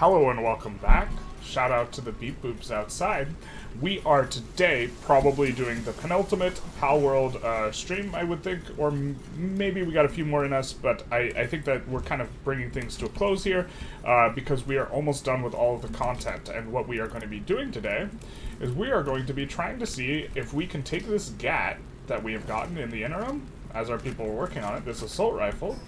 Hello and welcome back. Shout out to the beep boops outside. We are today probably doing the penultimate Palworld stream, I would think, or maybe we got a few more in us, but I think that we're kind of bringing things to a close here because we are almost done with all of the content. And what we are going to be doing today is we are going to be trying to see if we can take this GAT that we have gotten in the interim, as our people are working on it, this assault rifle,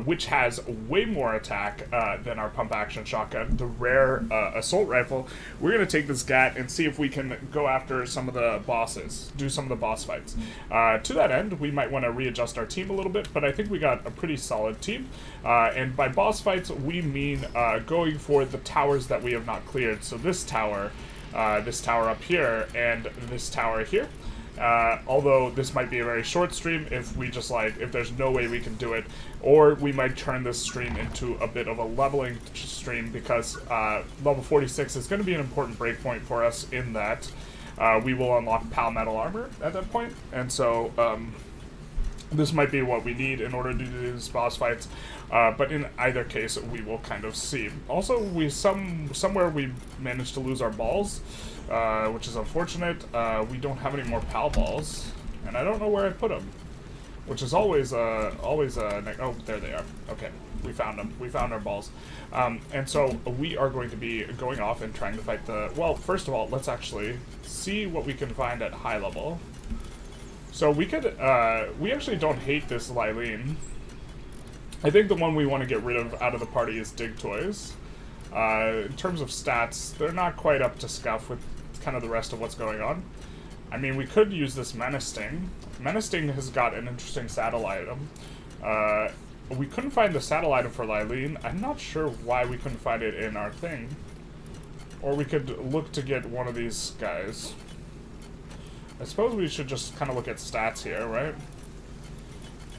which has way more attack than our pump-action shotgun, the rare assault rifle. We're going to take this GAT and see if we can go after some of the bosses, do some of the boss fights. To that end, we might want to readjust our team a little bit, but I think we got a pretty solid team. And by boss fights, we mean going for the towers that we have not cleared. So this tower up here, and this tower here. Although this might be a very short stream if we just if there's no way we can do it, or we might turn this stream into a bit of a leveling stream because level 46 is going to be an important breakpoint for us in that we will unlock Pal Metal Armor at that point, and so this might be what we need in order to do these boss fights, but in either case we will kind of see. Also, somewhere we managed to lose our balls, which is unfortunate. We don't have any more PAL balls, and I don't know where I put them, which is always oh, there they are. Okay, we found them. We found our balls. And so we are going to be going off and trying to fight the... Well, first of all, let's actually see what we can find at high level. So we could... we actually don't hate this Lylene. I think the one we want to get rid of out of the party is Dig Toys. In terms of stats, they're not quite up to scuff with kind of the rest of what's going on. I mean, we could use this Menace Sting. Menace Sting has got an interesting saddle item. We couldn't find the saddle item for Lylene. I'm not sure why we couldn't find it in our thing. Or we could look to get one of these guys. I suppose we should just kind of look at stats here, right?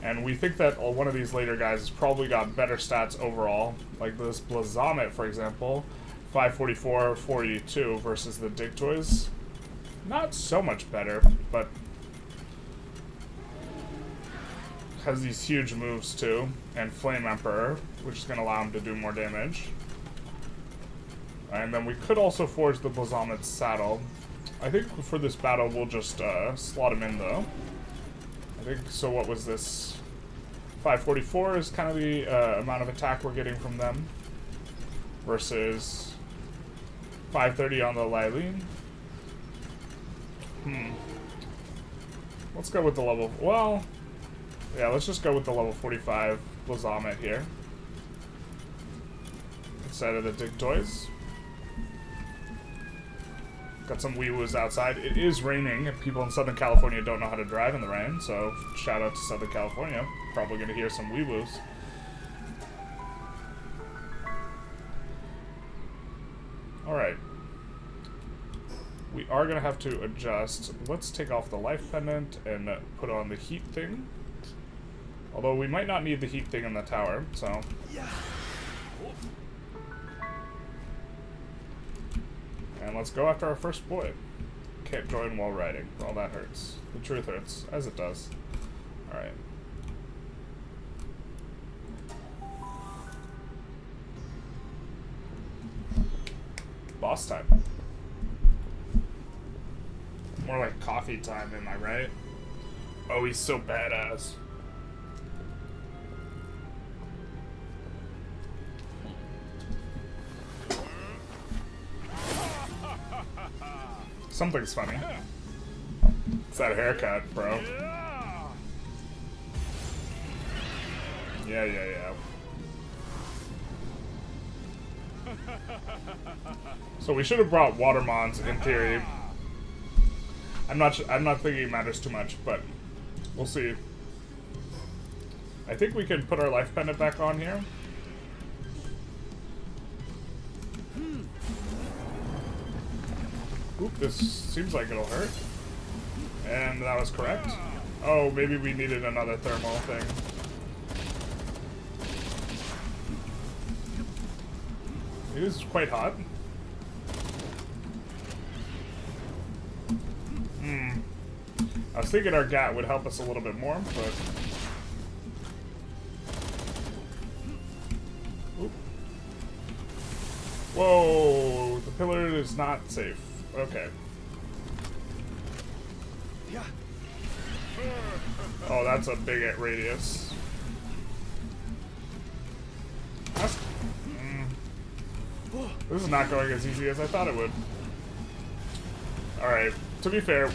And we think that one of these later guys has probably got better stats overall. Like this Blazomet, for example. 544, 482 versus the Dig Toys. Not so much better, but has these huge moves too. And Flame Emperor, which is going to allow him to do more damage. And then we could also forge the Blazomet's saddle. I think for this battle we'll just slot him in though. I think, so what was this? 544 is kind of the amount of attack we're getting from them. Versus 530 on the Lylene. Let's go with the level... Well, yeah, let's just go with the level 45 Blazomet here. Instead of the Dig Toys. Got some wee-woos outside. It is raining. People in Southern California don't know how to drive in the rain, so shout out to Southern California. Probably going to hear some wee-woos. Alright. We are going to have to adjust. Let's take off the life pendant and put on the heat thing. Although we might not need the heat thing in the tower, so... And let's go after our first boy. Can't join while riding. Well, that hurts. The truth hurts, as it does. Alright. Boss time. More like coffee time, am I right? Oh, he's so badass. Something's funny. It's that haircut, bro. Yeah. So we should have brought Watermons in theory. I'm not thinking it matters too much, but we'll see. I think we can put our life pendant back on here. Oop, this seems like it'll hurt. And that was correct. Oh, maybe we needed another thermal thing. It is quite hot. I was thinking our GAT would help us a little bit more, but... Oop. Whoa, the pillar is not safe. Okay. Oh, that's a big radius. This is not going as easy as I thought it would. Alright, to be fair,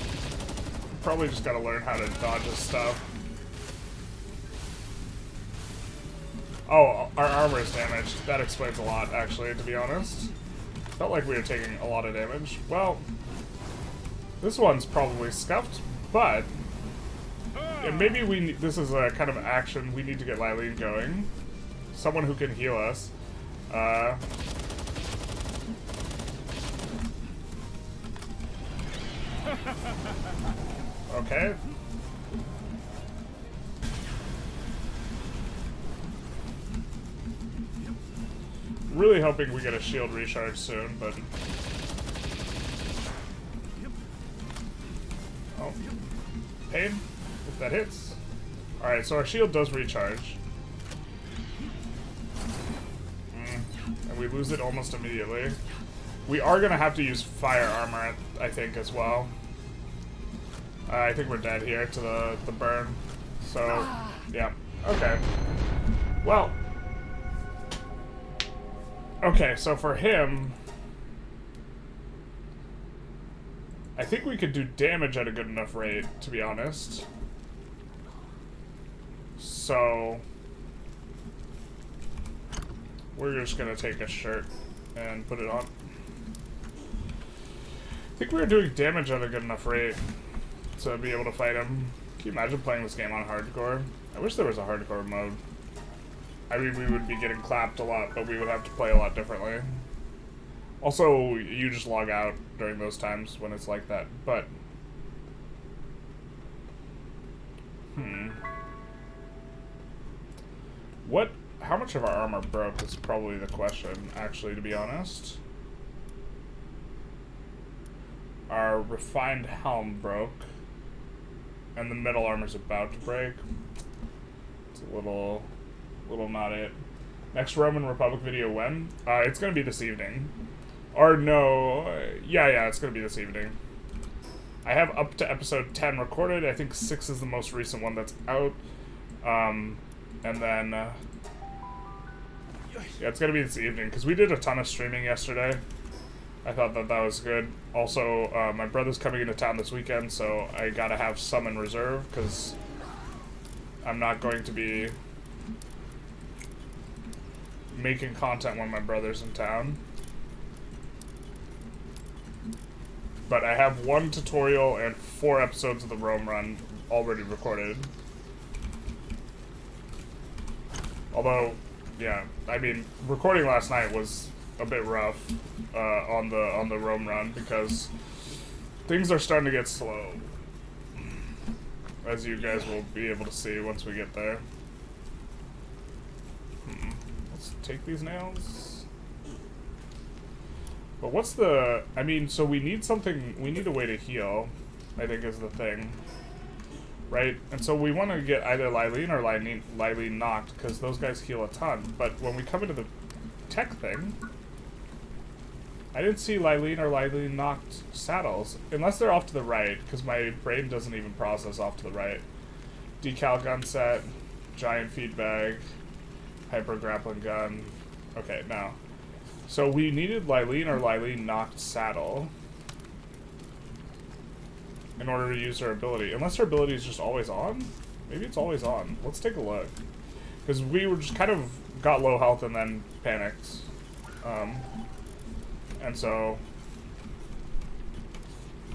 probably just gotta learn how to dodge this stuff. Oh, our armor is damaged. That explains a lot, actually, to be honest. Felt like we were taking a lot of damage. Well, this one's probably scuffed, but maybe this is a kind of action. We need to get Lylene going. Someone who can heal us. Okay. Really hoping we get a shield recharge soon, but... Oh. Pain, if that hits. Alright, so our shield does recharge. And we lose it almost immediately. We are going to have to use fire armor, I think, as well. I think we're dead here to the burn. So, yeah. Okay. Well... Okay, so for him... I think we could do damage at a good enough rate, to be honest. So... We're just gonna take a shirt and put it on. I think we were doing damage at a good enough rate to be able to fight him. Can you imagine playing this game on hardcore? I wish there was a hardcore mode. I mean, we would be getting clapped a lot, but we would have to play a lot differently. Also, you just log out during those times when it's like that, but... What... How much of our armor broke is probably the question, actually, to be honest. Our refined helm broke. And the metal armor's about to break. It's a little not it. Next Roman Republic video when? It's gonna be this evening. Or no, yeah, it's gonna be this evening. I have up to episode 10 recorded. I think 6 is the most recent one that's out. And then, yeah, it's gonna be this evening, because we did a ton of streaming yesterday. I thought that was good. Also, my brother's coming into town this weekend, so I gotta have some in reserve, because I'm not going to be making content when my brother's in town. But I have 1 tutorial and 4 episodes of the Rome run already recorded. Although, yeah, I mean, recording last night was a bit rough on the Rome run because things are starting to get slow, as you guys will be able to see once we get there. Let's take these nails. But what's the... I mean, so we need something... We need a way to heal, I think is the thing. Right? And so we want to get either Lylene or Lylene knocked, because those guys heal a ton. But when we come into the tech thing, I didn't see Lylene or Lylene knocked saddles. Unless they're off to the right, because my brain doesn't even process off to the right. Decal gun set, giant feed bag, hyper grappling gun. Okay, now. So we needed Lylene or Lylene knocked saddle in order to use her ability. Unless her ability is just always on? Maybe it's always on. Let's take a look. Because we were just kind of got low health and then panicked. And so...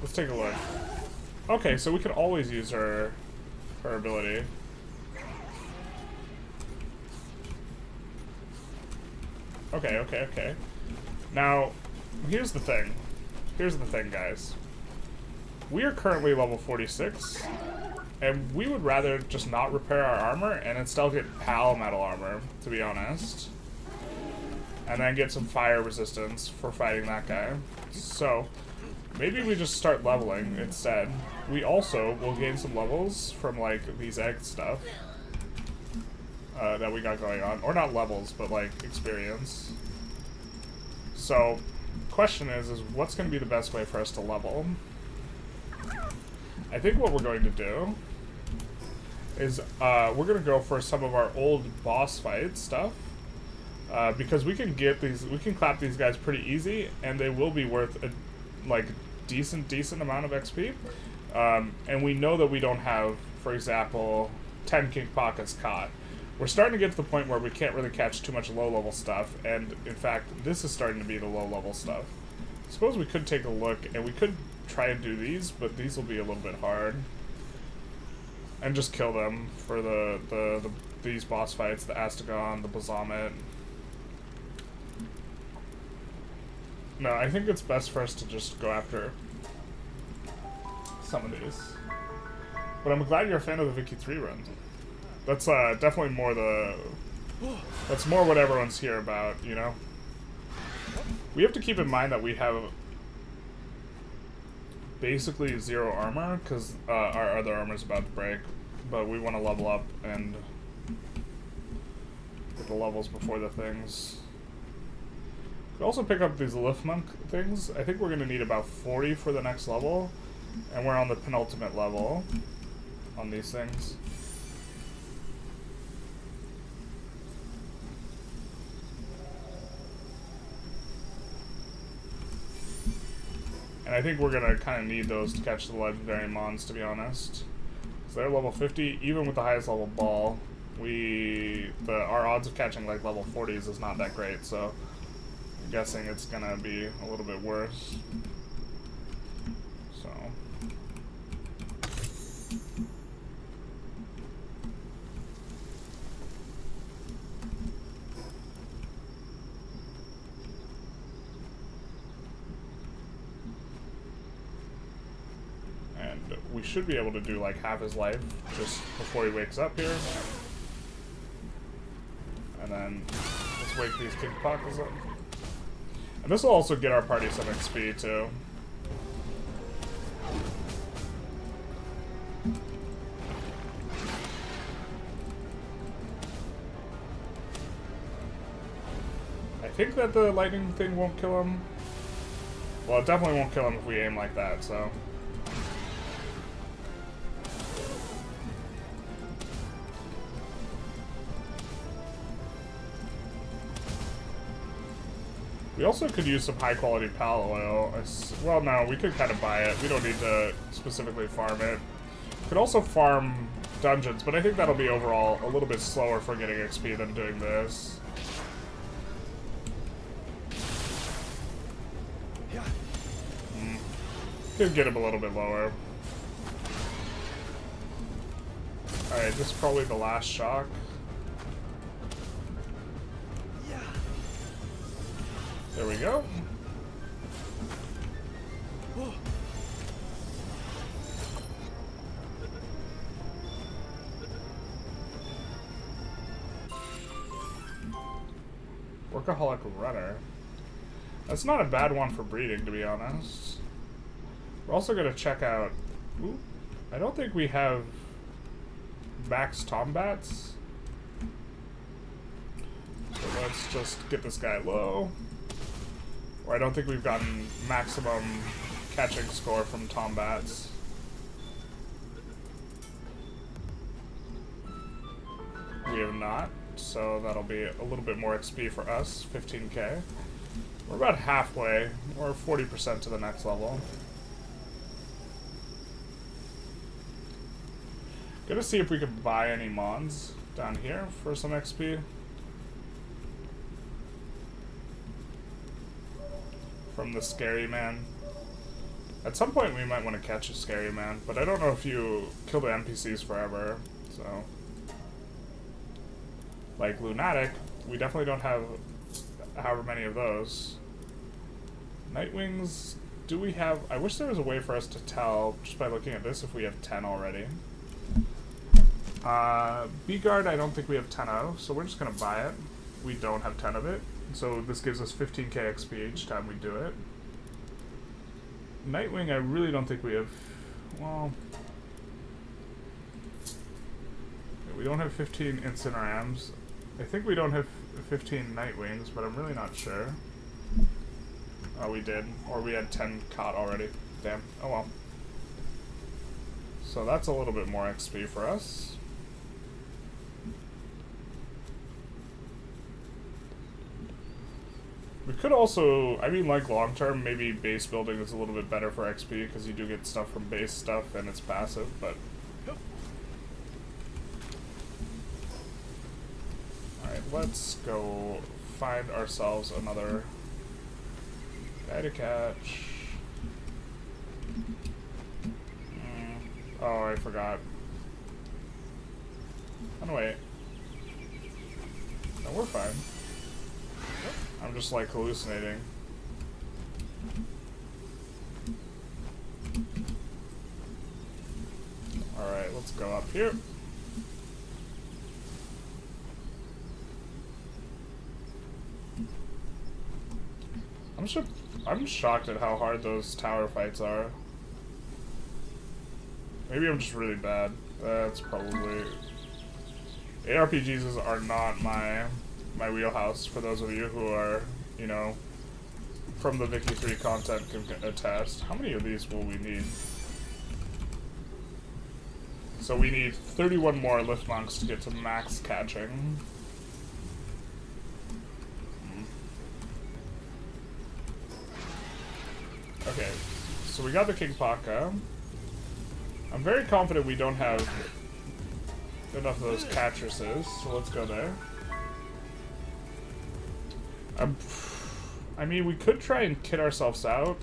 Let's take a look. Okay, so we could always use her ability. Okay. Now, here's the thing. Here's the thing, guys. We are currently level 46, and we would rather just not repair our armor and instead get PAL metal armor, to be honest. And then get some fire resistance for fighting that guy. So, maybe we just start leveling instead. We also will gain some levels from, like, these egg stuff that we got going on. Or not levels, but, like, experience. So, question is what's going to be the best way for us to level? I think what we're going to do is we're going to go for some of our old boss fight stuff. Because we can clap these guys pretty easy, and they will be worth a decent amount of XP. And we know that we don't have, for example, 10 King Pockets caught. We're starting to get to the point where we can't really catch too much low-level stuff, and in fact, this is starting to be the low-level stuff. I suppose we could take a look, and we could try and do these, but these will be a little bit hard. And just kill them for these boss fights, the Astagon, the Bazamet. No, I think it's best for us to just go after some of these. But I'm glad you're a fan of the Vicky 3 run. That's definitely more that's more what everyone's here about, you know? We have to keep in mind that we have basically 0 armor, because our other armor's about to break. But we want to level up and get the levels before the things. We also pick up these Lift Monk things. I think we're going to need about 40 for the next level. And we're on the penultimate level on these things. And I think we're going to kind of need those to catch the legendary mons, to be honest. So they're level 50, even with the highest level ball. Our odds of catching like level 40s is not that great, so I'm guessing it's going to be a little bit worse. So. We should be able to do like half his life just before he wakes up here. And then let's wake these King Pockets up. And this will also get our party some XP too. I think that the lightning thing won't kill him. Well, it definitely won't kill him if we aim like that, so. We also could use some high-quality pal oil. Well, no, we could kind of buy it. We don't need to specifically farm it. Could also farm dungeons, but I think that'll be overall a little bit slower for getting XP than doing this. Could get him a little bit lower. Alright, this is probably the last shock. There we go. Workaholic Runner. That's not a bad one for breeding, to be honest. We're also going to check out... Ooh, I don't think we have max Tombats. So let's just get this guy low. Or I don't think we've gotten maximum catching score from Tombats. We have not, so that'll be a little bit more XP for us, 15k. We're about halfway, or 40% to the next level. Gonna see if we can buy any mons down here for some XP. From the Scary Man. At some point we might want to catch a Scary Man, but I don't know if you kill the NPCs forever, so. Like Lunatic, we definitely don't have however many of those. Nightwings, do we have... I wish there was a way for us to tell, just by looking at this, if we have 10 already. B-Guard, I don't think we have 10 of, so we're just going to buy it. We don't have 10 of it. So this gives us 15k XP each time we do it. Nightwing, I really don't think we have... Well... We don't have 15 instant rams. I think we don't have 15 Nightwings, but I'm really not sure. Oh, we did. Or we had 10 caught already. Damn. Oh well. So that's a little bit more XP for us. We could also, I mean, like, long term, maybe base building is a little bit better for XP because you do get stuff from base stuff and it's passive, but. Alright, let's go find ourselves another guy to catch. Oh, I forgot. Oh, wait. No, we're fine. I'm just, like, hallucinating. Alright, let's go up here. I'm shocked at how hard those tower fights are. Maybe I'm just really bad. That's probably... ARPGs are not my wheelhouse, for those of you who are, you know, from the Vicky 3 content can attest. How many of these will we need? So we need 31 more lift monks to get to max catching. Okay, so we got the King Paka. I'm very confident we don't have enough of those catresses, so let's go there. I mean, we could try and kit ourselves out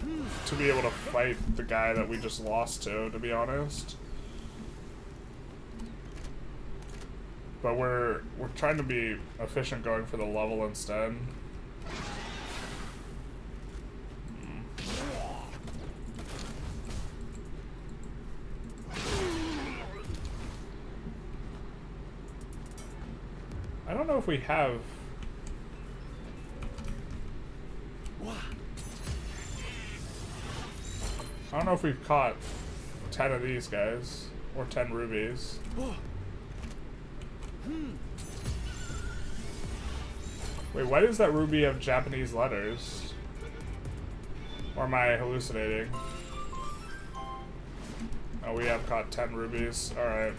to be able to fight the guy that we just lost to be honest. But we're trying to be efficient going for the level instead. I don't know if we have... I don't know if we've caught 10 of these guys, or 10 rubies. Wait, why does that ruby have Japanese letters? Or am I hallucinating? Oh, we have caught 10 rubies. Alright.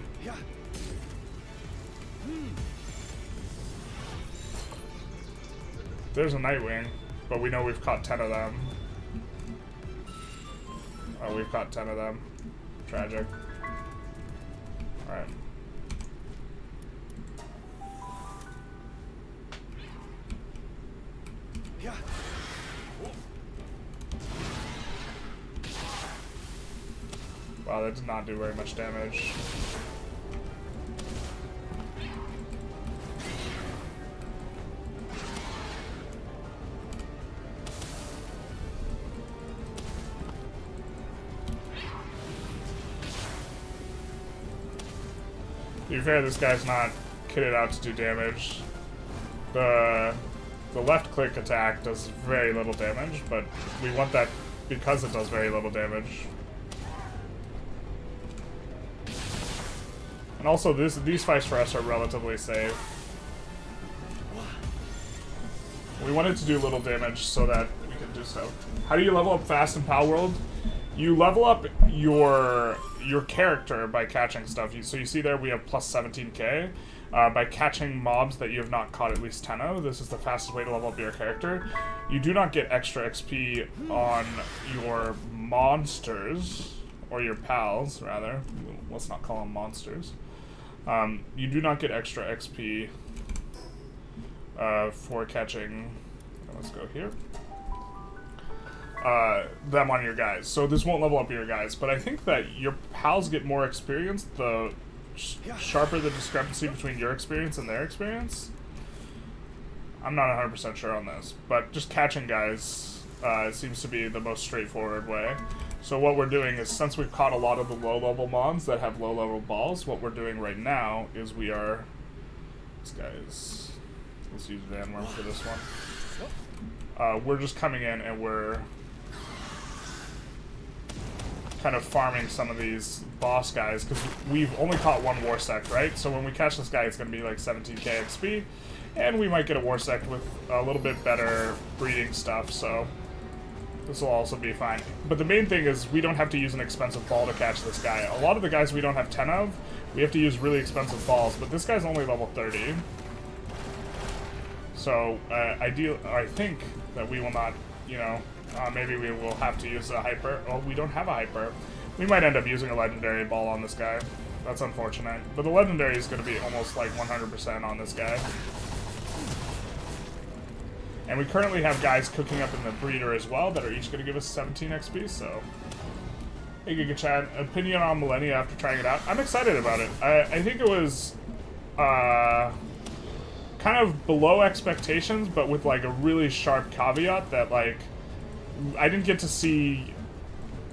There's a Nightwing, but we know we've caught 10 of them. Oh, we've caught 10 of them. Tragic. Alright. Wow, that did not do very much damage. To be fair, this guy's not kitted out to do damage. The left click attack does very little damage, but we want that because it does very little damage. And also, these fights for us are relatively safe. We wanted to do little damage so that we could do so. How do you level up fast in Palworld? You level up your character by catching stuff. So you see there we have plus 17k. By catching mobs that you have not caught at least 10 of. This is the fastest way to level up your character. You do not get extra XP on your monsters, or your pals, rather. Let's not call them monsters. You do not get extra XP for catching, let's go here, them on your guys. So this won't level up your guys, but I think that your pals get more experience the sharper the discrepancy between your experience and their experience. I'm not 100% sure on this, but just catching guys seems to be the most straightforward way. So what we're doing is, since we've caught a lot of the low-level mons that have low-level balls, what we're doing right now is we are... This guy's... Let's use Van Worm for this one. We're just coming in and we're kind of farming some of these boss guys, because we've only caught one war sect, right? So when we catch this guy, it's going to be like 17k XP, and we might get a war sect with a little bit better breeding stuff, so This will also be fine. But the main thing is we don't have to use an expensive ball to catch this guy. A lot of the guys we don't have 10 of, we have to use really expensive balls, but this guy's only level 30. So, I think that we will not, you know, maybe we will have to use a hyper. Oh, we don't have a hyper. We might end up using a legendary ball on this guy. That's unfortunate. But the legendary is going to be almost like 100% on this guy. And we currently have guys cooking up in the breeder as well that are each going to give us 17 XP, so... Hey Giga Chad, opinion on Millennia after trying it out? I'm excited about it. I think it was kind of below expectations, but with like a really sharp caveat that like I didn't get to see...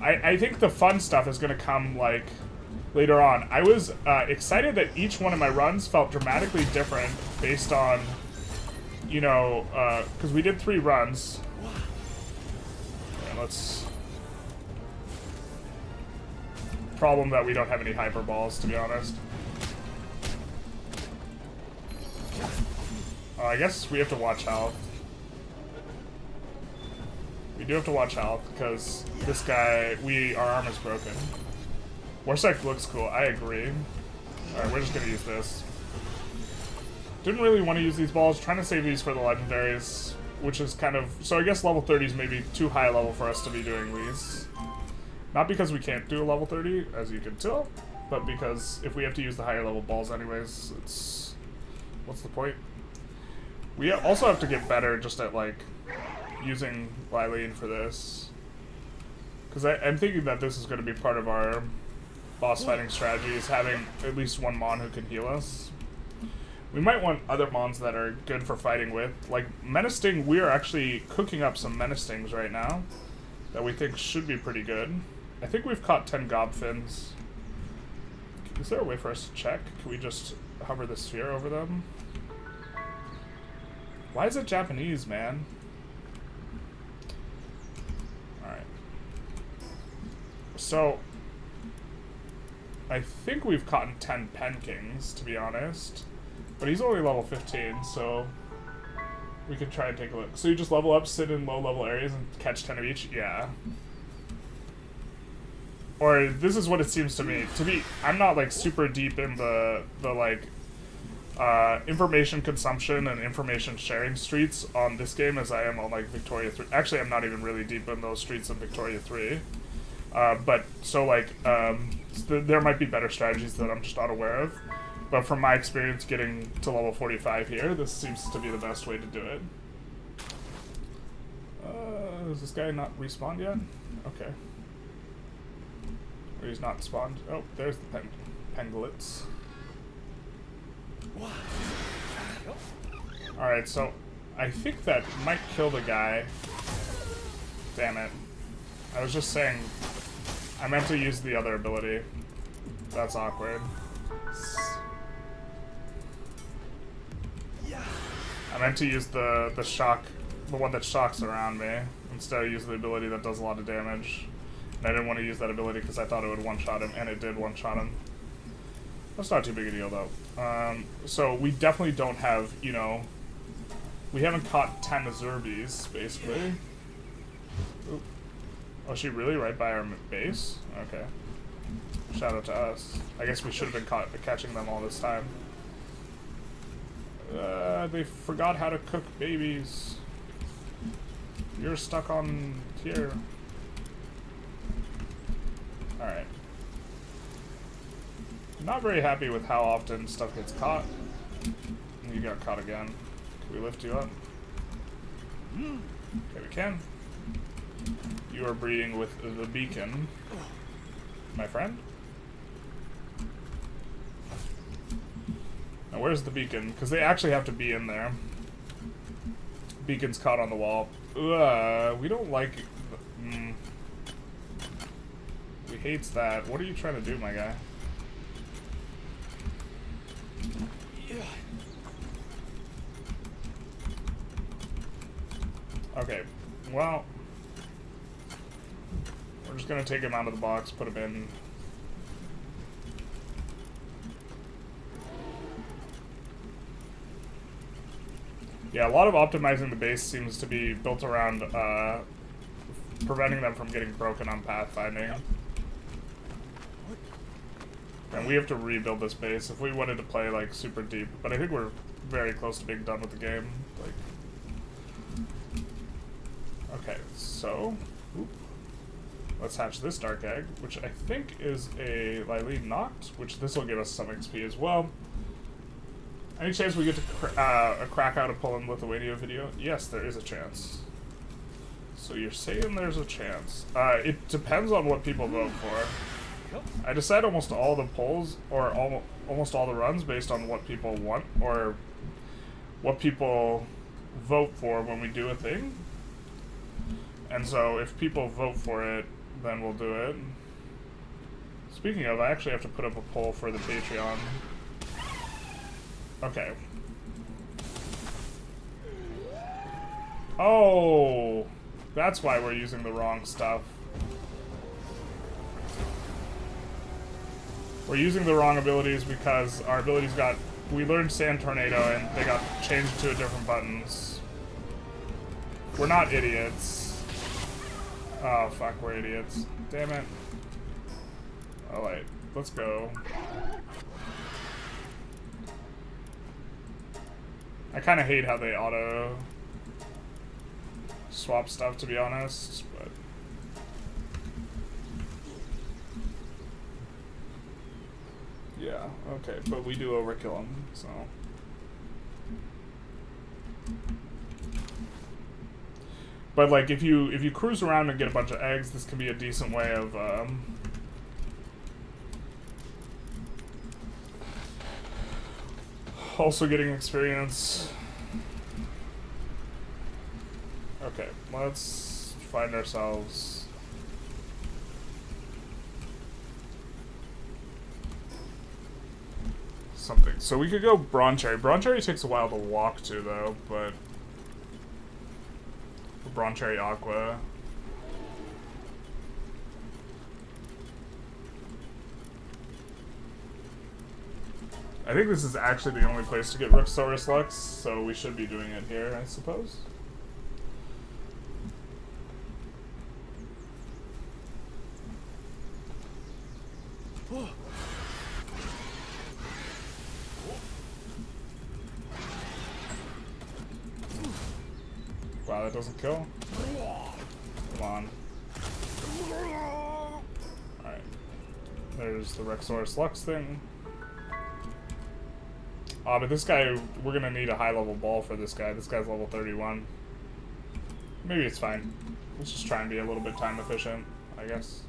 I think the fun stuff is going to come like later on. I was excited that each one of my runs felt dramatically different based on... You know, because we did 3 runs. Yeah, let's... Problem that we don't have any hyper balls, to be honest. I guess we have to watch health. We do have to watch health, because this guy, our arm is broken. Warsec looks cool, I agree. Alright, we're just gonna use this. Didn't really want to use these balls, trying to save these for the legendaries, which is kind of... So I guess level 30 is maybe too high a level for us to be doing these. Not because we can't do a level 30, as you can tell, but because if we have to use the higher level balls anyways, it's... What's the point? We also have to get better just at, like, using Lylene for this. Because I'm thinking that this is going to be part of our boss fighting strategy, is having at least one Mon who can heal us. We might want other Mons that are good for fighting with. Like, Menace Sting, we are actually cooking up some Menace Stings right now that we think should be pretty good. I think we've caught 10 Gobfins. Is there a way for us to check? Can we just hover the sphere over them? Why is it Japanese, man? Alright. So, I think we've caught 10 Pen Kings, to be honest. But he's only level 15, so we could try and take a look. So you just level up, sit in low-level areas, and catch 10 of each? Yeah. Or this is what it seems to me. I'm not like super deep in the like information consumption and information sharing streets on this game as I am on like Victoria 3. Actually, I'm not even really deep in those streets in Victoria 3. But so like there might be better strategies that I'm just not aware of. But from my experience getting to level 45 here, this seems to be the best way to do it. Is this guy not respawned yet? Okay. Or he's not spawned. Oh, there's the Penglets. Alright, so I think that might kill the guy. Damn it. I was just saying, I meant to use the other ability. That's awkward. I meant to use the shock, the one that shocks around me, instead of use the ability that does a lot of damage. And I didn't want to use that ability because I thought it would one-shot him, and it did one-shot him. That's not too big a deal, though. So we definitely don't have, you know... We haven't caught 10 Azurbies, basically. Oop. Oh, is she really right by our base? Okay. Shout out to us. I guess we should have been catching them all this time. They forgot how to cook babies. You're stuck on here. Alright. Not very happy with how often stuff gets caught. You got caught again. Can we lift you up? Okay, we can. You are breeding with the beacon, my friend. Now, where's the beacon? Because they actually have to be in there. Beacon's caught on the wall. We don't like... He hates that. What are you trying to do, my guy? Okay, well... We're just gonna take him out of the box, put him in... Yeah, a lot of optimizing the base seems to be built around preventing them from getting broken on pathfinding. And we have to rebuild this base if we wanted to play like super deep, but I think we're very close to being done with the game. Like, okay, so let's hatch this dark egg, which I think is a Lilene Noct, which this will give us some XP as well. Any chance we get to crack out a Poland Lithuania video? Yes, there is a chance. So you're saying there's a chance. It depends on what people vote for. I decide almost all the polls, or almost all the runs, based on what people want, or what people vote for when we do a thing. And so if people vote for it, then we'll do it. Speaking of, I actually have to put up a poll for the Patreon. Okay. Oh, that's why we're using the wrong stuff. We're using the wrong abilities because our abilities got... We learned Sand Tornado and they got changed to different buttons. We're not idiots. Oh, fuck, we're idiots. Damn it. Alright, let's go. I kind of hate how they auto swap stuff, to be honest, but yeah, okay, but we do overkill them, so. But like, if you cruise around and get a bunch of eggs, this can be a decent way of also getting experience. Okay, let's find ourselves something. So we could go Bronze Cherry. Bronze Cherry takes a while to walk to, though, but Bronze Cherry Aqua. I think this is actually the only place to get Rexaurus Lux, so we should be doing it here, I suppose. Wow, that doesn't kill? Come on. Alright. There's the Rexaurus Lux thing. But this guy, we're gonna need a high level ball for this guy. This guy's level 31. Maybe it's fine. Let's just try and be a little bit time efficient, I guess.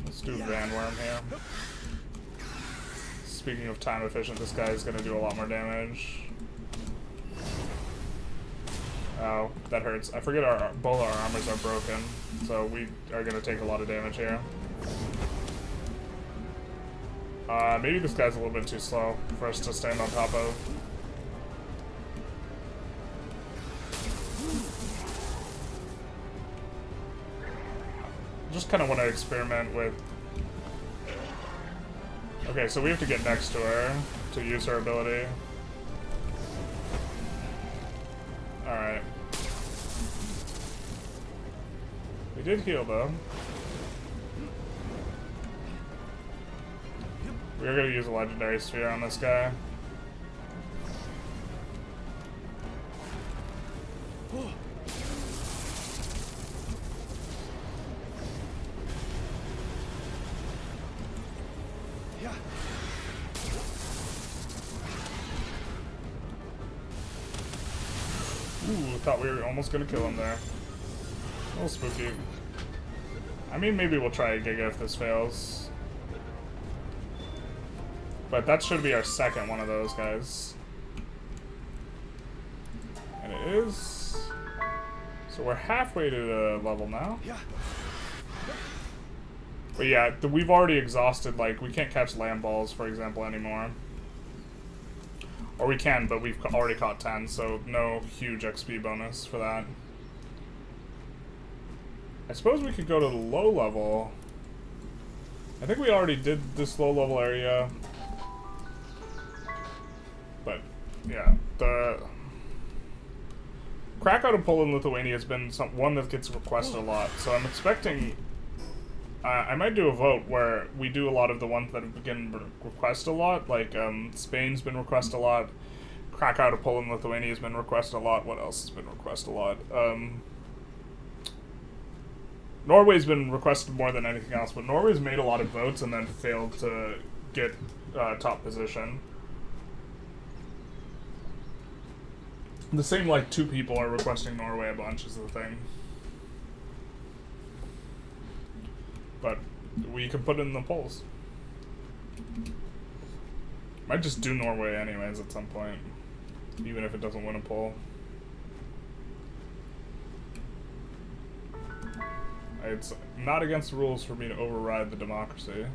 Let's do Van Worm here. Speaking of time efficient, this guy's gonna do a lot more damage. Oh, that hurts. I forget both our armors are broken, so we are gonna take a lot of damage here. Maybe this guy's a little bit too slow for us to stand on top of. Just kind of want to experiment with... Okay, so we have to get next to her to use her ability. Alright. We did heal, though. We're gonna use a legendary sphere on this guy. Ooh, thought we were almost gonna kill him there. A little spooky. I mean, maybe we'll try a Giga if this fails. But that should be our second one of those guys. And it is. So we're halfway to the level now. But yeah, we've already exhausted, like, we can't catch land balls, for example, anymore. Or we can, but we've already caught 10, so no huge XP bonus for that. I suppose we could go to the low level. I think we already did this low level area. But, yeah, Krakow to Poland, Lithuania has been one that gets requested a lot, so I'm expecting... I might do a vote where we do a lot of the ones that have been requested a lot, like Spain's been requested a lot, Krakow to Poland, Lithuania has been requested a lot. What else has been requested a lot? Norway's been requested more than anything else, but Norway's made a lot of votes and then failed to get top position. The same, like, 2 people are requesting Norway a bunch is the thing. But we can put it in the polls. Might just do Norway anyways at some point, even if it doesn't win a poll. It's not against the rules for me to override the democracy.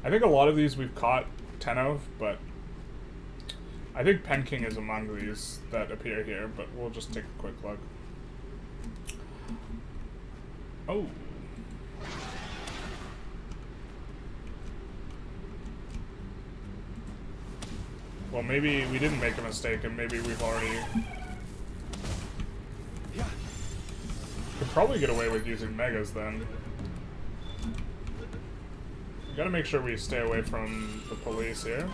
I think a lot of these we've caught 10 of, but I think Penking is among these that appear here, but we'll just take a quick look. Oh. Well, maybe we didn't make a mistake, and maybe we've already... Could probably get away with using megas, then. We gotta make sure we stay away from the police here.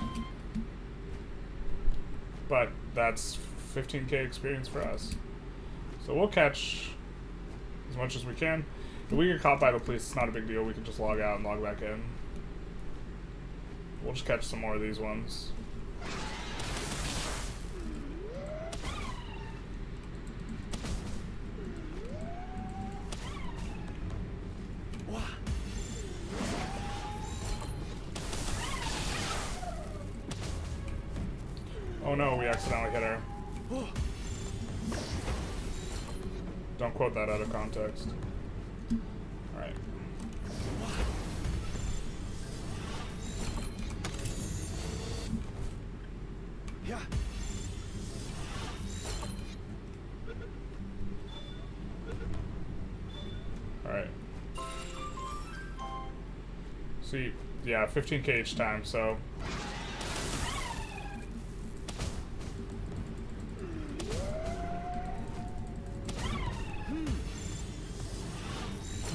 But that's 15k experience for us. So we'll catch as much as we can. If we get caught by the police, it's not a big deal. We can just log out and log back in. We'll just catch some more of these ones. Oh no, we accidentally hit her. Don't quote that out of context. Alright. Yeah. Alright. See, yeah, 15k each time, so...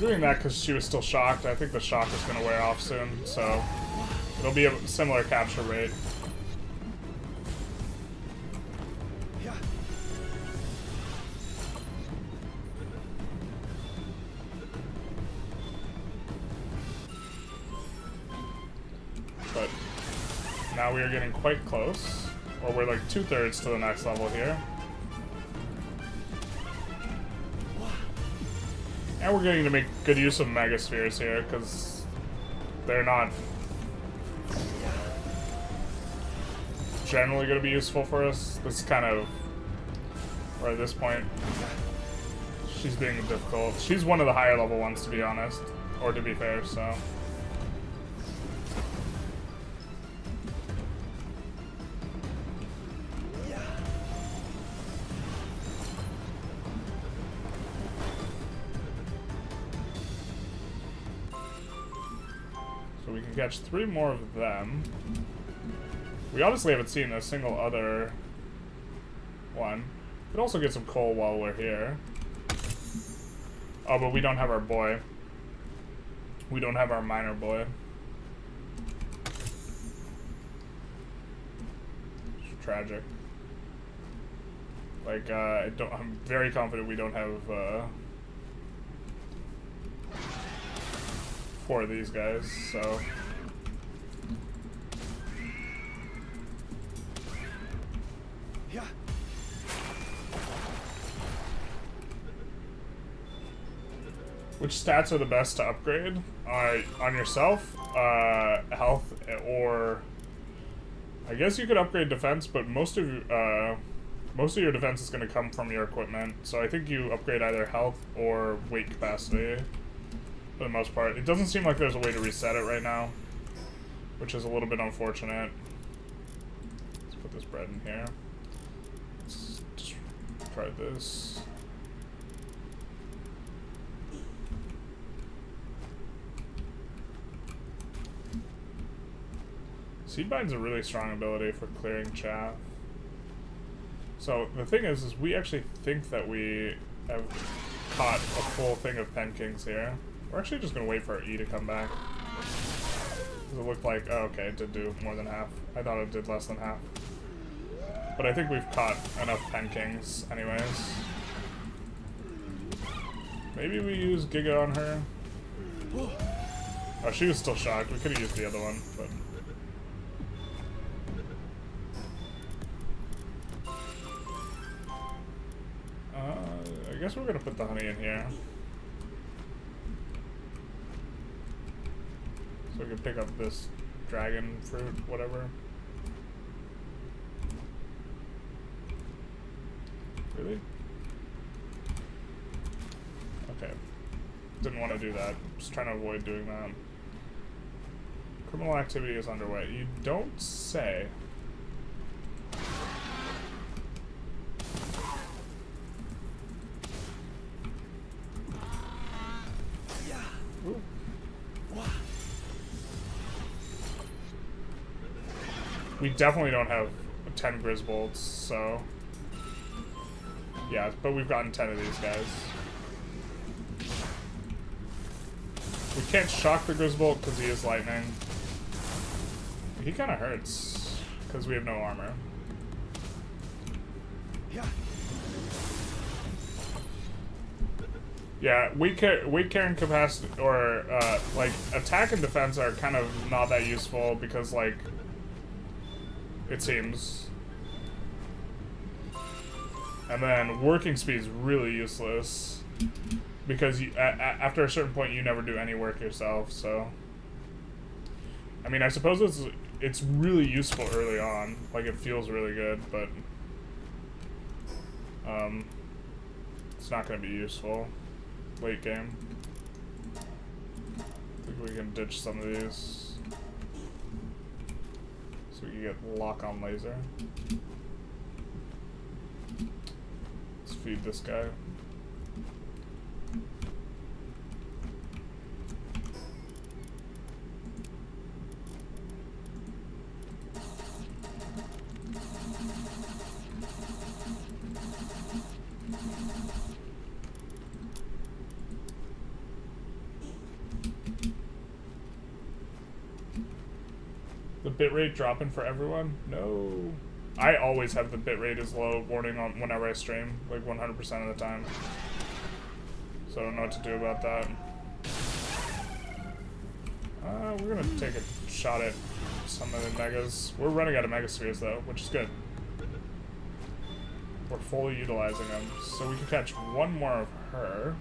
Doing that because she was still shocked. I think the shock is going to wear off soon, so it'll be a similar capture rate. But now we are getting quite close, or we're like 2/3 to the next level here. And we're getting to make good use of megaspheres here, because they're not generally going to be useful for us. This is kind of, or at this point, she's being difficult. She's one of the higher level ones, to be honest, or to be fair, so. We can catch 3 more of them. We honestly haven't seen a single other one. Could also get some coal while we're here. Oh, but we don't have our boy. We don't have our miner boy. It's tragic. Like, I'm very confident we don't have, 4 of these guys, so. Yeah. Which stats are the best to upgrade? On yourself, health, or I guess you could upgrade defense, but most of your defense is going to come from your equipment. So I think you upgrade either health or weight capacity. For the most part. It doesn't seem like there's a way to reset it right now, which is a little bit unfortunate. Let's put this bread in here. Let's just try this. Seedbine's a really strong ability for clearing chaff. So the thing is we actually think that we have caught a full thing of Pen Kings here. We're actually just gonna wait for our E to come back. Does it look like, oh, okay, it did do more than half. I thought it did less than half. But I think we've caught enough Pen Kings anyways. Maybe we use Giga on her. Oh, she was still shocked. We could have used the other one, but... I guess we're gonna put the honey in here. So we can pick up this dragon fruit, whatever. Really? Okay. Didn't want to do that. Just trying to avoid doing that. Criminal activity is underway. You don't say. Ooh. We definitely don't have 10 Grisbolts, so... Yeah, but we've gotten 10 of these guys. We can't shock the Grisbolt because he is lightning. He kind of hurts because we have no armor. Yeah, weak carrying capacity, or like attack and defense are kind of not that useful because, like, it seems. And then working speed is really useless because you, after a certain point you never do any work yourself. So, I mean, I suppose it's really useful early on, like it feels really good, but it's not going to be useful late game. I think we can ditch some of these so we can get lock on laser. Let's feed this guy. The bitrate dropping for everyone? No. I always have the bitrate is low warning on whenever I stream, like 100% of the time. So I don't know what to do about that. We're gonna take a shot at some of the megas. We're running out of megaspheres though, which is good. We're fully utilizing them, so we can catch one more of her.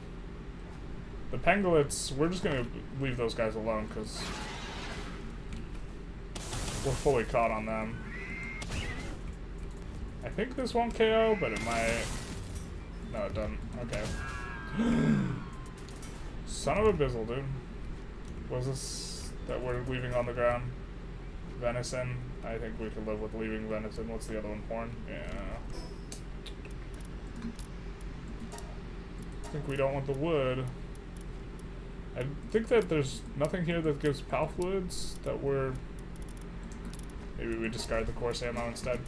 The pangolins, we're just gonna leave those guys alone because we're fully caught on them. I think this won't KO, but it might. No, it doesn't. Okay. Son of a bizzle, dude. What is this that we're leaving on the ground? Venison. I think we can live with leaving venison. What's the other one? Porn? Yeah. I think we don't want the wood. I think that there's nothing here that gives pal fluids that we're... Maybe we discard the course ammo instead.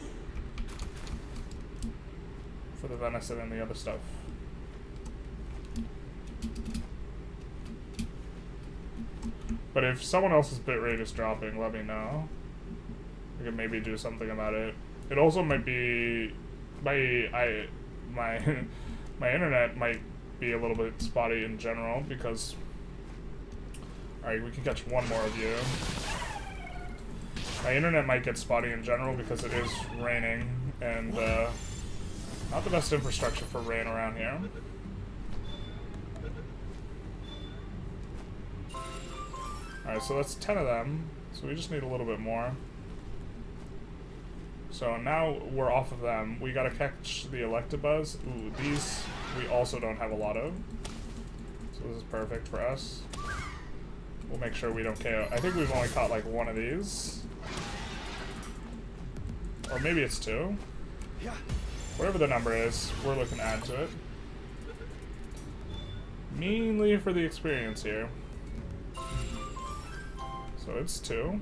For the venison and the other stuff. But if someone else's bitrate is dropping, let me know. We can maybe do something about it. It also might be... my my internet might be a little bit spotty in general because... Alright, we can catch one more of you. My internet might get spotty in general because it is raining, and not the best infrastructure for rain around here. Alright, so that's 10 of them, so we just need a little bit more. So now we're off of them. We gotta catch the Electabuzz. Ooh, these we also don't have a lot of. So this is perfect for us. We'll make sure we don't KO. I think we've only caught like one of these. Or maybe it's two. Whatever the number is, we're looking to add to it. Mainly for the experience here. So it's two.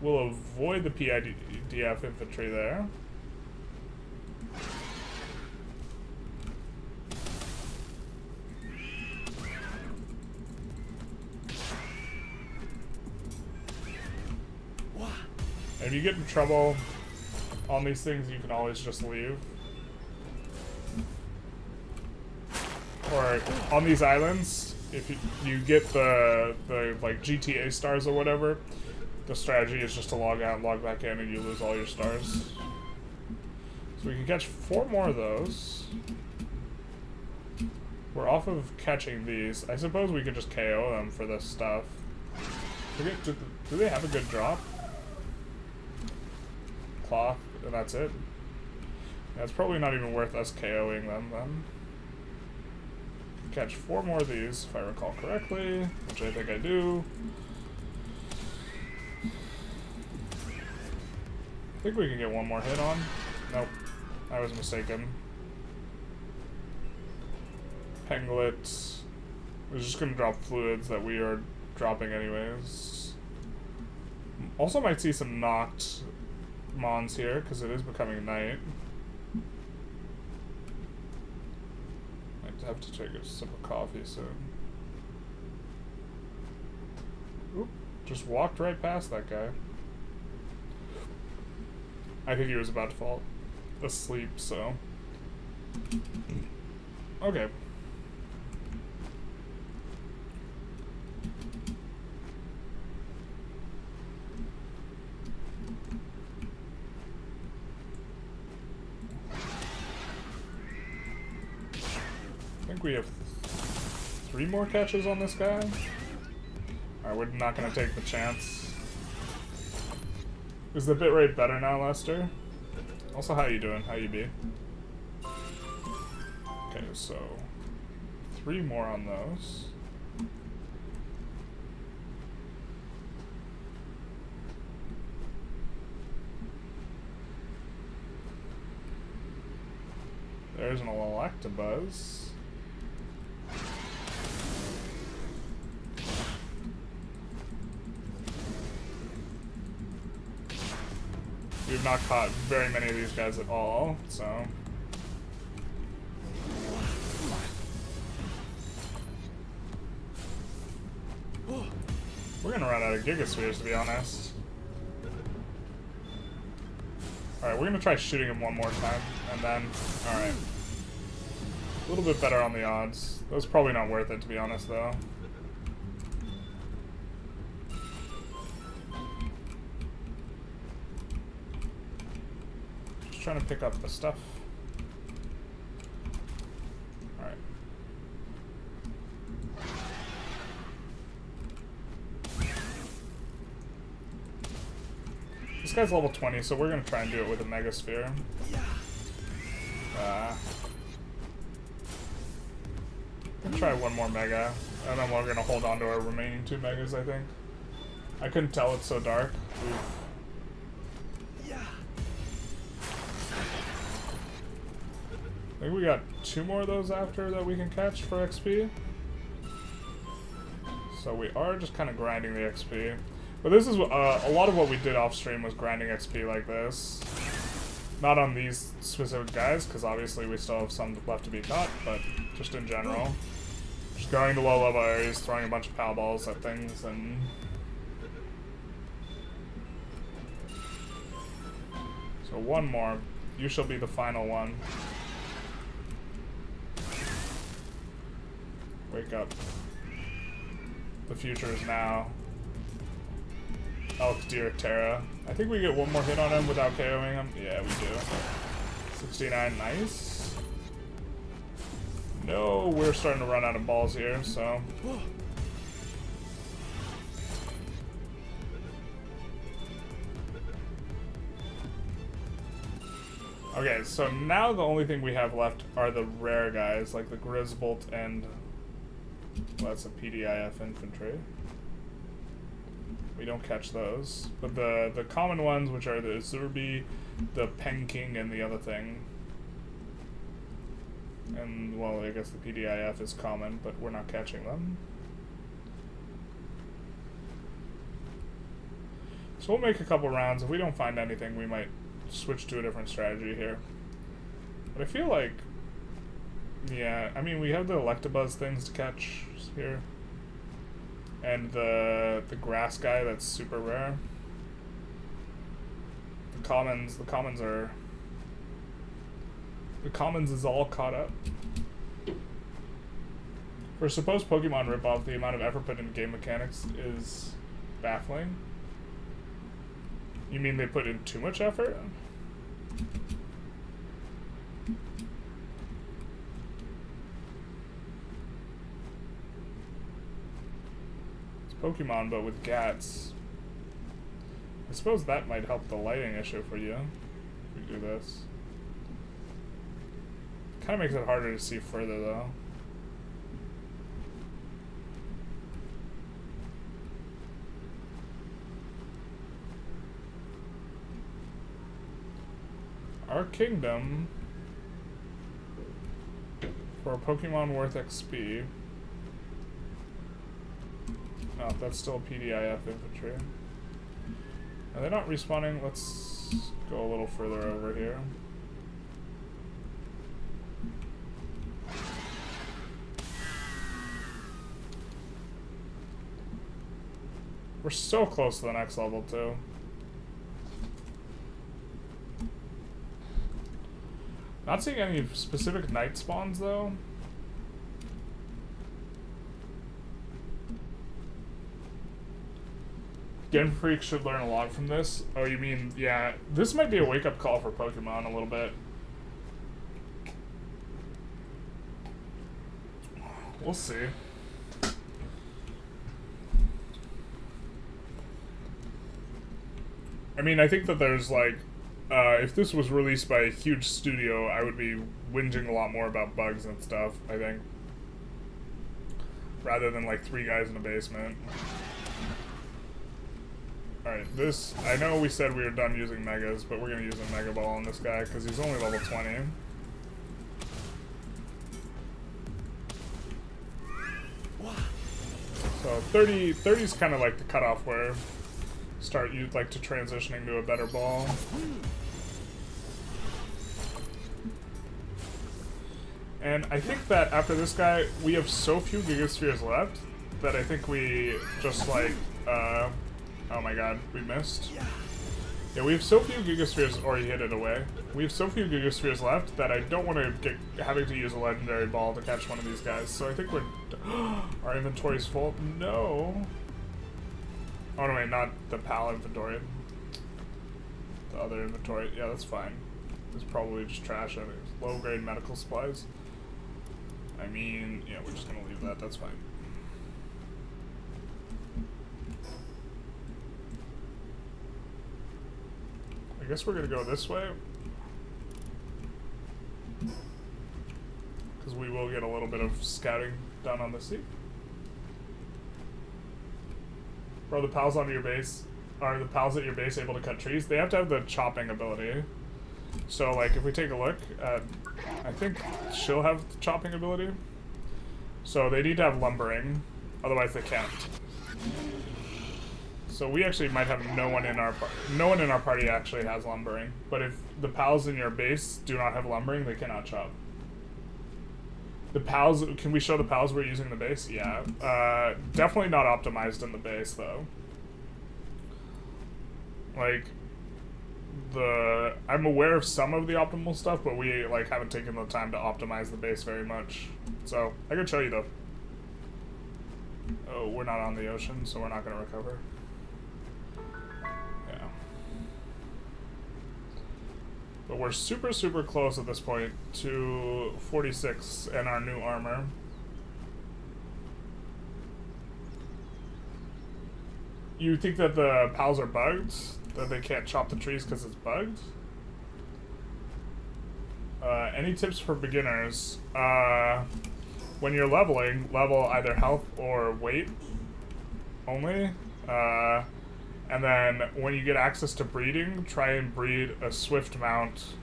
We'll avoid the PIDF infantry there. If you get in trouble on these things, you can always just leave. Or on these islands, if you get the like GTA stars or whatever, the strategy is just to log out, log back in, and you lose all your stars. So we can catch 4 more of those. We're off of catching these. I suppose we could just KO them for this stuff. Do they have a good drop? Cloth, and that's it. Yeah, it's probably not even worth us KOing them then. Catch 4 more of these, if I recall correctly, which I think I do. I think we can get 1 more hit on. Nope, I was mistaken. Penglet is just going to drop fluids that we are dropping anyways. Also might see some knocked mons here, because it is becoming night. Might have to take a sip of coffee soon. Oop, just walked right past that guy. I think he was about to fall asleep, so... Okay. I think we have 3 more catches on this guy. Alright, we're not going to take the chance. Is the bitrate better now, Lester? Also, how you doing? How you be? Okay, so 3 more on those. There's an Electabuzz. We've not caught very many of these guys at all, so... We're gonna run out of Gigaspheres, to be honest. Alright, we're gonna try shooting him 1 more time, and then... Alright. A little bit better on the odds. That was probably not worth it, to be honest, though. Trying to pick up the stuff. Alright. This guy's level 20, so we're gonna try and do it with a Mega Sphere. Gonna try 1 more Mega, and then we're gonna hold on to our remaining 2 Megas, I think. I couldn't tell, it's so dark. Oof. I think we got 2 more of those after that we can catch for XP. So we are just kind of grinding the XP. But this is a lot of what we did off stream was grinding XP like this. Not on these specific guys, because obviously we still have some left to be caught, but just in general. Just going to low level areas, throwing a bunch of Palballs at things, and... So 1 more. You shall be the final one. Wake up. The future is now. Elk, Deer, Terra. I think we get 1 more hit on him without KOing him. Yeah, we do. 69, nice. No, we're starting to run out of balls here, so... Okay, so now the only thing we have left are the rare guys, like the Grizzbolt and... Well, that's a PDIF infantry. We don't catch those. But the common ones, which are the Zurbi, the Penking, and the other thing. And, well, I guess the PDIF is common, but we're not catching them. So we'll make a couple rounds. If we don't find anything, we might switch to a different strategy here. But I feel like, yeah, I mean, we have the Electabuzz things to catch here. And the grass guy that's super rare. The commons is all caught up. For a supposed Pokemon ripoff, the amount of effort put into game mechanics is baffling. You mean they put in too much effort? It's Pokemon, but with GATs. I suppose that might help the lighting issue for you, if we do this. Kind of makes it harder to see further, though. Our kingdom, for a Pokemon worth XP. Oh, that's still PDIF infantry. Are they not respawning? Let's go a little further over here. We're so close to the next level, too. Not seeing any specific night spawns, though. Game Freak should learn a lot from this. Oh, you mean, yeah, this might be a wake-up call for Pokemon a little bit. We'll see. I mean, I think that there's, like, if this was released by a huge studio, I would be whinging a lot more about bugs and stuff, I think. Rather than, like, 3 guys in a basement. Alright, this, I know we said we were done using Megas, but we're going to use a Mega Ball on this guy, because he's only level 20. So 30 is kind of like the cutoff where you'd like to transitioning to a better ball. And I think that after this guy, we have so few Gigaspheres left that I think we just like, oh my god, we missed. Yeah, we have so few Gigaspheres, or he hid it away. We have so few Gigaspheres left that I don't want to get having to use a legendary ball to catch one of these guys. So I think we're, our inventory's full. No. Oh no, wait, not the PAL inventory. The other inventory. Yeah, that's fine. It's probably just trash. I mean, low grade medical supplies. I mean, yeah, we're just gonna leave that. That's fine. I guess we're gonna go this way. Because we will get a little bit of scouting done on the sea. Bro, the pals on your base, are the pals at your base able to cut trees? They have to have the chopping ability. So, like, if we take a look at, I think she'll have the chopping ability. So they need to have lumbering, otherwise they can't. So we actually might have no one in our party actually has lumbering. But if the pals in your base do not have lumbering, they cannot chop. The pals, can we show the pals we're using in the base? Yeah. Definitely not optimized in the base, though. Like, I'm aware of some of the optimal stuff, but we, like, haven't taken the time to optimize the base very much. So, I could show you, though. Oh, we're not on the ocean, so we're not going to recover. Yeah. But we're super, super close at this point to 46 and our new armor. You think that the pals are bugged? That they can't chop the trees because it's bugged? Any tips for beginners? When you're leveling, level either health or weight only. And then when you get access to breeding, try and breed a swift mount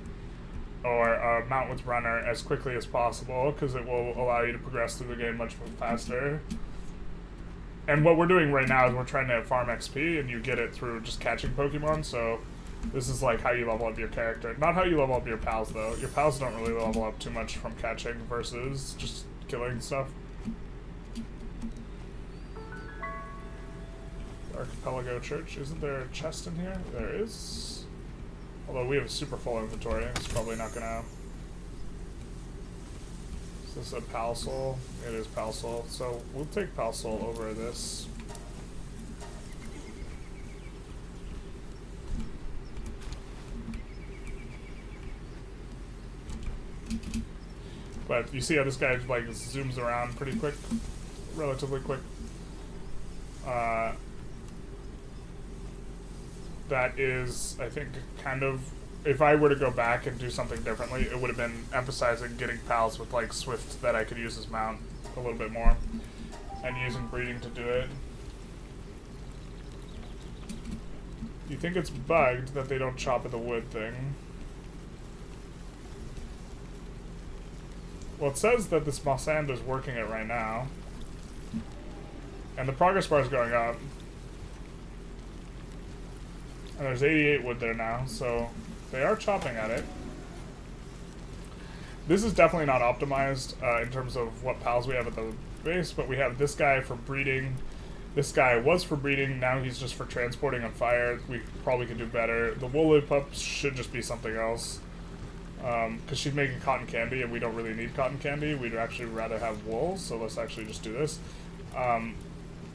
or a mount with runner as quickly as possible, because it will allow you to progress through the game much faster. And what we're doing right now is we're trying to farm XP, and you get it through just catching Pokemon, so This is like how you level up your character. Not how you level up your pals, though. Your pals don't really level up too much from catching versus just killing stuff. Archipelago Church. Isn't there a chest in here? There is. Although we have a super full inventory, it's probably not gonna... Is this a Pal Soul? It is Pal Soul. So we'll take Pal Soul over this. But you see how this guy like zooms around pretty quick, relatively quick. That is, I think, kind of, if I were to go back and do something differently, it would have been emphasizing getting pals with like Swift that I could use as mount a little bit more, and using breeding to do it. You think it's bugged that they don't chop at the wood thing? Well, it says that this Mossand is working it right now. And the progress bar is going up. And there's 88 wood there now, so they are chopping at it. This is definitely not optimized in terms of what pals we have at the base, but we have this guy for breeding. This guy was for breeding, now he's just for transporting on fire. We probably could do better. The woolly pup should just be something else. Because she's making cotton candy, and we don't really need cotton candy. We'd actually rather have wool, so let's actually just do this.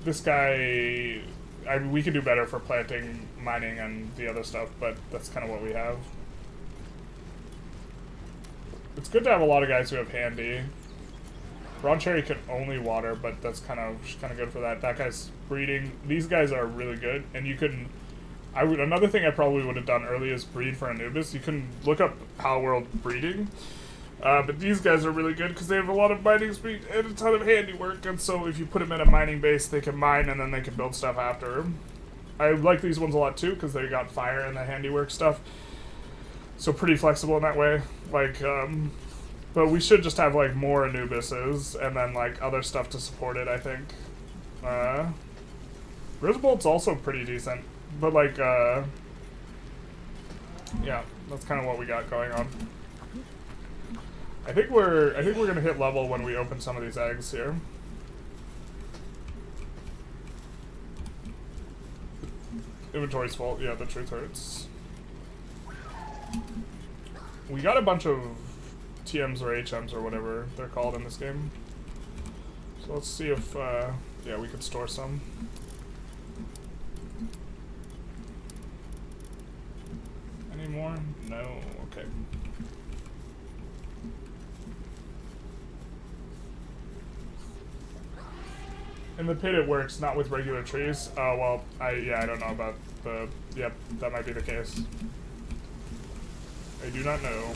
This guy, I mean, we could do better for planting, mining, and the other stuff, but that's kind of what we have. It's good to have a lot of guys who have handy. Ron Cherry can only water, but that's kind of good for that. That guy's breeding. These guys are really good, and you can... another thing I probably would have done early is breed for Anubis. You can look up Palworld breeding, but these guys are really good because they have a lot of mining speed and a ton of handiwork, and so if you put them in a mining base, they can mine and then they can build stuff after. I like these ones a lot too because they got fire and the handiwork stuff, so pretty flexible in that way. Like, but we should just have like more Anubises and then like other stuff to support it, I think. Grizzbolt's also pretty decent. But like, yeah, that's kind of what we got going on. I think we're gonna hit level when we open some of these eggs here. Inventory's full. Yeah, the truth hurts. We got a bunch of TMs or HMs or whatever they're called in this game. So let's see if, yeah, we could store some. Any more? No. Okay. In the pit it works, not with regular trees. Well, I don't know about the... Yep, that might be the case. I do not know.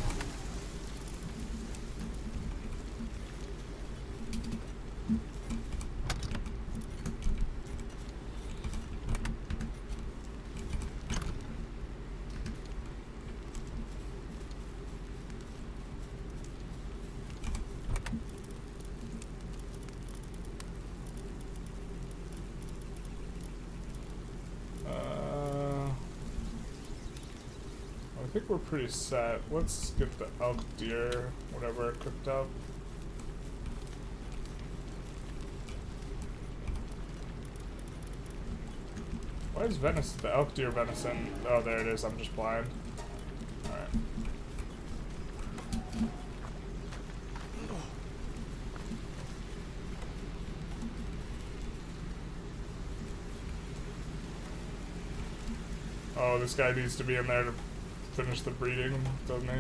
I think we're pretty set. Let's get the elk, deer, whatever cooked up. Why is venison, the elk, deer, venison? Oh, there it is. I'm just blind. Alright. Oh, this guy needs to be in there to finish the breeding, doesn't he?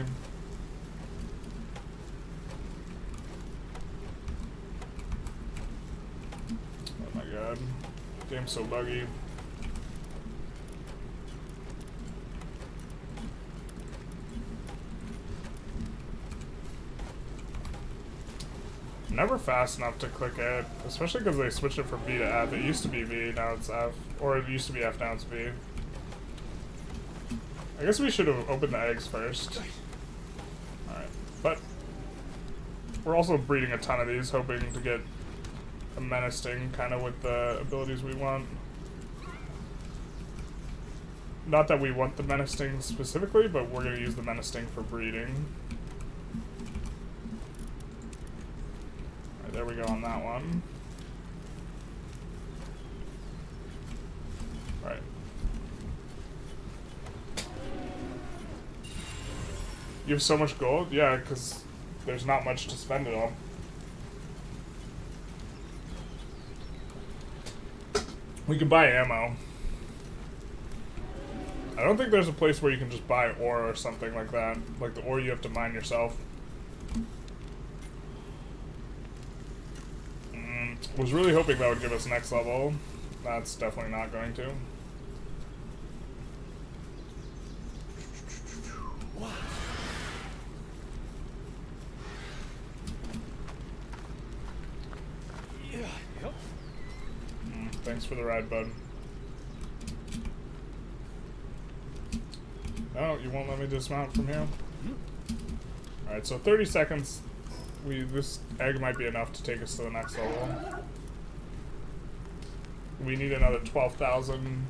Oh my god. Game's so buggy. Never fast enough to click it, especially because they switched it from V to F. It used to be V, now it's F. Or it used to be F, now it's V. I guess we should have opened the eggs first. Alright, but we're also breeding a ton of these, hoping to get a menacing kind of with the abilities we want. Not that we want the menacing specifically, but we're going to use the menacing for breeding. Alright, there we go on that one. Alright. You have so much gold? Yeah, because there's not much to spend it on. We can buy ammo. I don't think there's a place where you can just buy ore or something like that. Like the ore you have to mine yourself. Was really hoping that would give us next level. That's definitely not going to. Yeah. Yep. Thanks for the ride, bud. Oh, you won't let me dismount from here? Alright, so 30 seconds. This egg might be enough to take us to the next level. We need another 12,000.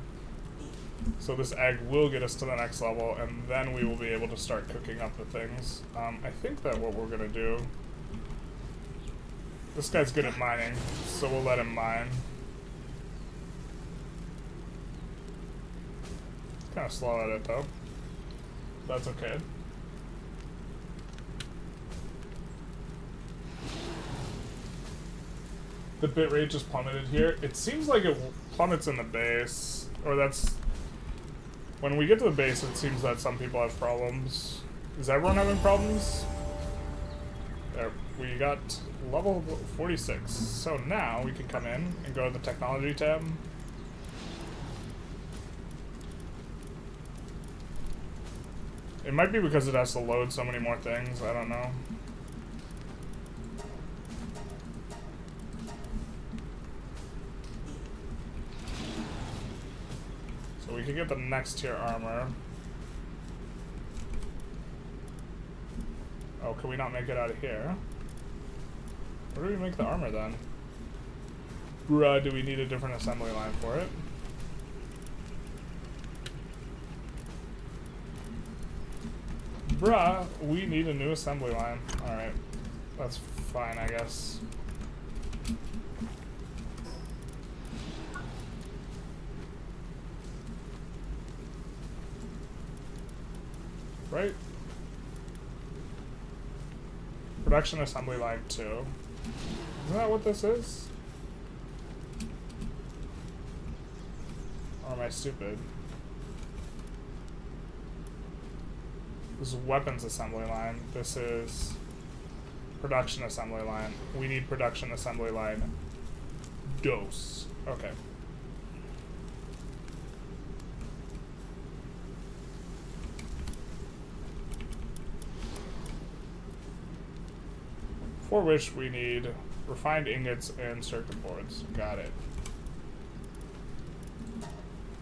So this egg will get us to the next level, and then we will be able to start cooking up the things. I think that what we're gonna do... This guy's good at mining, so we'll let him mine. Kind of slow at it, though. That's okay. The bitrate just plummeted here. It seems like it plummets in the base, or that's... When we get to the base, it seems that some people have problems. Is everyone having problems? There, we got level 46. So now we can come in and go to the technology tab. It might be because it has to load so many more things, I don't know. So we can get the next tier armor. Oh, can we not make it out of here? Where do we make the armor then? Bruh, do we need a different assembly line for it? Bruh, we need a new assembly line. Alright. That's fine, I guess. Right? Production assembly line 2. Isn't that what this is? Or am I stupid? This is weapons assembly line. This is production assembly line. We need production assembly line. Dose. Okay. For which we need refined ingots and circuit boards. Got it.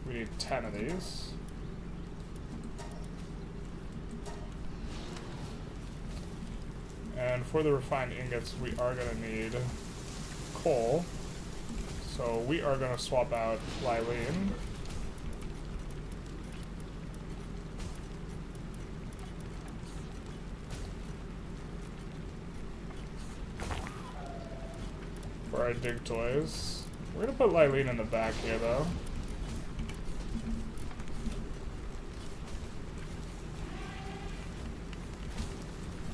We need 10 of these. And for the refined ingots, we are going to need coal. So we are going to swap out Lylene. For our dig toys. We're going to put Lylene in the back here, though.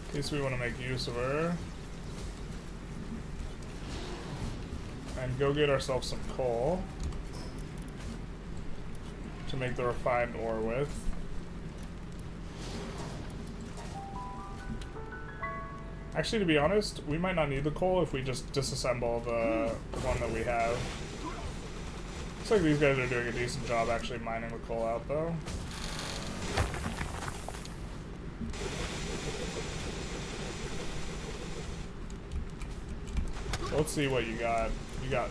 In case we want to make use of her. And go get ourselves some coal to make the refined ore with. Actually, to be honest, we might not need the coal if we just disassemble the one that we have. Looks like these guys are doing a decent job actually mining the coal out, though. Let's see what you got. You got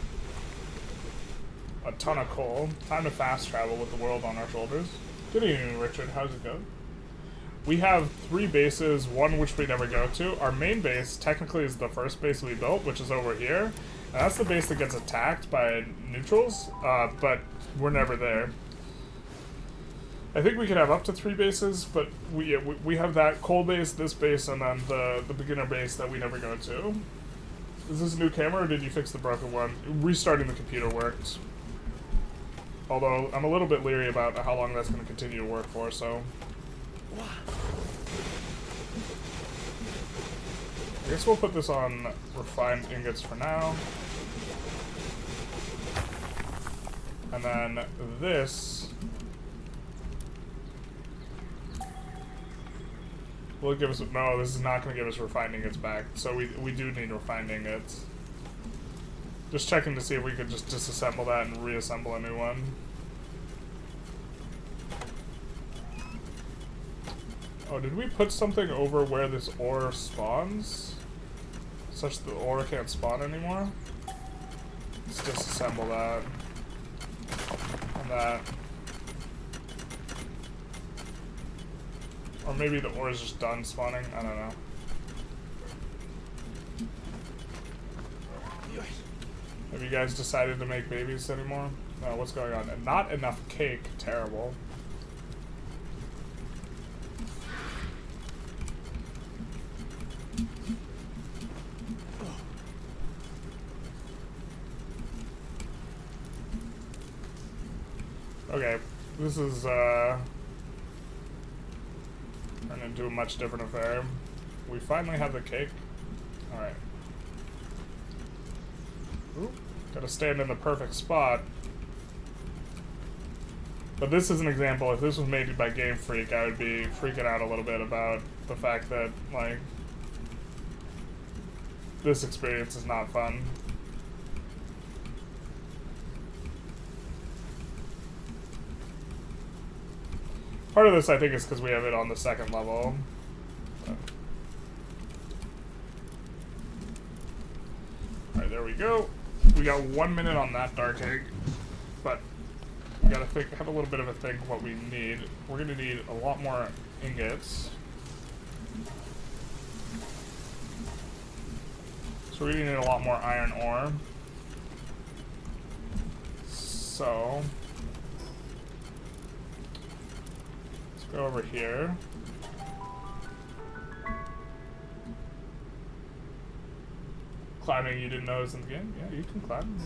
a ton of coal. Time to fast travel with the world on our shoulders. Good evening, Richard. How's it going? We have 3 bases, one which we never go to. Our main base technically is the first base we built, which is over here. And that's the base that gets attacked by neutrals, but we're never there. I think we could have up to 3 bases, but we have that coal base, this base, and then the beginner base that we never go to. Is this a new camera, or did you fix the broken one? Restarting the computer worked. Although, I'm a little bit leery about how long that's going to continue to work for, so... I guess we'll put this on refined ingots for now. And then this... will it give us... No, this is not going to give us refined ingots back. So we do need refined ingots. Just checking to see if we could just disassemble that and reassemble a new one. Oh, did we put something over where this ore spawns? Such that the ore can't spawn anymore? Let's disassemble that. And that. Or maybe the ore is just done spawning? I don't know. Have you guys decided to make babies anymore? No, what's going on? And not enough cake. Terrible. Okay, this is turned into a much different affair. We finally have the cake. Alright. Gotta stand in the perfect spot. But this is an example. If this was made by Game Freak, I would be freaking out a little bit about the fact that, like, this experience is not fun. Part of this, I think, is because we have it on the second level. Alright, there we go. We got 1 minute on that dark egg, but we gotta have a little bit of a think what we need. We're gonna need a lot more ingots. So we're gonna need a lot more iron ore. So let's go over here. Climbing, you didn't know was in the game? Yeah, you can climb.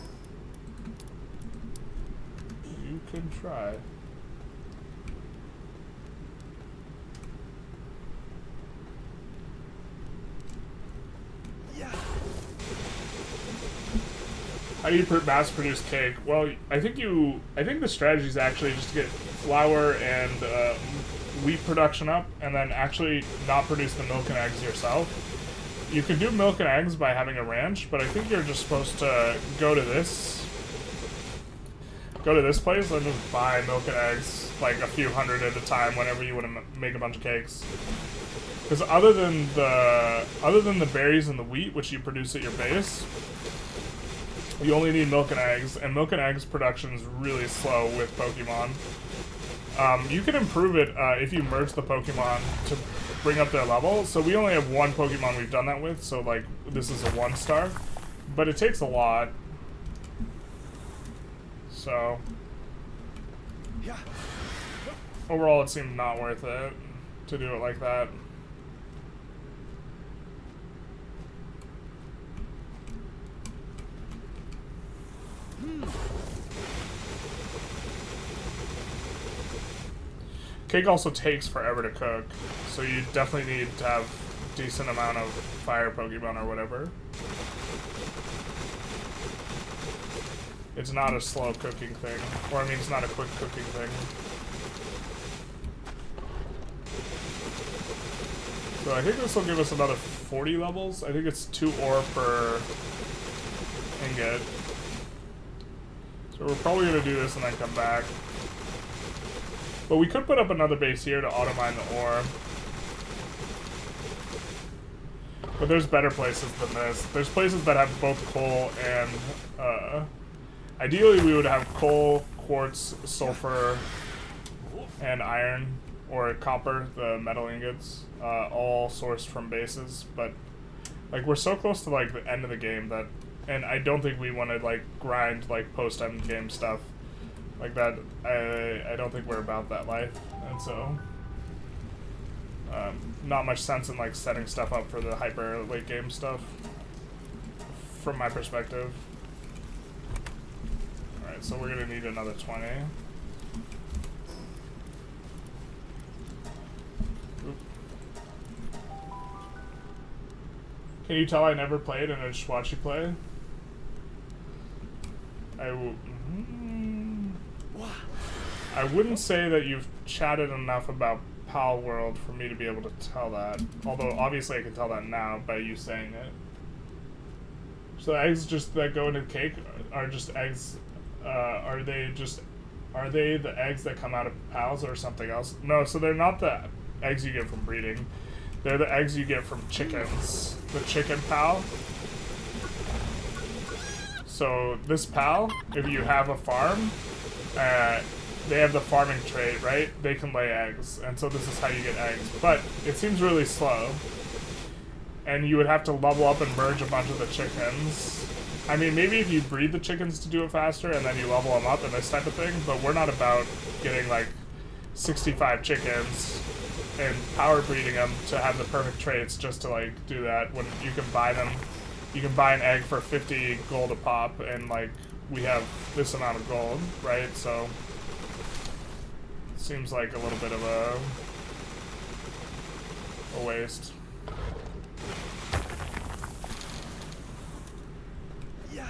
You can try. Yeah. How do you mass produce cake? Well, I think the strategy is actually just to get flour and wheat production up, and then actually not produce the milk and eggs yourself. You can do milk and eggs by having a ranch, but I think you're just supposed to go to this place and just buy milk and eggs, like a few hundred at a time whenever you want to make a bunch of cakes. Because other than the berries and the wheat, which you produce at your base, you only need milk and eggs production is really slow with Pokemon. You can improve it if you merge the Pokemon to bring up their level. So we only have one Pokemon we've done that with, so like this is a 1-star, but it takes a lot. So overall, it seemed not worth it to do it like that. Cake also takes forever to cook, so you definitely need to have a decent amount of fire Pokemon or whatever. It's not a slow cooking thing, or I mean it's not a quick cooking thing. So I think this will give us another 40 levels. I think it's 2 ore per ingot. So we're probably going to do this and then come back. But we could put up another base here to auto-mine the ore. But there's better places than this. There's places that have both coal and, ideally we would have coal, quartz, sulfur, and iron, or copper, the metal ingots, all sourced from bases. But, like, we're so close to, like, the end of the game that, and I don't think we want to, like, grind, like, post-end game stuff. Like that, I don't think we're about that life so not much sense in like setting stuff up for the hyper late game stuff from my perspective. Alright, so we're gonna need another 20. Oop. Can you tell I never played and I just watched you play? I wouldn't say that you've chatted enough about Palworld for me to be able to tell that. Although obviously I can tell that now by you saying it. So the eggs just that go into the cake are just eggs. Are they the eggs that come out of pals or something else? No, so they're not the eggs you get from breeding. They're the eggs you get from chickens. The chicken pal. So this pal, if you have a farm, they have the farming trait, right? They can lay eggs, and so this is how you get eggs. But it seems really slow, and you would have to level up and merge a bunch of the chickens. I mean, maybe if you breed the chickens to do it faster, and then you level them up and this type of thing, but we're not about getting like 65 chickens and power breeding them to have the perfect traits just to like do that when you can buy them. You can buy an egg for 50 gold a pop, and like we have this amount of gold, right? So seems like a little bit of a waste. Yeah.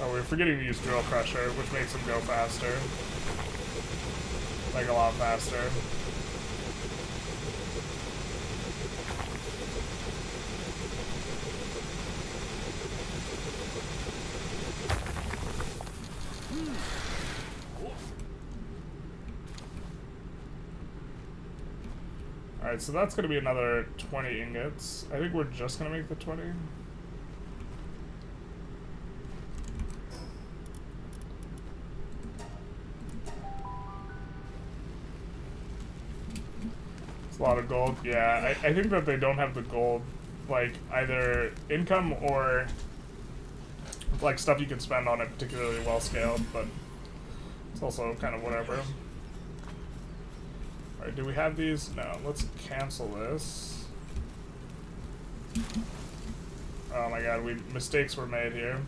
Oh, we're forgetting to use Drill Crusher, which makes them go faster. Like a lot faster. Alright, so that's going to be another 20 ingots. I think we're just going to make the 20. It's a lot of gold. Yeah, I think that they don't have the gold, like, either income or, like, stuff you can spend on it particularly well scaled, but it's also kind of whatever. Alright, do we have these? No, let's cancel this. Oh my god, mistakes were made here.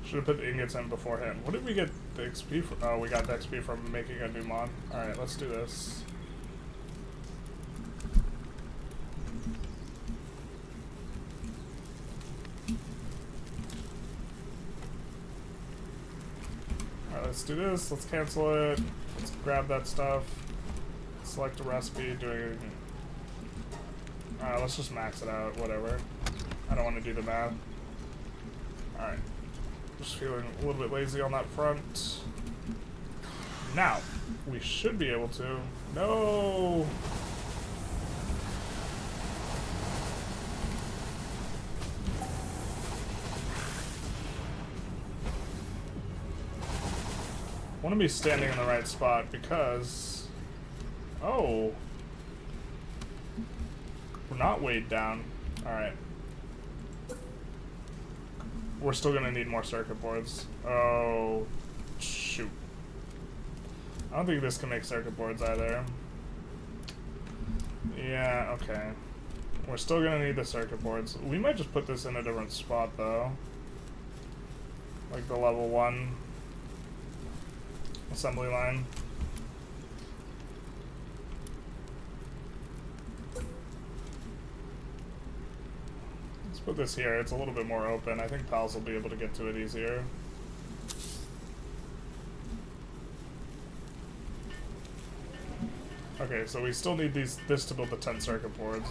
Should have put the ingots in beforehand. What did we get the XP from? Oh, we got the XP from making a new mod. Alright, let's do this. Let's do this, let's cancel it, let's grab that stuff, select a recipe, let's just max it out, whatever. I don't want to do the math. Alright, just feeling a little bit lazy on that front. Now, we should be able to, no! I want to be standing in the right spot because... Oh! We're not weighed down. Alright. We're still going to need more circuit boards. Oh, shoot. I don't think this can make circuit boards either. Yeah, okay. We're still going to need the circuit boards. We might just put this in a different spot though. Like the level 1 assembly line. Let's put this here. It's a little bit more open. I think pals will be able to get to it easier. Okay, so we still need this to build the 10 circuit boards.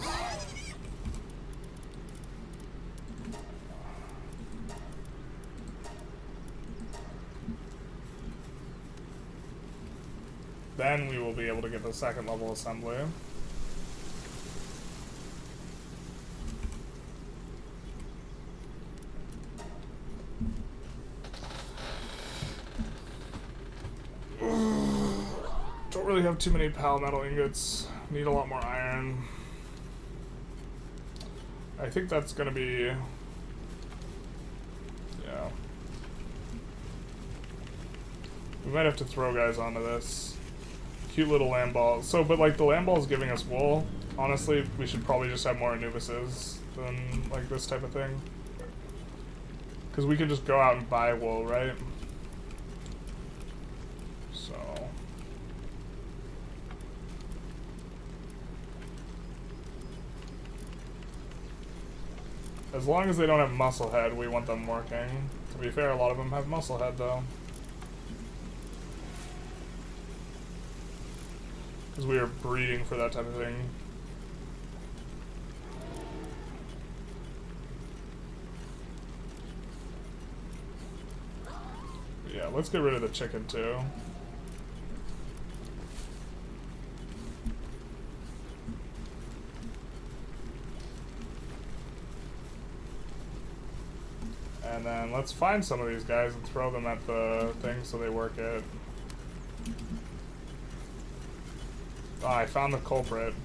Then we will be able to get the second level assembly. Don't really have too many pal metal ingots. Need a lot more iron. I think that's gonna be... yeah. might have to throw guys onto this. Cute little land ball. So, but like the land ball is giving us wool. Honestly, we should probably just have more Anubises than like this type of thing. Because we can just go out and buy wool, right? So... as long as they don't have Musclehead, we want them working. To be fair, a lot of them have Musclehead, though. Because we are breeding for that type of thing. Yeah, let's get rid of the chicken, too. And then let's find some of these guys and throw them at the thing so they work it. Ah, I found the culprit.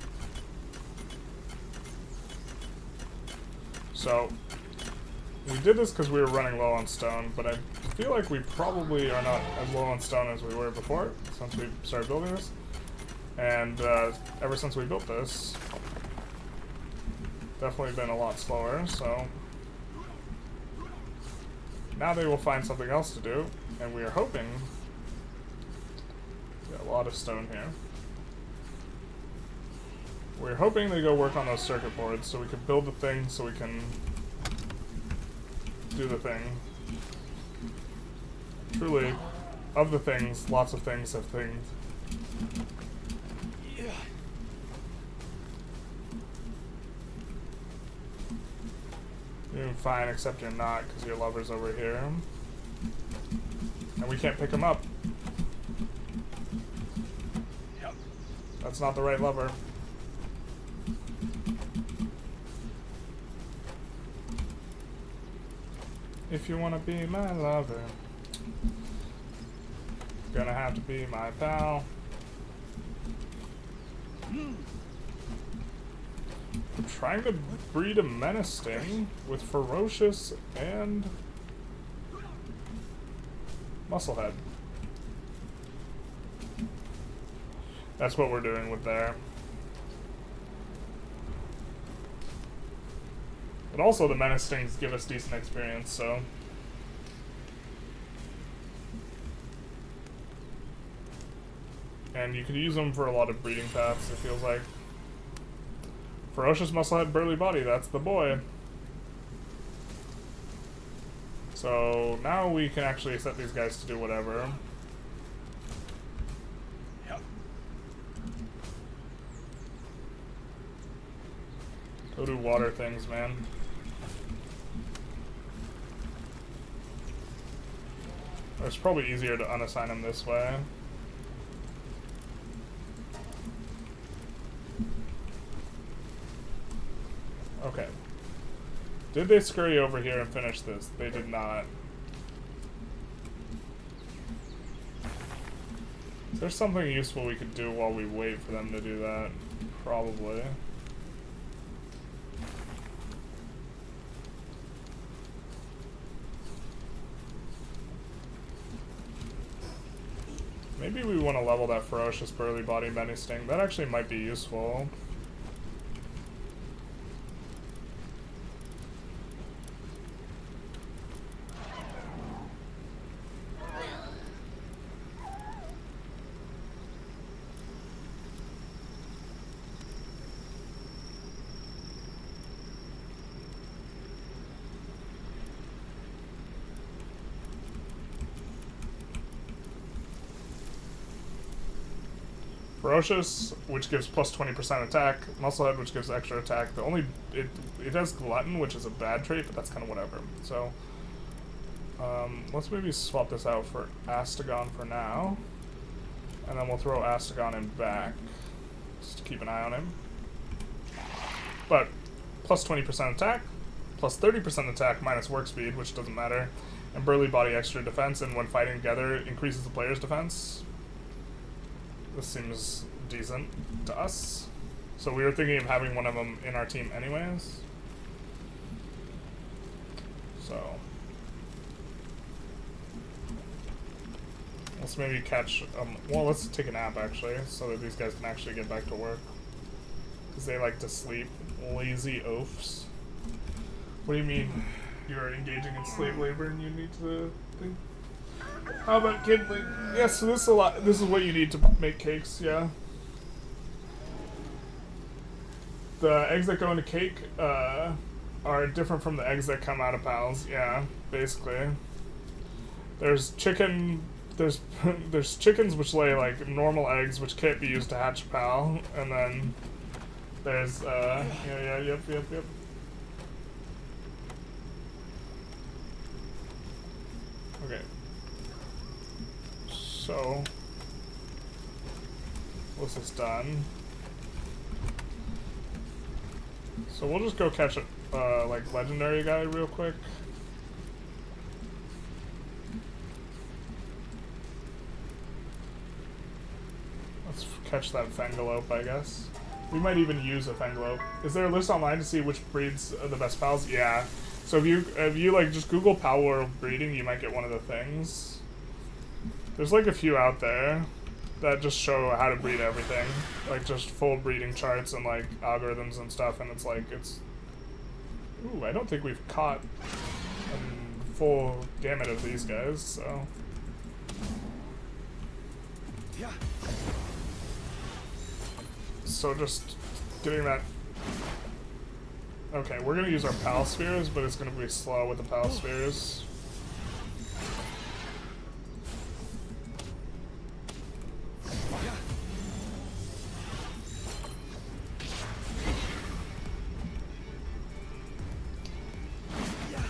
So, we did this because we were running low on stone, but I feel like we probably are not as low on stone as we were before, since we started building this. And ever since we built this, definitely been a lot slower, so... now they will find something else to do, and we are hoping... got a lot of stone here. We're hoping they go work on those circuit boards so we can build the thing so we can do the thing. Truly, of the things, lots of things have things. Yeah. You're doing fine, except you're not, because your lover's over here. And we can't pick him up. Yep. That's not the right lover. If you wanna be my lover, you're gonna have to be my pal. We're trying to breed a menacing with ferocious and musclehead. That's what we're doing with there. But also the menacings give us decent experience, so... and you could use them for a lot of breeding paths, it feels like. Ferocious musclehead, burly body, that's the boy. So now we can actually set these guys to do whatever. Yep. Go do water things, man. It's probably easier to unassign them this way. Okay. Did they scurry over here and finish this? They did not. Is there something useful we could do while we wait for them to do that? Probably. Maybe we want to level that ferocious burly body menacing. That actually might be useful. Ferocious, which gives plus 20% attack. Musclehead, which gives extra attack. The only it has Glutton, which is a bad trait, but that's kind of whatever. So let's maybe swap this out for Astagon for now, and then we'll throw Astagon in back just to keep an eye on him. But plus 20% attack, plus 30% attack minus work speed, which doesn't matter, and burly body extra defense. And when fighting together, it increases the player's defense. This seems decent to us. So we were thinking of having one of them in our team anyways. So. Let's maybe catch, well, let's take a nap, actually, so that these guys can actually get back to work. Because they like to sleep. Lazy oafs. What do you mean you're engaging in slave labor and you need to think? How about kindling? Yeah, so this is a lot. This is what you need to make cakes, yeah. The eggs that go into cake are different from the eggs that come out of pals, yeah, basically. There's chicken... There's chickens which lay like normal eggs which can't be used to hatch a pal, and then there's yep. Okay. So this is done. So we'll just go catch a like legendary guy real quick. Let's catch that Fangalope, I guess. We might even use a Fangalope. Is there a list online to see which breeds are the best pals? Yeah. So if you like just Google Palworld breeding, you might get one of the things. There's like a few out there that just show how to breed everything, like just full breeding charts and like algorithms and stuff. And it's like ooh, I don't think we've caught a full gamut of these guys. So. Yeah. So just getting that. Okay, we're gonna use our pal spheres, but it's gonna be slow with the pal spheres.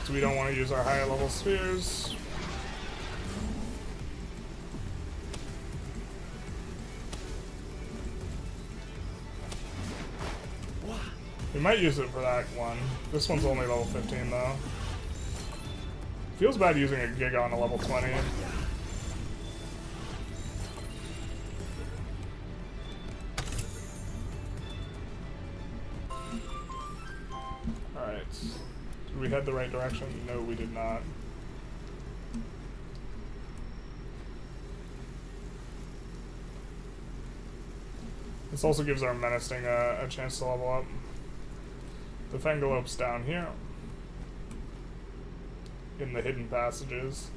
So we don't want to use our higher level spheres. We might use it for that one. This one's only level 15 though. Feels bad using a Giga on a level 20. Alright. Did we head the right direction? No, we did not. This also gives our menacing a chance to level up. The Fangalope's down here in the hidden passages.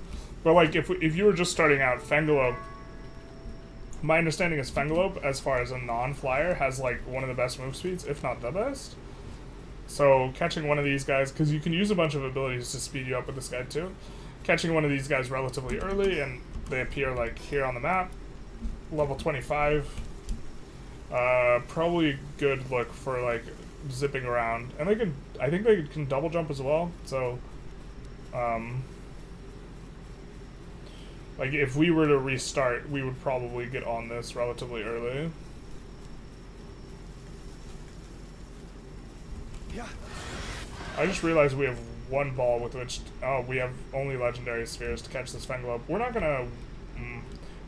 But like if you were just starting out, Fangalope, my understanding is Fangalope, as far as a non-flyer, has like one of the best move speeds, if not the best. So catching one of these guys, because you can use a bunch of abilities to speed you up with this guy too. Catching one of these guys relatively early, and they appear like here on the map, level 25. Probably a good look for like zipping around, and I think they can double jump as well. So, like if we were to restart, we would probably get on this relatively early. Yeah. I just realized we have one ball with which, we have only legendary spheres to catch this Fangalope. We're not gonna,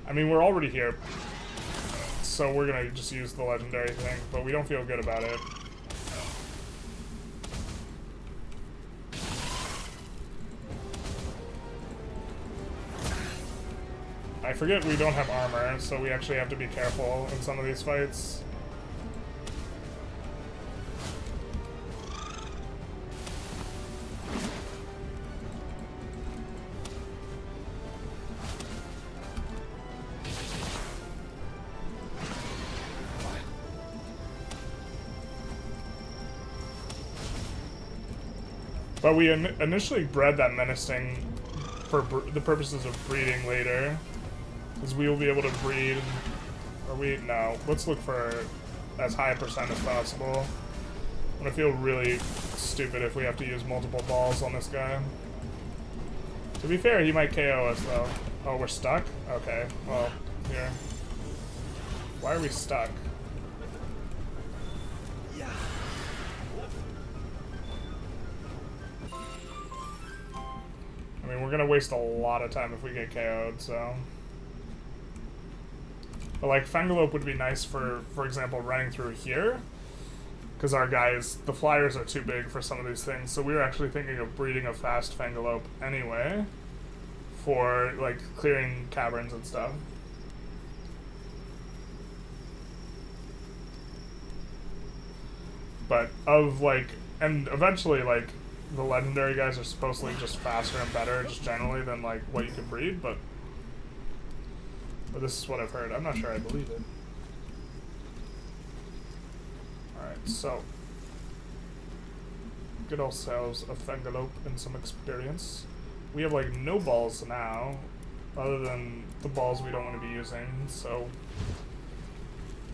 I mean, we're already here, so we're gonna just use the legendary thing, but we don't feel good about it. I forget we don't have armor, so we actually have to be careful in some of these fights. But we initially bred that menacing for the purposes of breeding later. Because we will be able to breed, or no, let's look for as high a percent as possible. I'm gonna feel really stupid if we have to use multiple balls on this guy. To be fair, he might KO us though. Oh, we're stuck? Okay, well, here. Why are we stuck? I mean, we're gonna waste a lot of time if we get KO'd, so. But like, Fangalope would be nice for example, running through here. Because our guys, the flyers are too big for some of these things, so we were actually thinking of breeding a fast Fangalope anyway. for like clearing caverns and stuff. But of like, and eventually like the legendary guys are supposedly just faster and better just generally than like what you can breed, but this is what I've heard. I'm not sure I believe it. Alright, so get ourselves a Fengalope and some experience. We have like no balls now, other than the balls we don't want to be using, so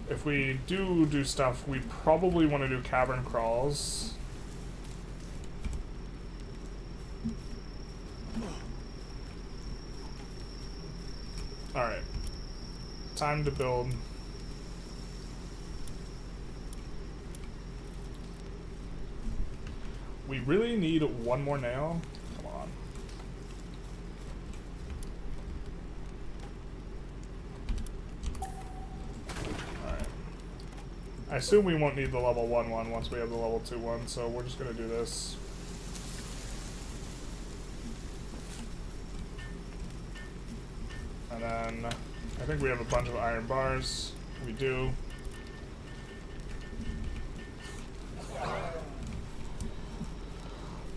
if we do stuff, we probably want to do cavern crawls. Alright. Time to build. We really need one more nail. Come on. Alright. I assume we won't need the level 1 one once we have the level 2 one, so we're just gonna do this. And then I think we have a bunch of iron bars. We do.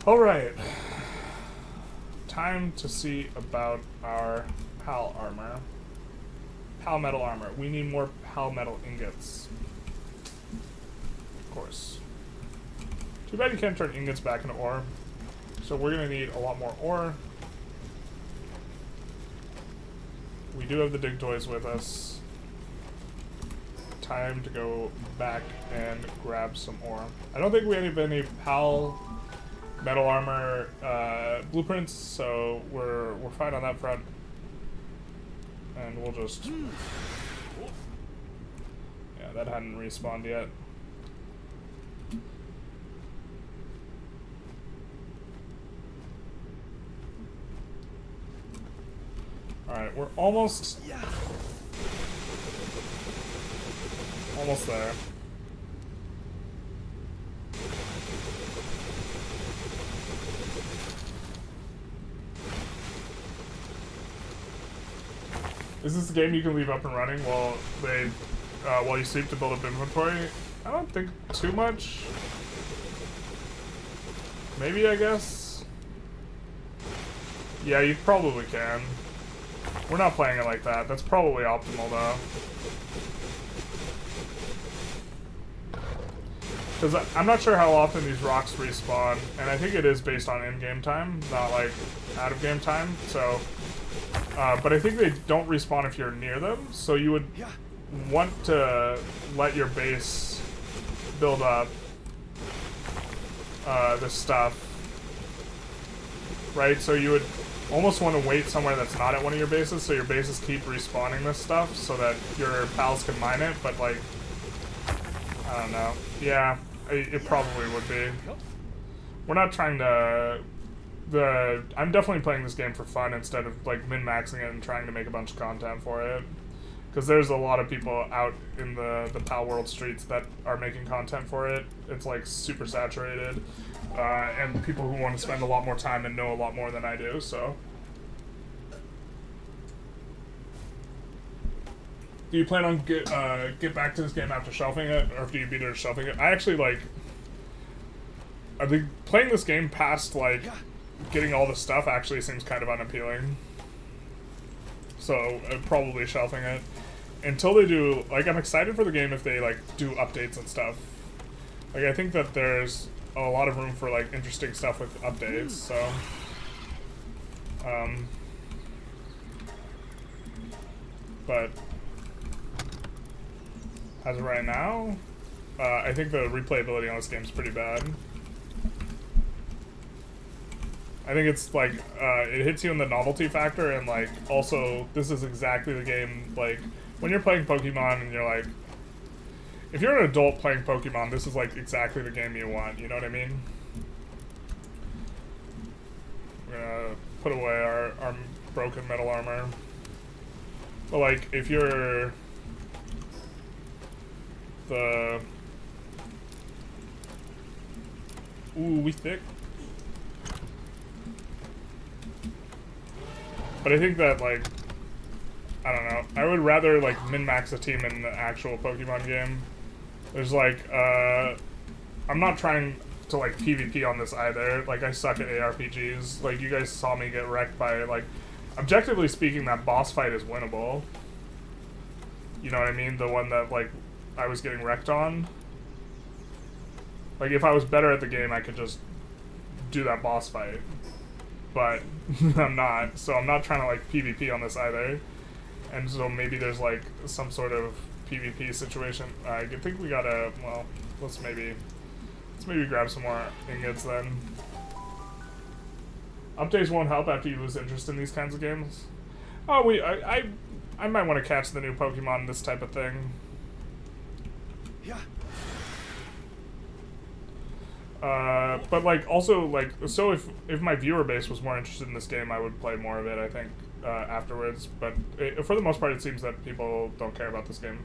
Alright. Time to see about our pal armor. Pal metal armor. We need more pal metal ingots. Of course. Too bad you can't turn ingots back into ore. So we're gonna need a lot more ore. We do have the dig toys with us. Time to go back and grab some ore. I don't think we have any pal metal armor blueprints, so we're fine on that front. And we'll just... Yeah, that hadn't respawned yet. Alright, we're almost there. Is this a game you can leave up and running while you sleep to build up inventory? I don't think too much. Maybe, I guess. Yeah, you probably can. We're not playing it like that. That's probably optimal, though. Because I'm not sure how often these rocks respawn, and I think it is based on in-game time, not like out-of-game time, so... but I think they don't respawn if you're near them, so you would want to let your base build up this stuff, right? So you would almost want to wait somewhere that's not at one of your bases, so your bases keep respawning this stuff so that your pals can mine it, but like, I don't know. Yeah, it probably would be. We're not trying to... I'm definitely playing this game for fun instead of like min-maxing it and trying to make a bunch of content for it. Because there's a lot of people out in the Palworld streets that are making content for it. It's like super saturated. And people who want to spend a lot more time and know a lot more than I do, so. Do you plan on get back to this game after shelving it, or do you beat it or shelving it? I actually like... I think playing this game past like getting all the stuff actually seems kind of unappealing. So probably shelving it. Until they do, like, I'm excited for the game if they like do updates and stuff. Like, I think that there's a lot of room for like interesting stuff with updates, so but as of right now, I think the replayability on this game is pretty bad. I think it's like, it hits you in the novelty factor, and like, also, this is exactly the game, like, when you're playing Pokemon and you're like, if you're an adult playing Pokemon, this is like exactly the game you want, you know what I mean? We're gonna put away our broken metal armor. But like, if you're the... Ooh, we thick. But I think that, like, I don't know. I would rather, like, min-max a team in the actual Pokemon game. There's, like, I'm not trying to, like, PvP on this either. Like, I suck at ARPGs. Like, you guys saw me get wrecked by, like, objectively speaking, that boss fight is winnable. You know what I mean? The one that, like, I was getting wrecked on. Like, if I was better at the game, I could just do that boss fight. But I'm not, so I'm not trying to, like, PvP on this either. And so maybe there's, like, some sort of PvP situation. I think we gotta, well, let's maybe grab some more ingots then. Updates won't help after you lose interest in these kinds of games. Oh, I might want to catch the new Pokemon, this type of thing. Yeah. But like also like so if my viewer base was more interested in this game, I would play more of it, I think, afterwards. But for the most part, it seems that people don't care about this game.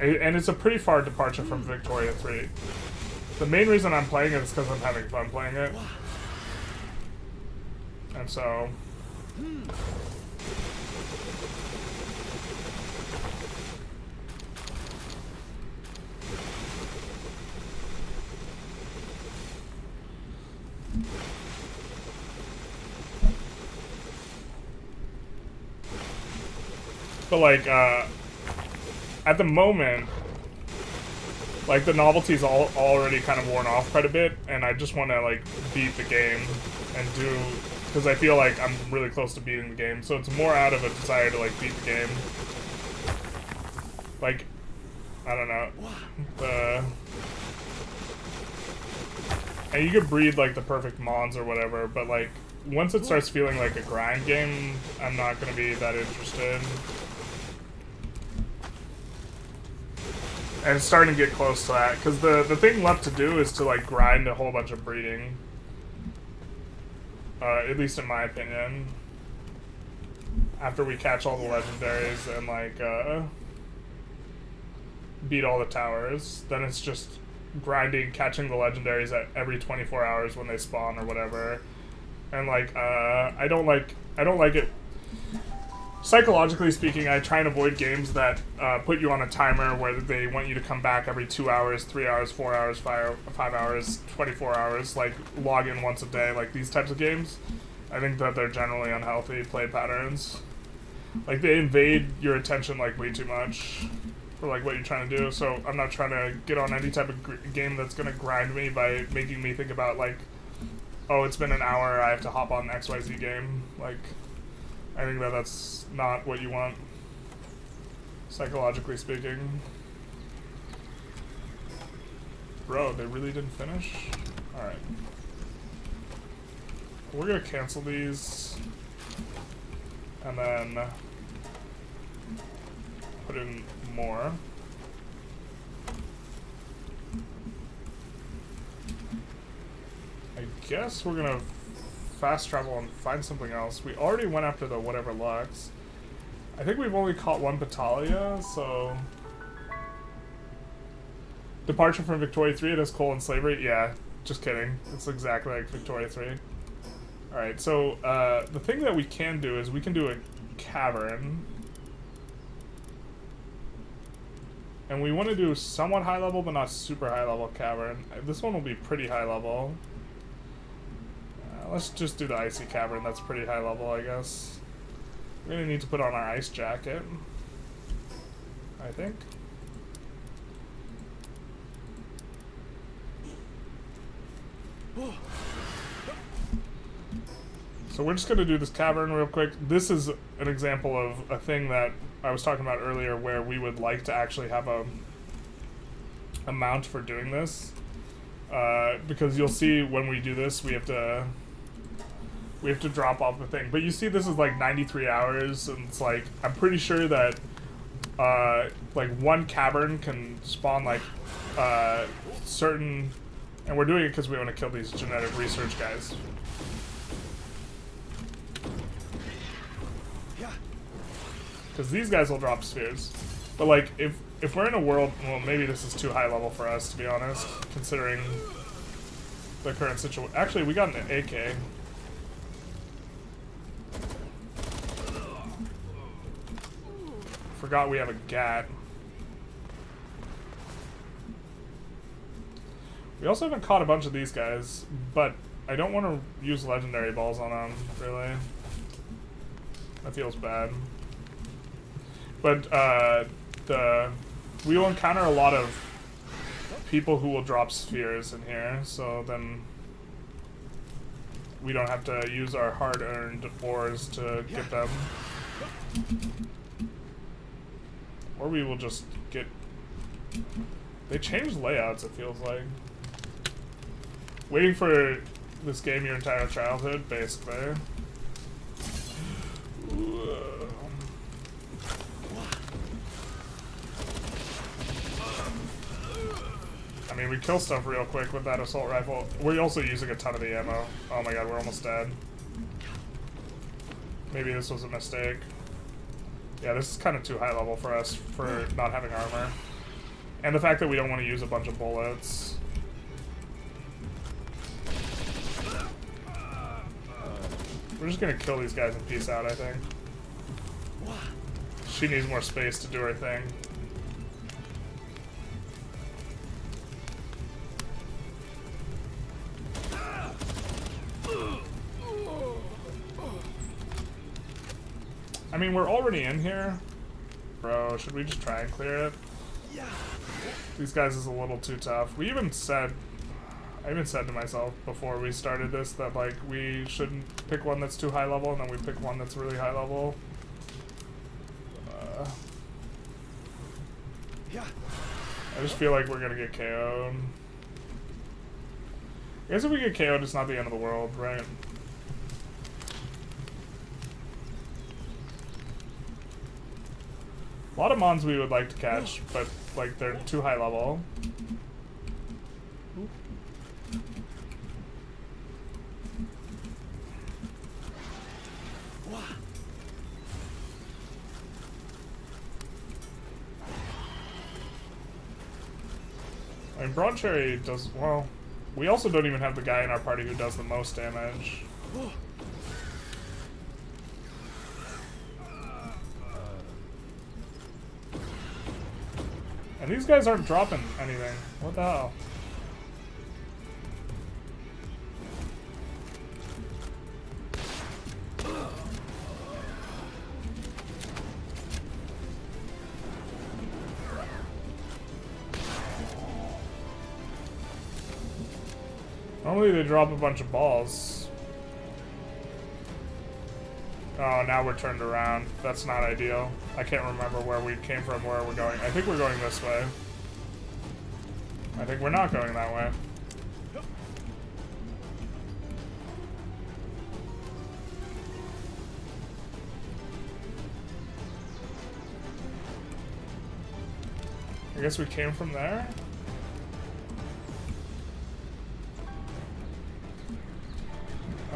And it's a pretty far departure from Victoria 3. The main reason I'm playing it is because I'm having fun playing it, and so. But like, at the moment, like the novelty's already kind of worn off quite a bit, and I just want to like beat the game and do, because I feel like I'm really close to beating the game. So it's more out of a desire to like beat the game. Like, I don't know, and you could breed like the perfect mons or whatever, but like once it starts feeling like a grind game, I'm not gonna be that interested. And it's starting to get close to that, because the thing left to do is to like grind a whole bunch of breeding. At least in my opinion. After we catch all the legendaries and like beat all the towers, then it's just grinding, catching the legendaries at every 24 hours when they spawn or whatever. And like I don't like it. Psychologically speaking, I try and avoid games that put you on a timer where they want you to come back every 2 hours, 3 hours, 4 hours, 5 hours, 24 hours, like log in once a day, like these types of games. I think that they're generally unhealthy play patterns. Like they invade your attention like way too much for like what you're trying to do. So I'm not trying to get on any type of game that's gonna grind me by making me think about like, oh, it's been an hour, I have to hop on an XYZ game. Like, I think that that's not what you want, psychologically speaking. Bro, they really didn't finish? Alright. We're gonna cancel these, and then put in more. I guess we're gonna fast travel and find something else. We already went after the whatever Lux. I think we've only caught one Patalia, so... Departure from Victoria 3, it has coal and slavery? Yeah, just kidding. It's exactly like Victoria 3. Alright, so the thing that we can do is we can do a cavern. And we want to do somewhat high level, but not super high level cavern. This one will be pretty high level. Let's just do the icy cavern. That's pretty high level, I guess. We're gonna need to put on our ice jacket, I think. So we're just gonna do this cavern real quick. This is an example of a thing that I was talking about earlier, where we would like to actually have a mount for doing this, because you'll see when we do this, we have to drop off the thing. But you see this is like 93 hours, and it's like, I'm pretty sure that like one cavern can spawn like certain, and we're doing it because we want to kill these genetic research guys. Because these guys will drop spheres. But like, if we're in a world, well, maybe this is too high level for us, to be honest, considering the current situation. Actually, we got an AK. Forgot we have a GAT. We also haven't caught a bunch of these guys, but I don't want to use legendary balls on them, really. That feels bad. But we will encounter a lot of people who will drop spheres in here, so then we don't have to use our hard-earned ores to get them. Or we will just get... They changed layouts, it feels like. Waiting for this game your entire childhood, basically. I mean, we kill stuff real quick with that assault rifle. We're also using a ton of the ammo. Oh my god, we're almost dead. Maybe this was a mistake. Yeah, this is kind of too high level for us for not having armor. And the fact that we don't want to use a bunch of bullets. We're just gonna kill these guys and peace out, I think. She needs more space to do her thing. I mean, we're already in here. Bro, should we just try and clear it? These guys is a little too tough. I even said to myself before we started this that, like, we shouldn't pick one that's too high level, and then we pick one that's really high level. I just feel like we're gonna get KO'd. I guess if we get KO'd, it's not the end of the world, right? A lot of mons we would like to catch, but, like, they're too high level. Ooh. I mean, Broad Cherry does, well, we also don't even have the guy in our party who does the most damage. And these guys aren't dropping anything. What the hell? Normally they drop a bunch of balls. Oh, now we're turned around. That's not ideal. I can't remember where we came from, where we're going. I think we're going this way. I think we're not going that way. I guess we came from there?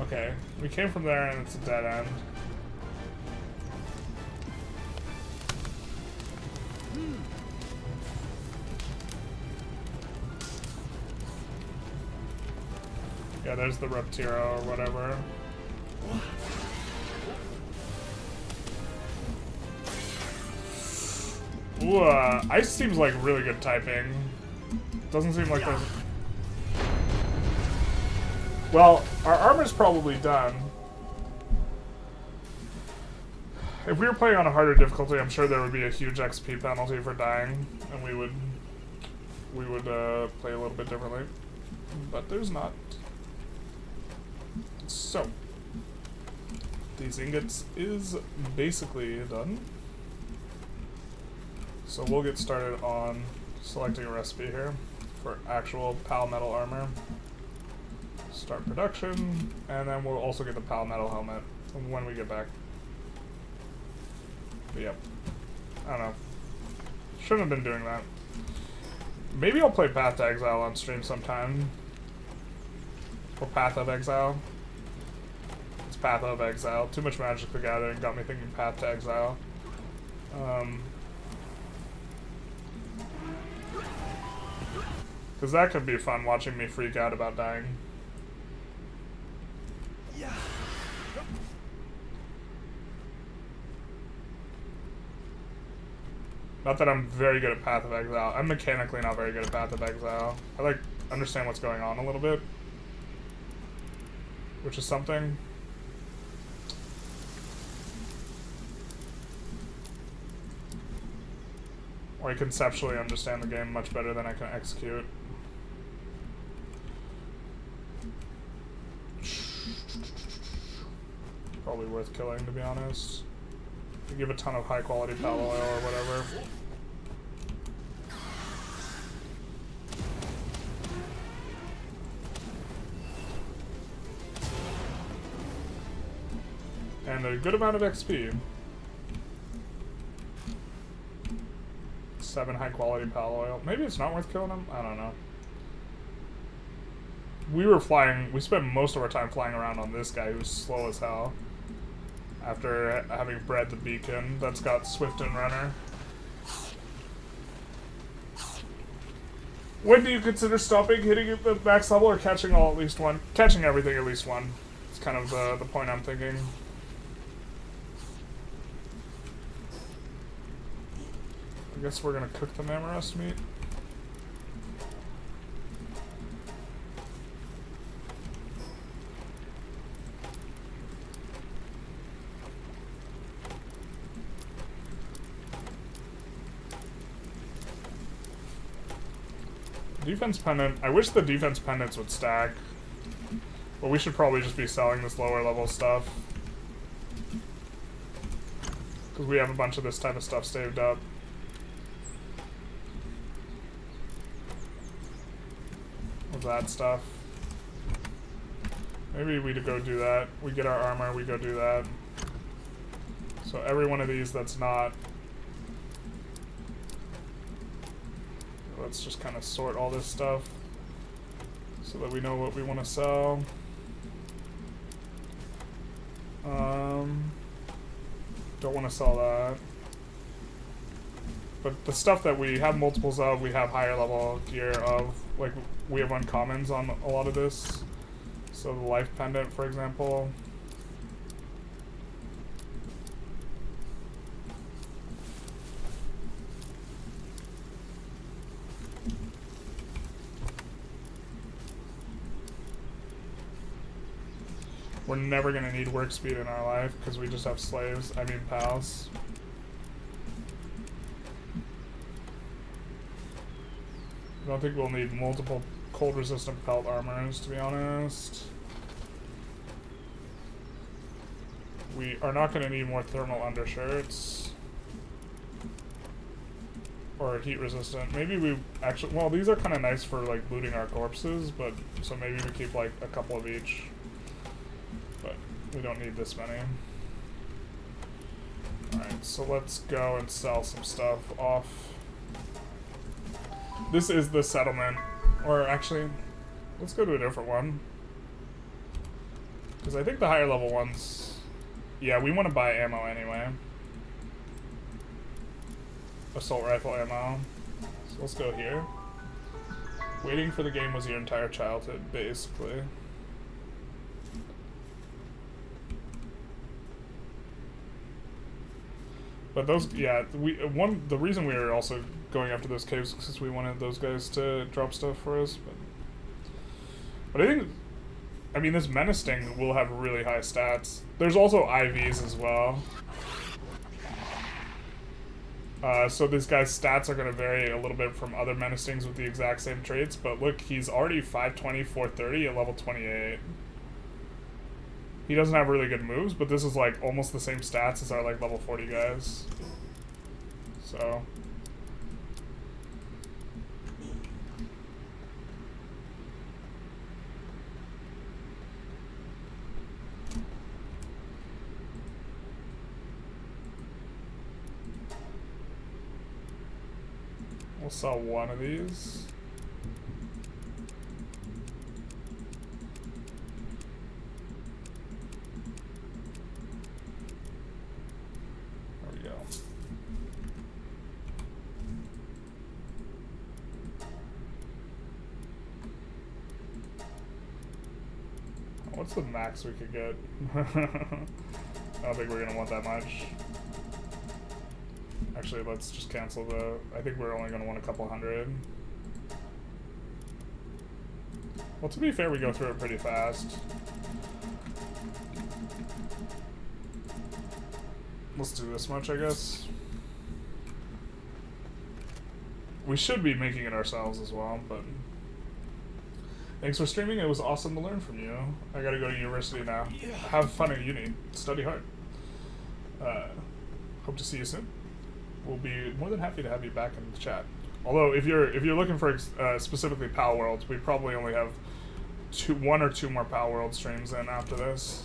Okay, we came from there and it's a dead end. Yeah, there's the Reptiro or whatever. Ooh, ice seems like really good typing. Doesn't seem like there's... Well, our armor's probably done. If we were playing on a harder difficulty, I'm sure there would be a huge XP penalty for dying, and we would play a little bit differently. But there's not. So, these ingots is basically done. So we'll get started on selecting a recipe here for actual Pal Metal armor. Start production, and then we'll also get the Pal Metal helmet when we get back. But yep. I don't know. Shouldn't have been doing that. Maybe I'll play Path to Exile on stream sometime. Or Path of Exile. It's Path of Exile. Too much Magic the Gathering got me thinking Path to Exile. Because that could be fun, watching me freak out about dying. Not that I'm very good at Path of Exile. I'm mechanically not very good at Path of Exile. I like understand what's going on a little bit, which is something. Or I conceptually understand the game much better than I can execute. Probably worth killing, to be honest. You give a ton of high quality pal oil or whatever. And a good amount of XP. 7 high quality pal oil. Maybe it's not worth killing him? I don't know. We spent most of our time flying around on this guy who's slow as hell. After having bred the beacon that's got Swift and Runner. When do you consider stopping, hitting at the max level, or catching all at least one? Catching everything at least one. It's kind of the point I'm thinking. I guess we're gonna cook the Mammorest meat. Defense pendant. I wish the defense pendants would stack. But we should probably just be selling this lower level stuff. Because we have a bunch of this type of stuff saved up. Of that stuff. Maybe we go do that. We get our armor, we go do that. So every one of these that's not... Let's just kind of sort all this stuff so that we know what we want to sell. Don't want to sell that. But the stuff that we have multiples of, we have higher level gear of. Like, we have uncommons on a lot of this. So the life pendant, for example. We're never gonna need work speed in our life because we just have slaves. I mean pals. I don't think we'll need multiple cold resistant pelt armors, to be honest. We are not gonna need more thermal undershirts. Or heat resistant. Maybe we actually, well, these are kind of nice for like looting our corpses, but so maybe we keep like a couple of each. But we don't need this many. Alright, so let's go and sell some stuff off. This is the settlement. Or actually, let's go to a different one. Because I think the higher level ones... Yeah, we want to buy ammo anyway. Assault rifle ammo. So let's go here. Waiting for the game was your entire childhood, basically. But those, yeah, the reason we were also going after those caves is because we wanted those guys to drop stuff for us. But I think, I mean, this menace thing will have really high stats. There's also IVs as well. So this guy's stats are going to vary a little bit from other menacings with the exact same traits, but look, he's already 520, 430 at level 28. He doesn't have really good moves, but this is like almost the same stats as our like level 40 guys. So... We'll sell one of these. There we go. What's the max we could get? I don't think we're gonna want that much. Actually, let's just cancel the... I think we're only going to want a couple hundred. Well, to be fair, we go through it pretty fast. Let's do this much, I guess. We should be making it ourselves as well, but... Thanks for streaming. It was awesome to learn from you. I gotta go to university now. Have fun at uni. Study hard. Hope to see you soon. We'll be more than happy to have you back in the chat. Although, if you're looking for specifically Palworld, we probably only have one or two more Palworld streams in after this.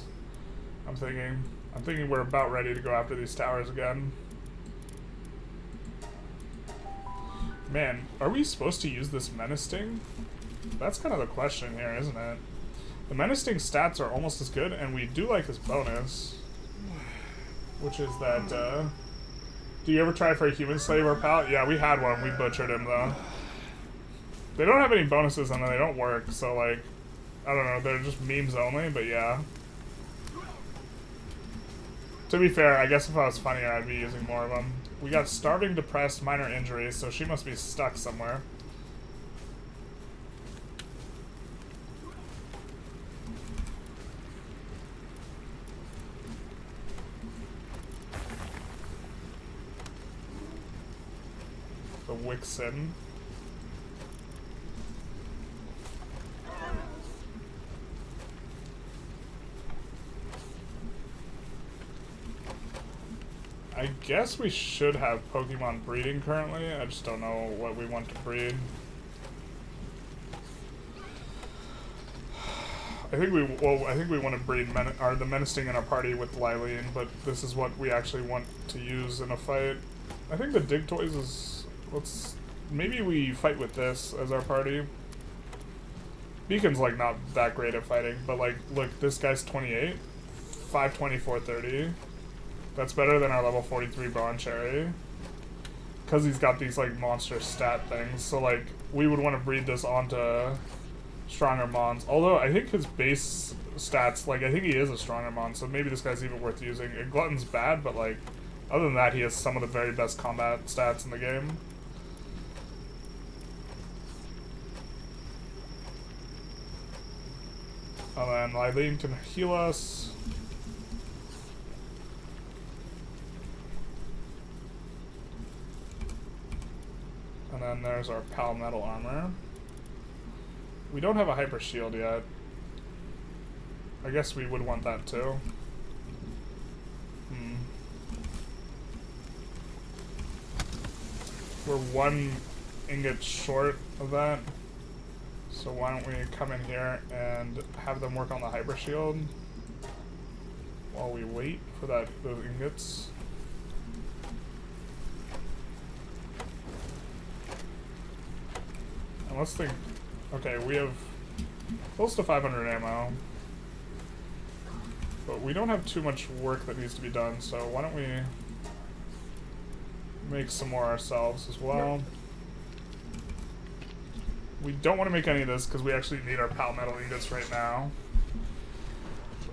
I'm thinking we're about ready to go after these towers again. Man, are we supposed to use this menacing? That's kind of the question here, isn't it? The menacing stats are almost as good, and we do like his bonus, which is that. Do you ever try for a human slave or pal? Yeah, we had one. We butchered him though. They don't have any bonuses and they don't work, so like, I don't know. They're just memes only, but yeah. To be fair, I guess if I was funnier, I'd be using more of them. We got starving, depressed, minor injuries, so she must be stuck somewhere. The Wixen. I guess we should have Pokemon breeding currently. I just don't know what we want to breed. I think we want to breed the menacing in our party with Lylene, but this is what we actually want to use in a fight. I think the Dig Toys is... maybe we fight with this as our party. Beacon's like not that great at fighting, but like, look, this guy's 28, 520, 430. That's better than our level 43 Bron Cherry. Because he's got these like monster stat things, so like, we would want to breed this onto stronger mons. Although I think his base stats, like I think he is a stronger mon, so maybe this guy's even worth using. Glutton's bad, but like, other than that, he has some of the very best combat stats in the game. And then Lylene can heal us. And then there's our Pal Metal Armor. We don't have a Hyper Shield yet. I guess we would want that too. We're one ingot short of that. So why don't we come in here and have them work on the Hyper Shield while we wait for those ingots. And let's think, okay, we have close to 500 ammo, but we don't have too much work that needs to be done, so why don't we make some more ourselves as well. We don't want to make any of this because we actually need our Pal Metal ingots right now.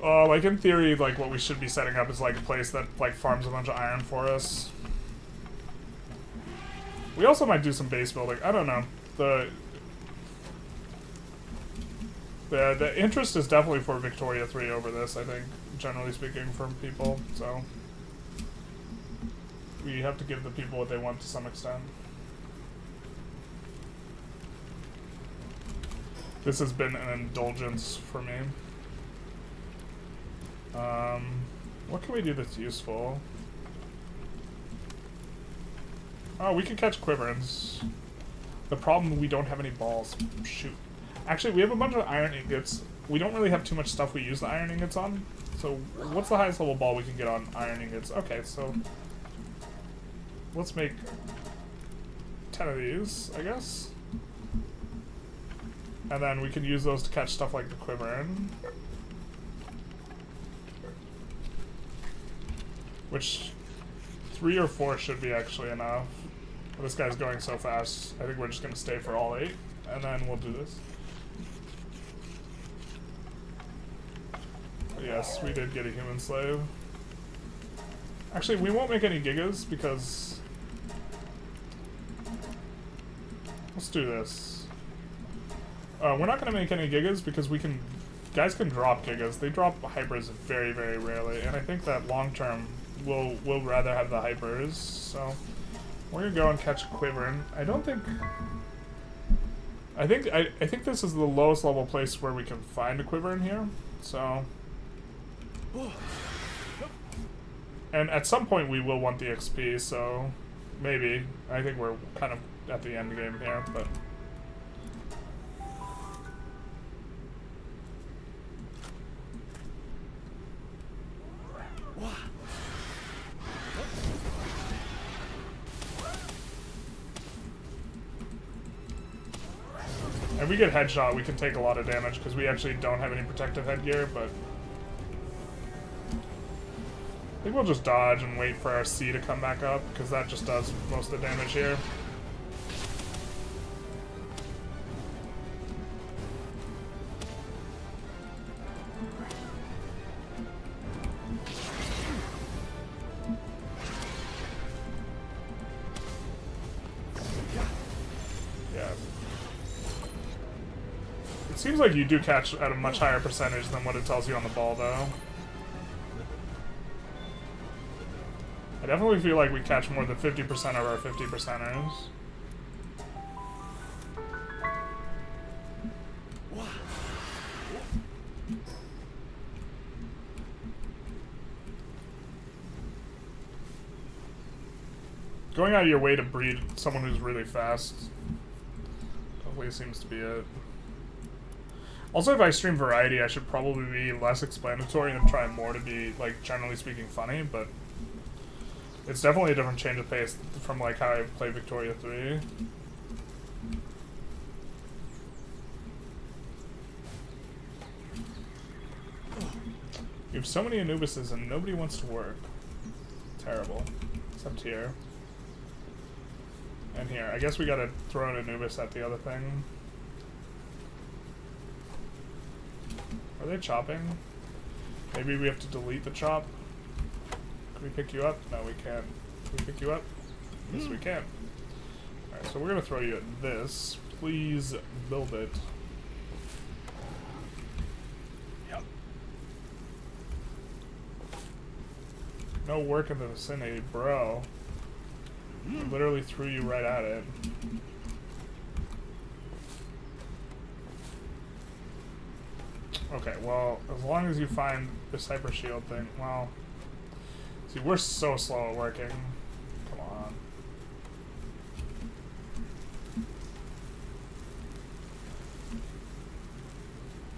Like in theory, like what we should be setting up is like a place that like farms a bunch of iron for us. We also might do some base building. I don't know. The interest is definitely for Victoria 3 over this, I think, generally speaking, from people, so we have to give the people what they want to some extent. This has been an indulgence for me. What can we do that's useful? Oh, we can catch Quiverns. The problem, we don't have any balls. Shoot. Actually, we have a bunch of iron ingots. We don't really have too much stuff we use the iron ingots on. So, what's the highest level ball we can get on iron ingots? Okay, so let's make 10 of these, I guess. And then we can use those to catch stuff like the Quiverin. Which 3 or 4 should be actually enough. But this guy's going so fast, I think we're just going to stay for all 8. And then we'll do this. Yes, we did get a human slave. Actually, we won't make any gigas because Let's do this. We're not gonna make any gigas because we can. Guys can drop gigas. They drop hypers very, very rarely, and I think that long term we'll rather have the hypers. So we're gonna go and catch a Quiverin. I don't think. I think this is the lowest level place where we can find a Quiverin here. So. And at some point we will want the XP, so maybe. I think we're kind of at the end game here, but. If we get headshot, we can take a lot of damage because we actually don't have any protective headgear, but I think we'll just dodge and wait for our C to come back up because that just does most of the damage here. It seems like you do catch at a much higher percentage than what it tells you on the ball, though. I definitely feel like we catch more than 50% of our 50%ers. Going out of your way to breed someone who's really fast probably seems to be it. Also, if I stream variety, I should probably be less explanatory and try more to be, like, generally speaking, funny, but it's definitely a different change of pace from, like, how I play Victoria 3. You have so many Anubises and nobody wants to work. Terrible. Except here. And here. I guess we gotta throw an Anubis at the other thing. Are they chopping? Maybe we have to delete the chop. Can we pick you up? No, we can't. Can we pick you up? Yes, we can. Alright, so we're gonna throw you at this. Please build it. Yep. No work in the vicinity, bro. I literally threw you right at it. Okay, well, as long as you find this hyper shield thing, well, see, we're so slow at working. Come on.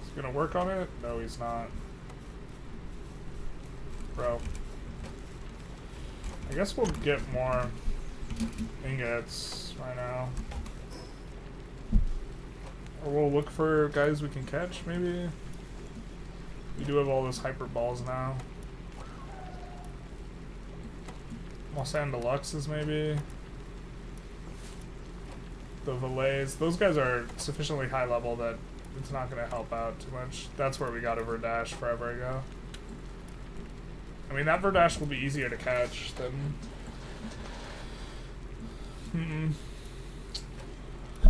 Is he gonna work on it? No, he's not. Bro. I guess we'll get more ingots right now. Or we'll look for guys we can catch, maybe? We do have all those hyper balls now. Mosan Deluxes, maybe? The Valets. Those guys are sufficiently high level that it's not going to help out too much. That's where we got a Verdash forever ago. I mean, that Verdash will be easier to catch than...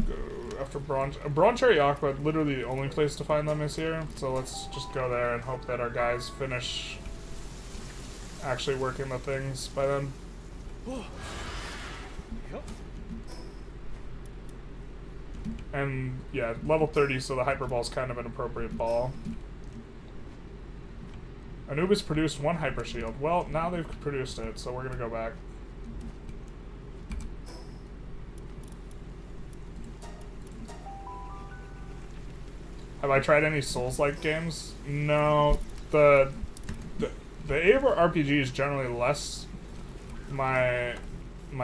Go after Broncherry Aqua, literally the only place to find them is here, so let's just go there and hope that our guys finish actually working the things by then. And yeah, level 30, so the Hyper Ball's kind of an appropriate ball. Anubis produced one Hyper Shield. Well, now they've produced it, so we're gonna go back. Have I tried any Souls-like games? No. The AR RPG is generally less my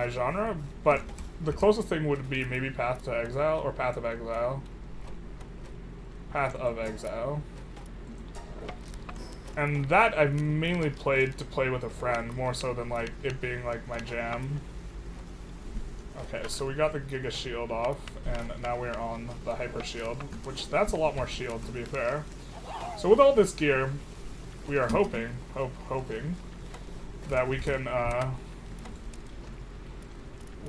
genre, but the closest thing would be maybe Path to Exile or Path of Exile. Path of Exile. And that I've mainly played to play with a friend, more so than like it being like my jam. Okay, so we got the Giga Shield off, and now we're on the Hyper Shield, which that's a lot more shield, to be fair. So with all this gear, we are hoping that we can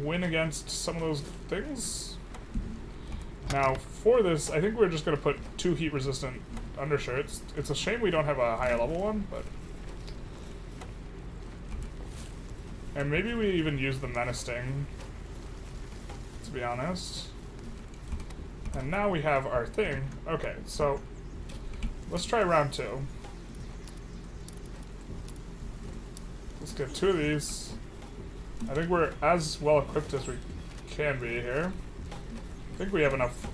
win against some of those things. Now, for this, I think we're just going to put 2 heat-resistant undershirts. It's a shame we don't have a higher level one, but... And maybe we even use the menacing, to be honest. And now we have our thing. Okay, so let's try round 2. Let's get 2 of these. I think we're as well equipped as we can be here. I think we have enough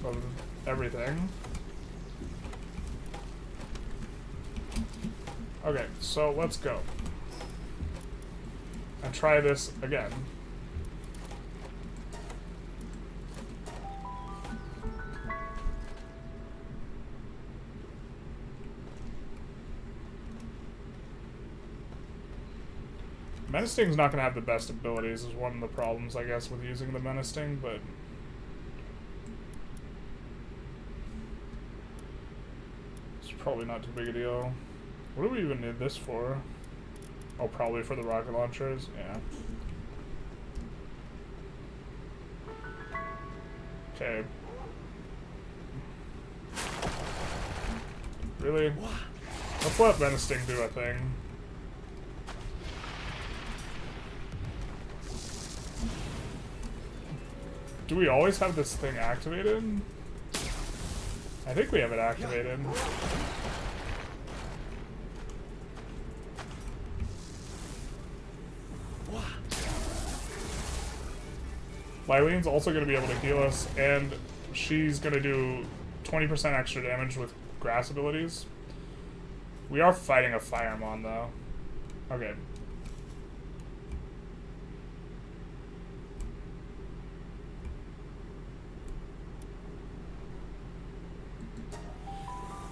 of everything. Okay, so let's go. And try this again. Menacing's not going to have the best abilities, is one of the problems, I guess, with using the Menacing, but... It's probably not too big a deal. What do we even need this for? Oh, probably for the rocket launchers? Yeah. Okay. Really? Let's let Menacing do a thing. Do we always have this thing activated? I think we have it activated. Lylene's also going to be able to heal us, and she's going to do 20% extra damage with grass abilities. We are fighting a Firemon, though. Okay.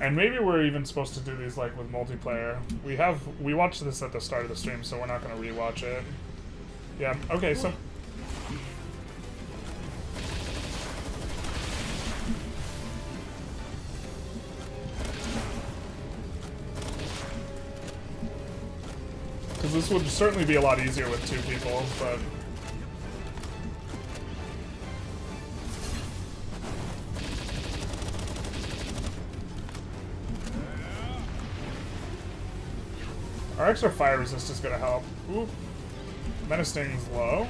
And maybe we're even supposed to do these like with multiplayer. We watched this at the start of the stream, so we're not going to rewatch it. Yeah, okay, so... Because this would certainly be a lot easier with 2 people, but... Our extra fire resist is going to help. Oop. Menacing's low.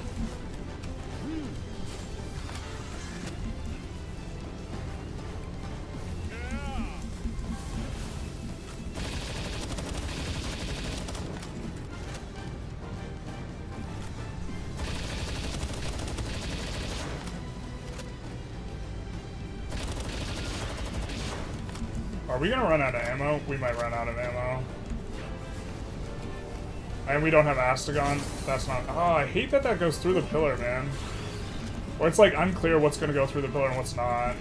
Are we going to run out of ammo? We might run out of ammo. And we don't have Astagon. That's not... Oh, I hate that that goes through the pillar, man. Or it's like unclear what's going to go through the pillar and what's not.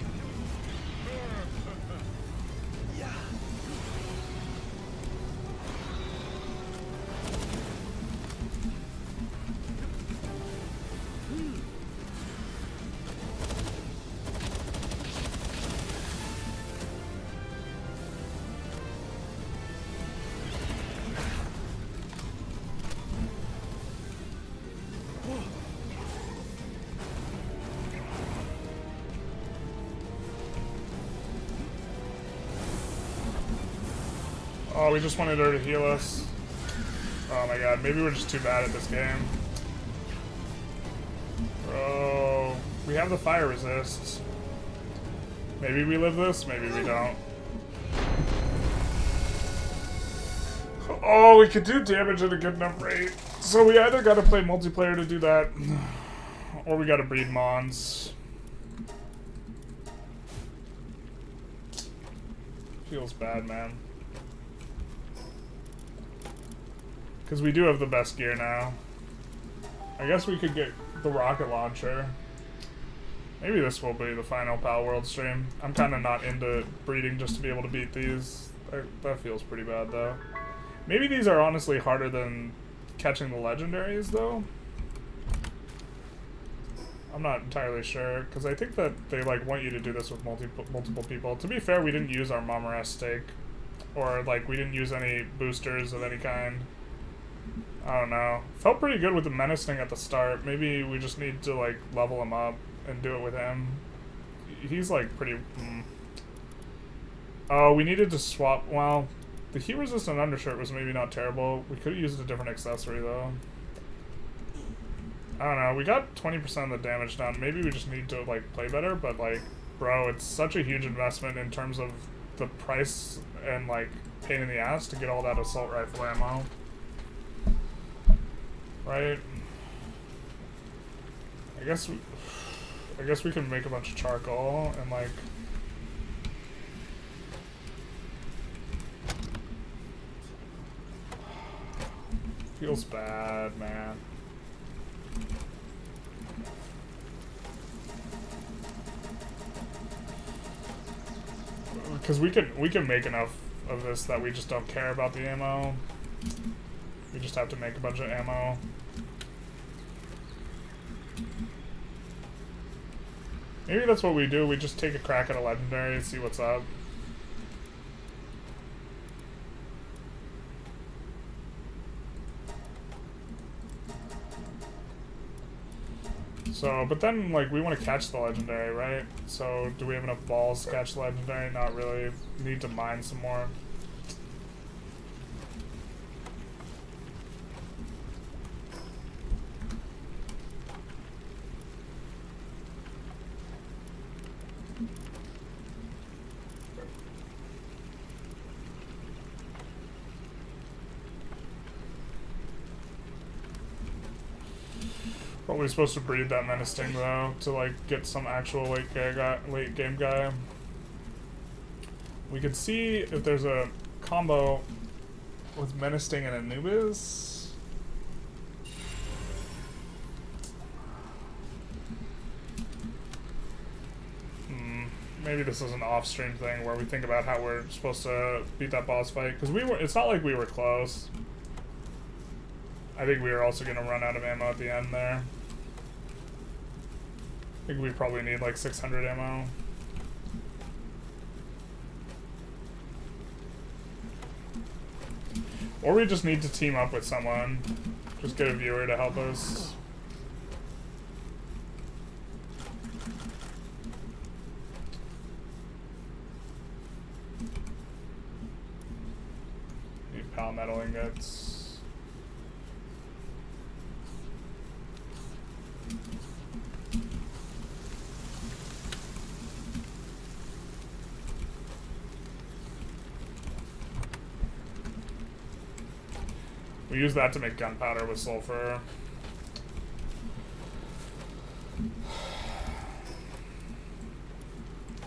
Oh, we just wanted her to heal us. Oh my god, maybe we're just too bad at this game. Bro, we have the fire resist. Maybe we live this, maybe we don't. Oh, we could do damage at a good enough rate. So we either gotta play multiplayer to do that, or we gotta breed Mons. Feels bad, man. Because we do have the best gear now. I guess we could get the rocket launcher. Maybe this will be the final Palworld stream. I'm kind of not into breeding just to be able to beat these. That feels pretty bad, though. Maybe these are honestly harder than catching the legendaries, though. I'm not entirely sure, because I think that they like want you to do this with multiple people. To be fair, we didn't use our Mamoras stake. Or, like, we didn't use any boosters of any kind. I don't know. Felt pretty good with the menacing at the start. Maybe we just need to like level him up and do it with him. he's like pretty... Oh, we needed to swap... Well, the heat resistant undershirt was maybe not terrible. We could have used a different accessory though. I don't know, we got 20% of the damage down. Maybe we just need to like play better, but like, bro, it's such a huge investment in terms of the price and like pain in the ass to get all that assault rifle ammo. Right? I guess we can make a bunch of charcoal and like feels bad, man. Because we can make enough of this that we just don't care about the ammo. We just have to make a bunch of ammo. Maybe that's what we do. We just take a crack at a legendary and see what's up. So, but then, like, we want to catch the legendary, right? So, do we have enough balls to catch the legendary? Not really. Need to mine some more. Probably supposed to breed that menacing though to like get some actual late game guy. We could see if there's a combo with menacing and Anubis. Maybe this is an off-stream thing where we think about how we're supposed to beat that boss fight, because it's not like we were close. I think we were also gonna run out of ammo at the end there. I think we probably need like 600 ammo. Or we just need to team up with someone. Just get a viewer to help us. Need palmetto ingots. We use that to make gunpowder with sulfur.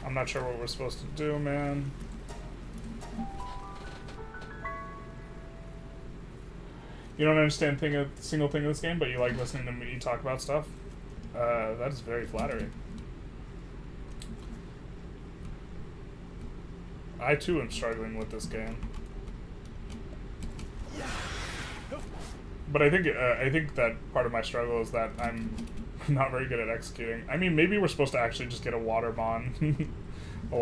I'm not sure what we're supposed to do, man. You don't understand a single thing in this game, but you like listening to me talk about stuff? That is very flattering. I too am struggling with this game. But I think that part of my struggle is that I'm not very good at executing. I mean, maybe we're supposed to actually just get a water bond, a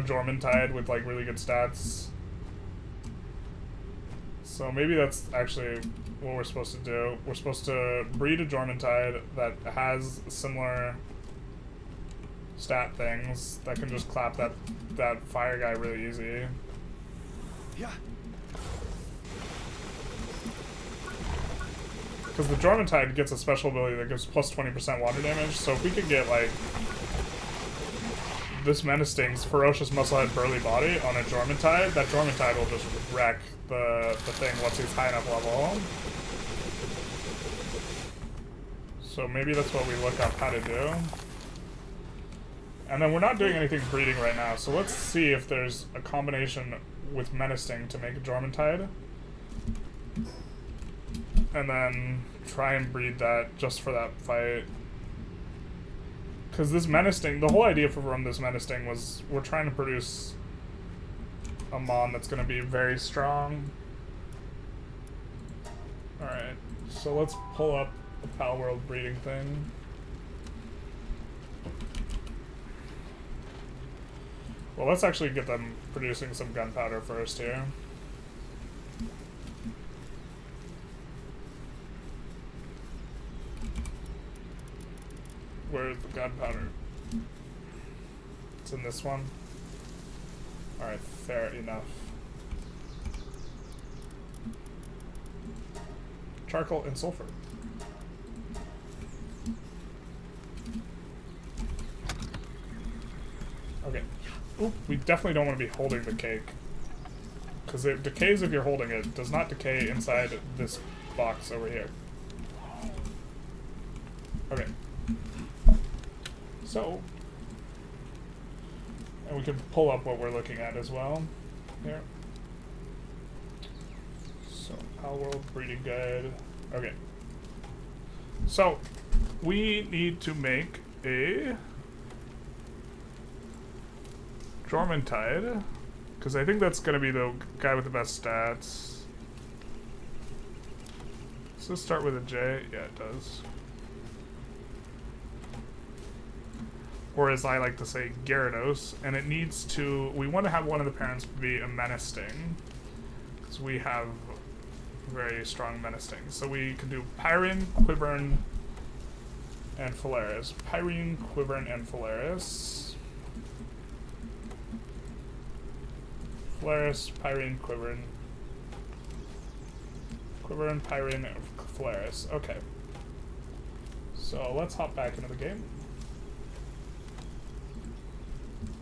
Jormuntide with like really good stats. So maybe that's actually what we're supposed to do. We're supposed to breed a Jormuntide that has similar stat things that can just clap that fire guy really easy. Yeah. Because the Jormuntide gets a special ability that gives plus 20% water damage, so if we could get, like, this Menacing's Ferocious Musclehead Burly Body on a Jormuntide, that Jormuntide will just wreck the thing once he's high enough level. So maybe that's what we look up how to do. And then we're not doing anything breeding right now, so let's see if there's a combination with Menacing to make a Jormuntide. And then try and breed that just for that fight. Because this Menacing, the whole idea from this Menacing was we're trying to produce a Mon that's going to be very strong. Alright, so let's pull up the Palworld breeding thing. Well, let's actually get them producing some gunpowder first here. Where's the gunpowder? It's in this one. Alright, fair enough. Charcoal and sulfur. Okay. Oop, we definitely don't want to be holding the cake. Because it decays if you're holding it. It does not decay inside this box over here. Okay. So. And we can pull up what we're looking at as well. Here. So, Palworld breeding guide. Okay. So, we need to make a Jormuntide, because I think that's going to be the guy with the best stats. Does this start with a J? Yeah, it does. Or as I like to say, Gyarados. And it needs to... We want to have one of the parents be a Menacing, because we have very strong Menacing. So we can do Pyrean, Quivern, and Phalaris. Pyrean, Quivern, and Phalaris. Phalaris, Pyrean, Quivern. Quivern, Pyrean, and Phalaris. Okay. So let's hop back into the game.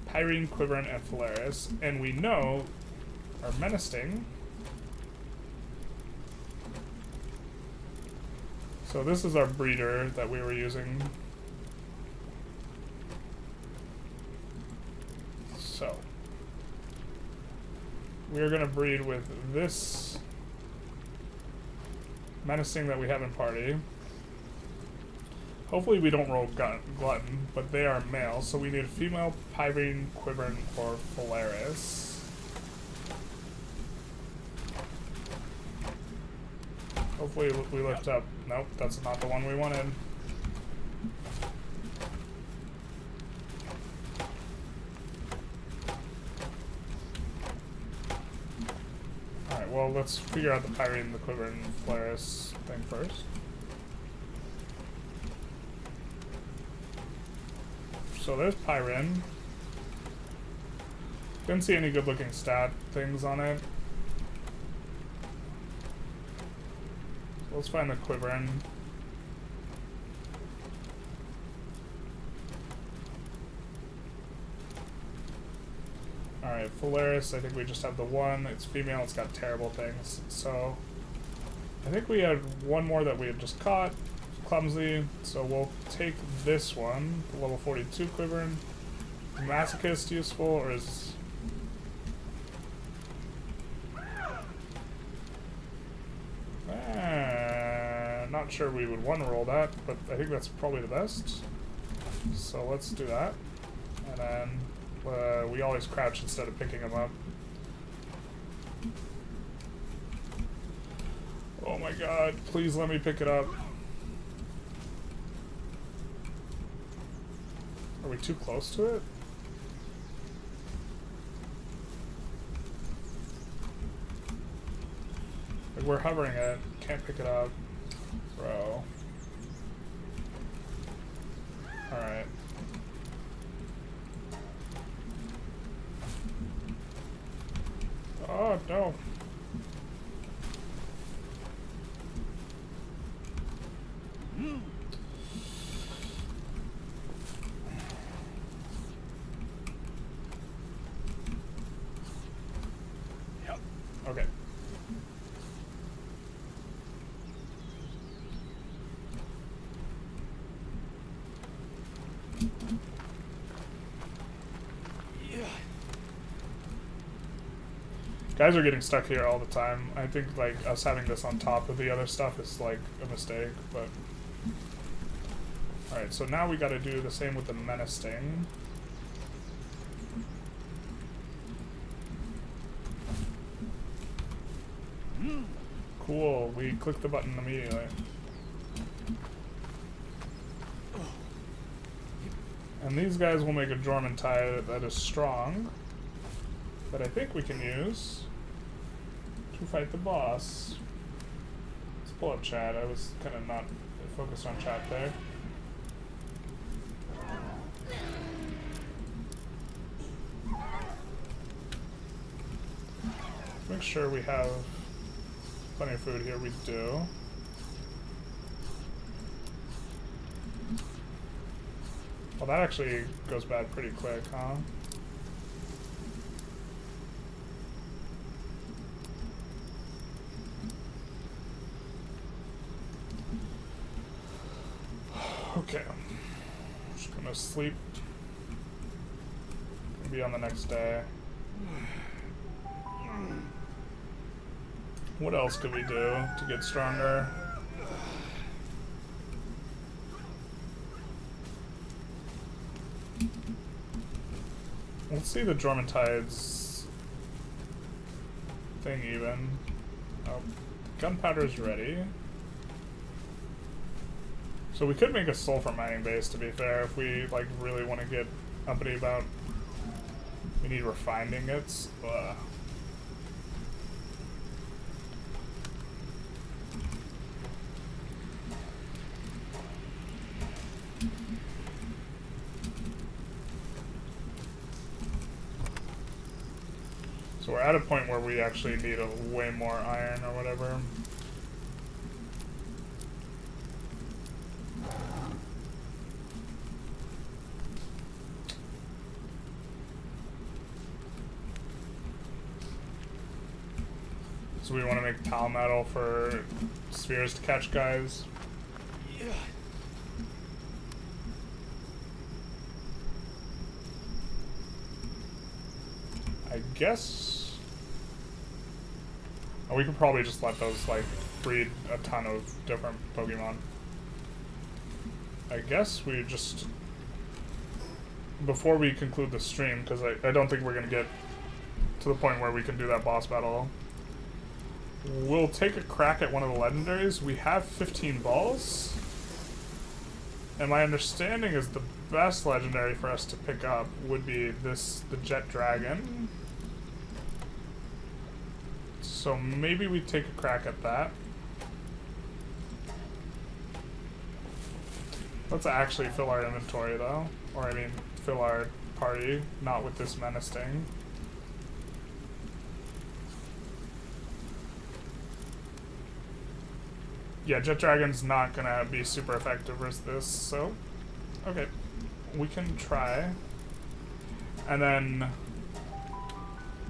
Pyrean, Quivern, and Phalaris. And we know our Menacing. So this is our breeder that we were using. So we are going to breed with this Menacing that we have in party. Hopefully we don't roll Glutton, but they are male, so we need a female Pyrean, Quivern, or Phalaris. Hopefully we lift up. Nope, that's not the one we wanted. Alright, well, let's figure out the Pyrean, the Quivern, and Phalaris thing first. So there's Pyrean. Didn't see any good looking stat things on it. So let's find the Quivern. Alright, Phalaris, I think we just have the one. It's female, it's got terrible things. So I think we had one more that we had just caught. Clumsy, so we'll take this one, the level 42 Quivern. Masochist useful, or is... not sure we would want to roll that, but I think that's probably the best. So let's do that. And then we always crouch instead of picking them up. Oh my god, please let me pick it up. Are we too close to it? Like we're hovering it, can't pick it up. Bro. Alright. Oh, no. Okay. Guys are getting stuck here all the time. I think like us having this on top of the other stuff is like a mistake, but alright, so now we gotta do the same with the Menacing. Cool, we click the button immediately. And these guys will make a Jormuntide that is strong, that I think we can use to fight the boss. Let's pull up chat. I was kind of not focused on chat there. sure we have plenty of food here. We do. Well, that actually goes bad pretty quick, huh? Okay. Just gonna sleep. Be on the next day. What else could we do to get stronger? Let's see the Jormuntide's thing even. Oh, gunpowder's ready. So we could make a sulfur mining base, to be fair, if we like really want to get uppity about. We need refined ingots. So we're at a point where we actually need a way more iron or whatever. So we want to make pal metal for spheres to catch guys. Yeah. I guess. Oh, we could probably just let those like breed a ton of different Pokemon. I guess we just, before we conclude the stream, because I don't think we're gonna get to the point where we can do that boss battle. We'll take a crack at one of the legendaries. We have 15 balls. And my understanding is the best legendary for us to pick up would be the Jet Dragon. So maybe we take a crack at that. Let's actually fill our inventory though. Or I mean, fill our party, not with this menace thing. Yeah, Jet Dragon's not gonna be super effective versus this, so okay. We can try. And then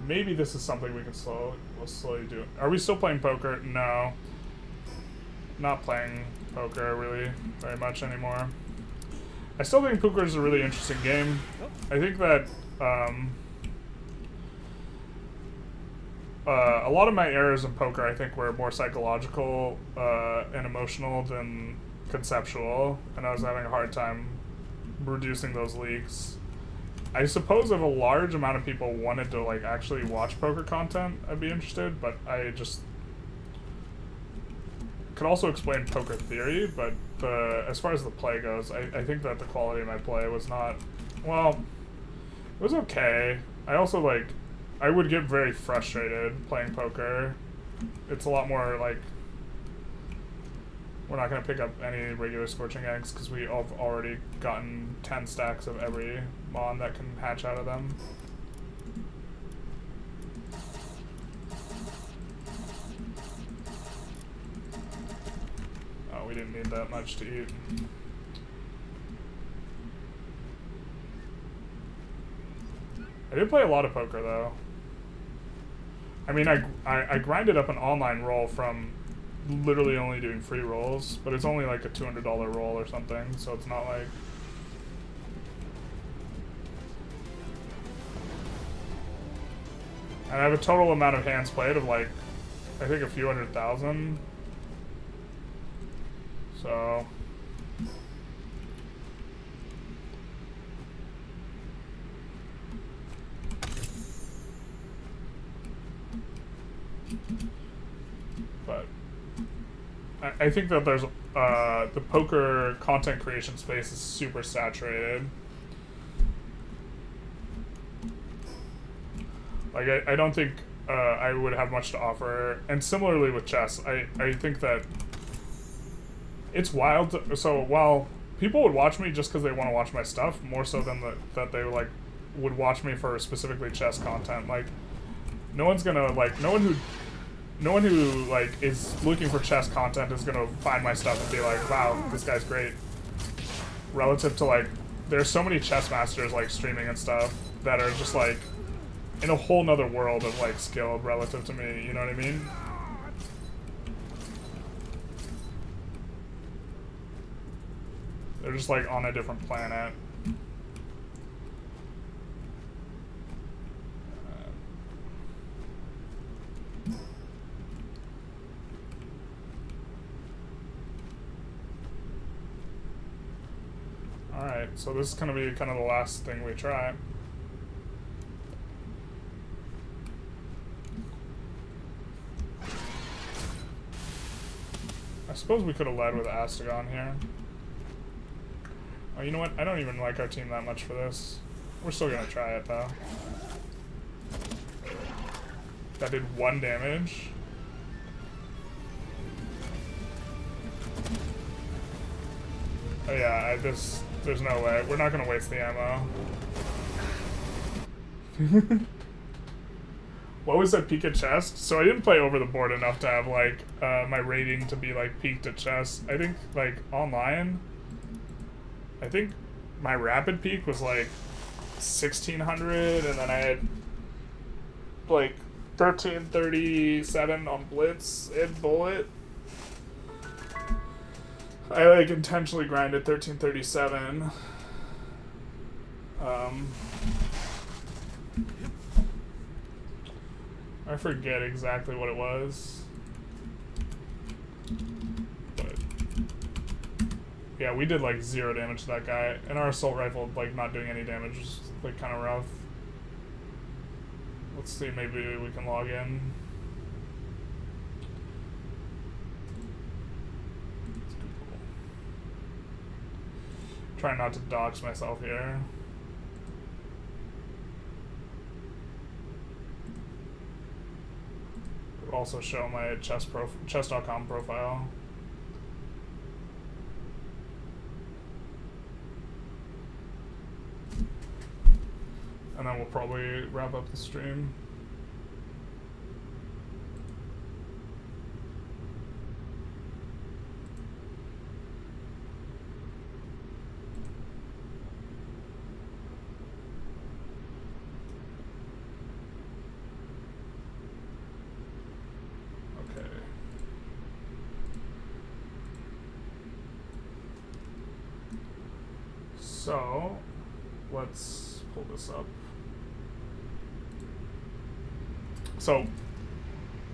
maybe this is something we can slowly do. Are we still playing poker? No. Not playing poker really very much anymore. I still think poker is a really interesting game. I think that a lot of my errors in poker, I think, were more psychological and emotional than conceptual, and I was having a hard time reducing those leaks. I suppose if a large amount of people wanted to like actually watch poker content, I'd be interested, but I just could also explain poker theory, but as far as the play goes, I think that the quality of my play was not, well, it was okay. I also like, I would get very frustrated playing poker. It's a lot more like, we're not going to pick up any regular Scorching Eggs because we have already gotten 10 stacks of every mon that can hatch out of them. Oh, we didn't need that much to eat. I did play a lot of poker though. I mean, I grinded up an online roll from literally only doing free rolls, but it's only like a $200 roll or something, so it's not like... And I have a total amount of hands played of like, I think a few 100,000. So... But I think that there's the poker content creation space is super saturated. Like I don't think I would have much to offer, and similarly with chess, I think that it's wild. So while people would watch me just because they want to watch my stuff, more so than that they like would watch me for specifically chess content, like. No one's gonna like no one who like is looking for chess content is gonna find my stuff and be like, wow, this guy's great. Relative to like, there's so many chess masters like streaming and stuff that are just like in a whole nother world of like skill relative to me, you know what I mean? They're just like on a different planet. Alright, so this is gonna be kind of the last thing we try. I suppose we could have led with Astagon here. Oh, you know what? I don't even like our team that much for this. We're still gonna try it, though. That did 1 damage. Oh yeah, there's no way. We're not gonna waste the ammo. What was that peak at chest? So I didn't play over the board enough to have like my rating to be like peaked at chest. I think like online, I think my rapid peak was like 1600, and then I had like 1337 on blitz and bullet. I like intentionally grinded 1337. I forget exactly what it was. But yeah, we did like 0 damage to that guy, and our assault rifle like not doing any damage was like kind of rough. Let's see, maybe we can log in. Trying not to dox myself here. Also show my chess.com profile. And then we'll probably wrap up the stream. So, let's pull this up. So,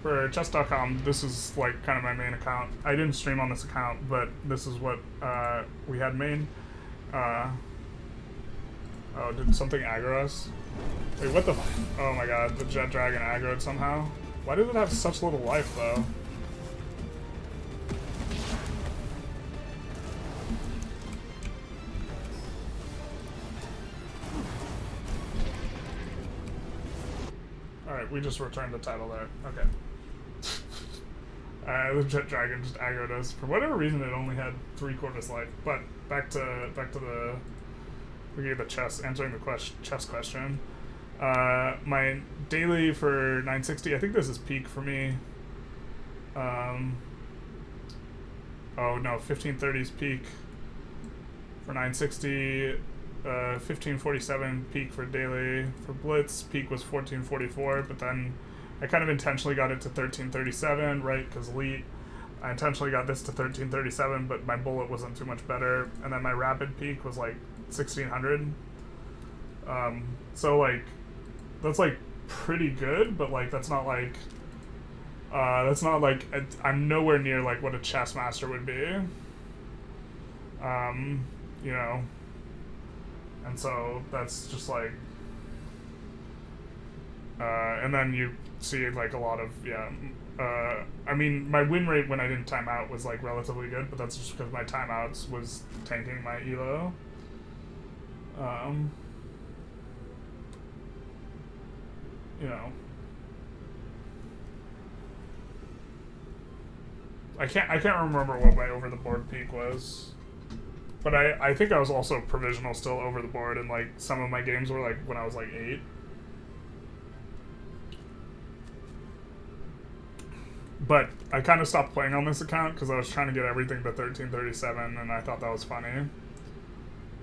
for chess.com, this is like kind of my main account. I didn't stream on this account, but this is what we had main. Oh, did something aggro us? Wait, what the oh my god, the Jet Dragon aggroed somehow? Why did it have such little life, though? We just returned the title there. Okay. The Jet Dragon just aggroed us. For whatever reason, it only had 3/4 life. But back to the chess, answering the chess question. My daily for 960. I think this is peak for me. Oh no, 1530 is peak for 960. 1547 peak for daily. For blitz, peak was 1444, but then I kind of intentionally got it to 1337, right? Because elite, I intentionally got this to 1337, but my bullet wasn't too much better. And then my rapid peak was like 1600. So like, that's like pretty good, but like that's not like I'm nowhere near like what a chess master would be. You know. And so that's just like, and then you see like a lot of, yeah, I mean, my win rate when I didn't time out was like relatively good, but that's just because my timeouts was tanking my elo. You know, I can't remember what my over the board peak was. But I think I was also provisional still over the board, and like some of my games were like when I was like 8. But I kind of stopped playing on this account because I was trying to get everything to 1337, and I thought that was funny,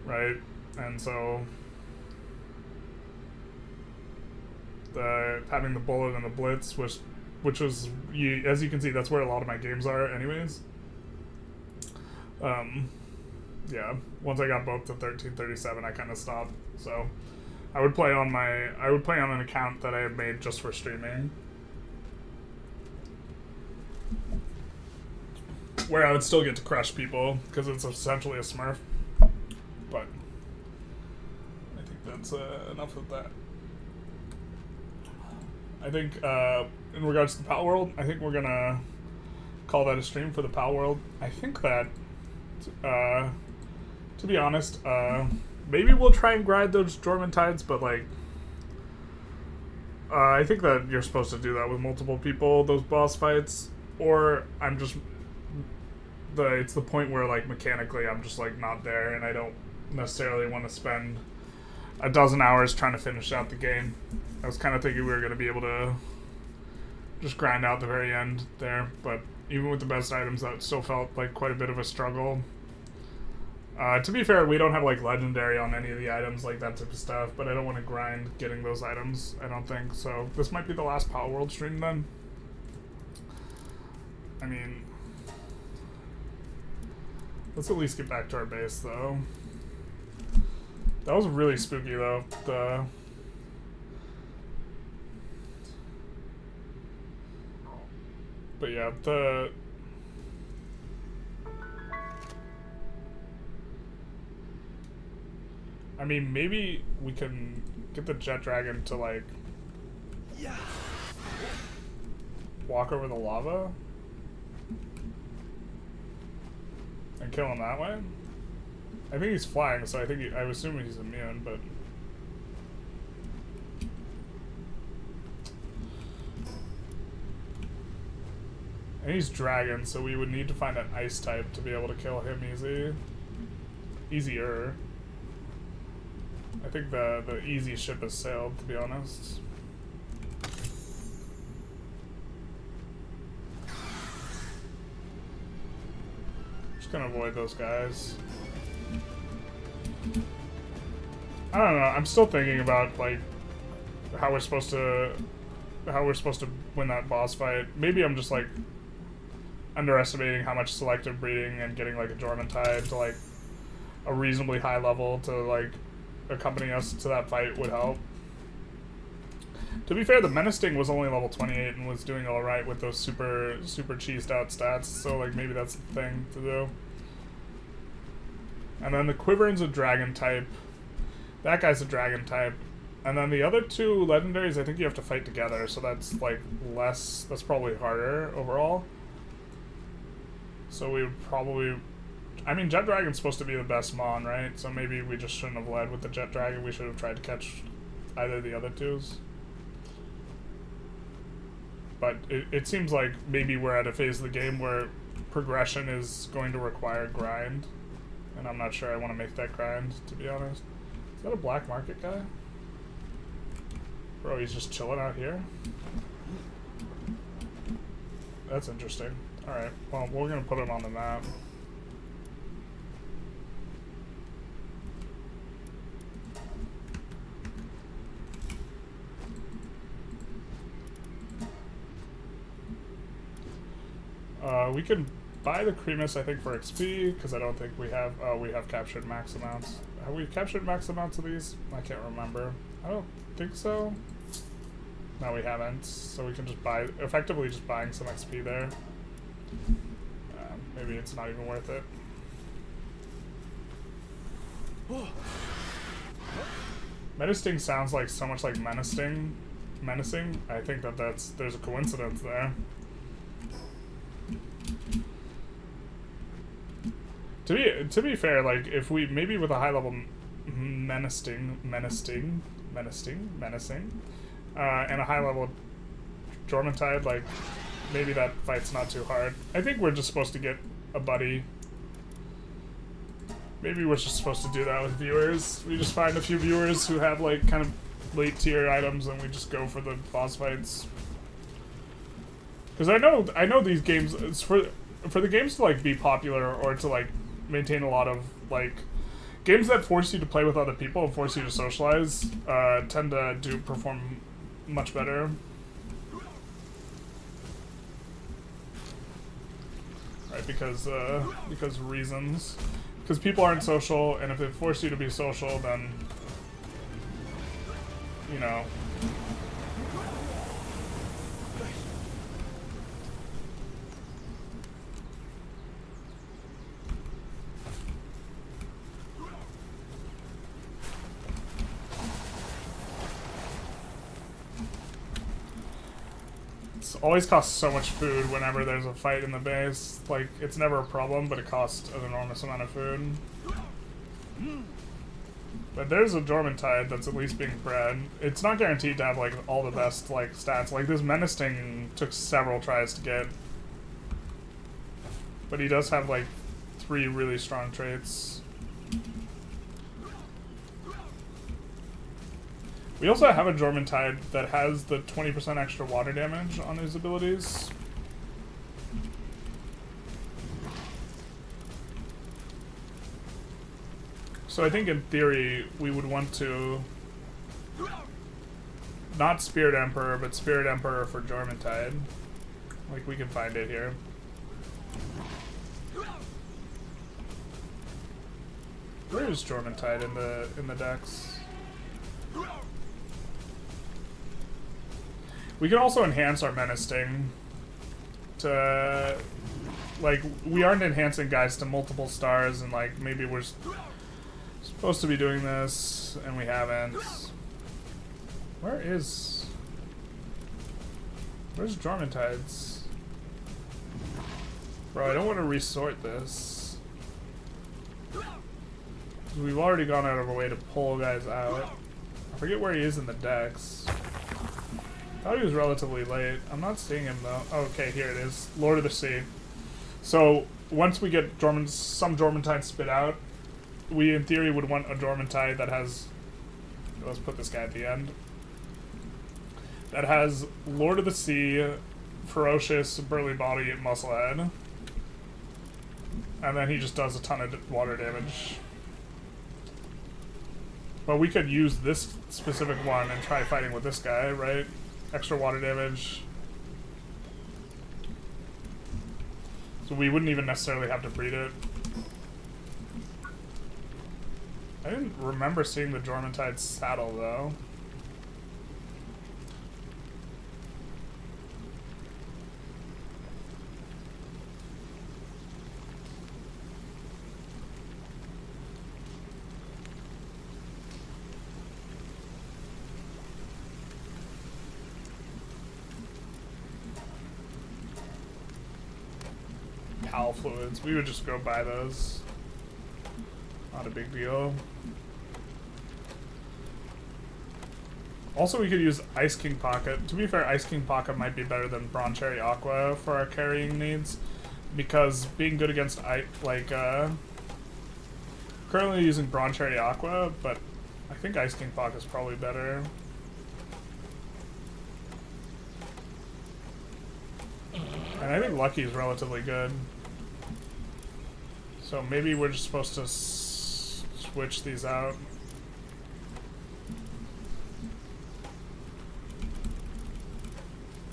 right? And so having the bullet and the blitz, which was, as you can see, that's where a lot of my games are, anyways. Yeah. Once I got both to 1337, I kind of stopped. So I would play on an account that I had made just for streaming, where I would still get to crush people because it's essentially a Smurf. But I think that's enough of that. I think in regards to the Palworld, I think we're gonna call that a stream for the Palworld. I think that, to be honest, maybe we'll try and grind those Dormant Tides, but like, I think that you're supposed to do that with multiple people, those boss fights, or I'm just it's the point where like mechanically I'm just like not there, and I don't necessarily want to spend a dozen hours trying to finish out the game. I was kind of thinking we were going to be able to just grind out the very end there, but even with the best items, that still felt like quite a bit of a struggle. To be fair, we don't have like legendary on any of the items, like that type of stuff, but I don't want to grind getting those items, I don't think. So this might be the last Palworld stream then. I mean, let's at least get back to our base though. That was really spooky though. But yeah, I mean, maybe we can get the Jet Dragon to like walk over the lava and kill him that way. I think he's flying, so I was assuming he's immune, but and he's dragon, so we would need to find an ice type to be able to kill him easier. I think the easy ship has sailed, to be honest. Just gonna avoid those guys. I don't know. I'm still thinking about like how we're supposed to win that boss fight. Maybe I'm just like underestimating how much selective breeding and getting like a Dormant Tide to like a reasonably high level to like accompany us to that fight would help. To be fair, the Menacing was only level 28 and was doing alright with those super cheesed out stats, so like maybe that's the thing to do. And then the Quiver's a dragon type. That guy's a dragon type. And then the other two legendaries, I think you have to fight together, so that's like that's probably harder overall. So we would probably, I mean, Jet Dragon's supposed to be the best Mon, right? So maybe we just shouldn't have led with the Jet Dragon. We should have tried to catch either of the other twos. But it seems like maybe we're at a phase of the game where progression is going to require grind. And I'm not sure I want to make that grind, to be honest. Is that a black market guy? Bro, he's just chilling out here? That's interesting. Alright, well, we're going to put him on the map. We can buy the Cremus, I think, for XP, because I don't think we have... Oh, we have captured max amounts. Have we captured max amounts of these? I can't remember. I don't think so. No, we haven't. So we can just buy... Effectively just buying some XP there. Maybe it's not even worth it. Menacing sounds like so much like menacing. I think there's a coincidence there. To be fair, like if we maybe with a high level menacing, and a high level Dormant Tide, like maybe that fight's not too hard. I think we're just supposed to get a buddy. Maybe we're just supposed to do that with viewers. We just find a few viewers who have like kind of late tier items and we just go for the boss fights. Because I know these games, it's for the games to like be popular or to like maintain a lot of like games that force you to play with other people and force you to socialize tend to perform much better. Right, because reasons. Because people aren't social, and if they force you to be social, then you know. It's always costs so much food whenever there's a fight in the base. Like, it's never a problem, but it costs an enormous amount of food. But there's a Jormuntide that's at least being bred. It's not guaranteed to have, like, all the best, like, stats. Like, this Menacing took several tries to get. But he does have, like, 3 really strong traits. We also have a Jormuntide that has the 20% extra water damage on his abilities. So I think in theory we would want to not Spirit Emperor, but Spirit Emperor for Jormuntide. Like, we can find it here. Where is Jormuntide in the decks? We can also enhance our Menacing to, like, we aren't enhancing guys to multiple stars, and, like, maybe we're supposed to be doing this, and we haven't. Where's Jormuntides? Bro, I don't want to resort this. We've already gone out of our way to pull guys out. I forget where he is in the decks. I thought he was relatively late. I'm not seeing him though. Oh, okay, here it is. Lord of the Sea. So once we get some Jormuntide spit out, we in theory would want a Jormuntide that has, let's put this guy at the end, that has Lord of the Sea, Ferocious, Burly Body, Musclehead. And then he just does a ton of water damage. But we could use this specific one and try fighting with this guy, right? Extra water damage. So we wouldn't even necessarily have to breed it. I didn't remember seeing the Jormuntide saddle, though. Pal fluids. We would just go buy those. Not a big deal. Also, we could use Ice King Pocket. To be fair, Ice King Pocket might be better than Bronze Cherry Aqua for our carrying needs, because being good against currently using Bronze Cherry Aqua, but I think Ice King Pocket is probably better. And I think Lucky is relatively good. So maybe we're just supposed to switch these out.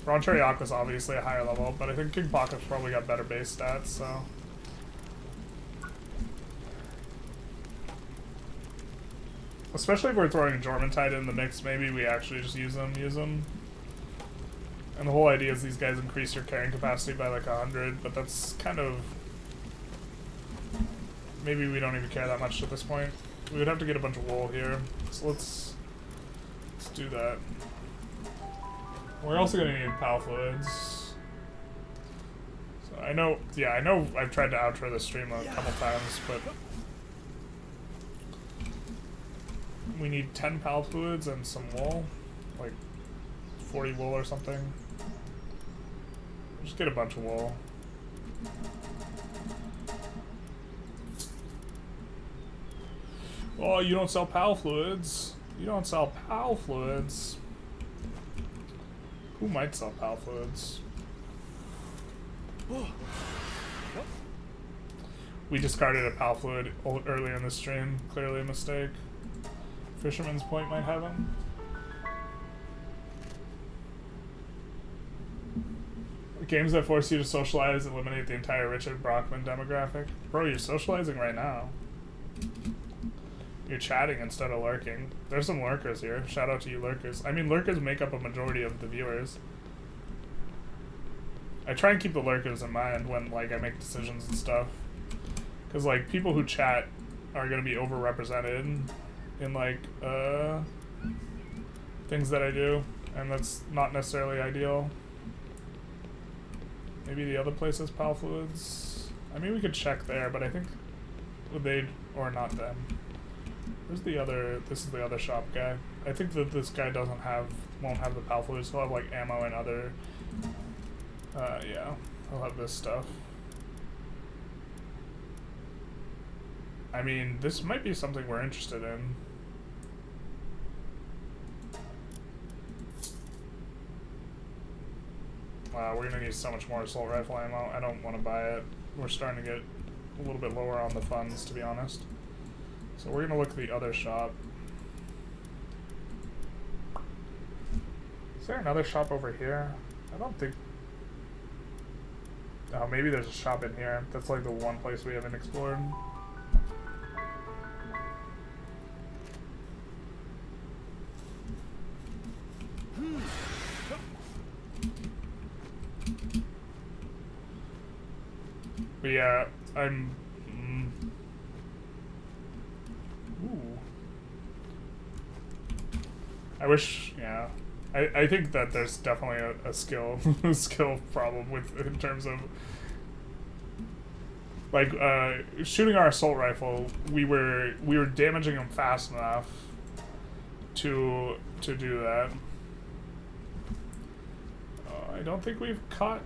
Bronze Cherry Aqua is obviously a higher level, but I think King Pocket's probably got better base stats, so. Especially if we're throwing Jormuntide in the mix, maybe we actually just use them. And the whole idea is these guys increase your carrying capacity by like 100, but that's kind of... Maybe we don't even care that much at this point. We would have to get a bunch of wool here, so let's do that. We're also going to need Pal Fluids. So I know I've tried to outro the stream a couple times, but we need 10 Pal Fluids and some wool, like 40 wool or something. Just get a bunch of wool. Oh, you don't sell Pal Fluids. You don't sell Pal Fluids. Who might sell Pal Fluids? We discarded a pal fluid early in the stream. Clearly a mistake. Fisherman's Point might have him. Games that force you to socialize eliminate the entire Richard Brockman demographic. Bro, you're socializing right now. You're chatting instead of lurking. There's some lurkers here. Shout out to you lurkers. I mean, lurkers make up a majority of the viewers. I try and keep the lurkers in mind when, like, I make decisions and stuff. Because, like, people who chat are going to be overrepresented in, like, things that I do. And that's not necessarily ideal. Maybe the other place has pal fluids. I mean, we could check there, but I think they'd, or not them. Where's the other, this is the other shop guy. I think that this guy won't have the pal fluids. He'll have, like, ammo and other, yeah, he'll have this stuff. I mean, this might be something we're interested in. Wow, we're gonna need so much more assault rifle ammo. I don't want to buy it. We're starting to get a little bit lower on the funds, to be honest. So we're gonna look at the other shop. Is there another shop over here? I don't think... Oh, maybe there's a shop in here. That's like the one place we haven't explored. But yeah, I'm... Ooh. I wish, yeah. I think that there's definitely a skill skill problem with in terms of like shooting our assault rifle. We were damaging them fast enough to do that. I don't think we've caught.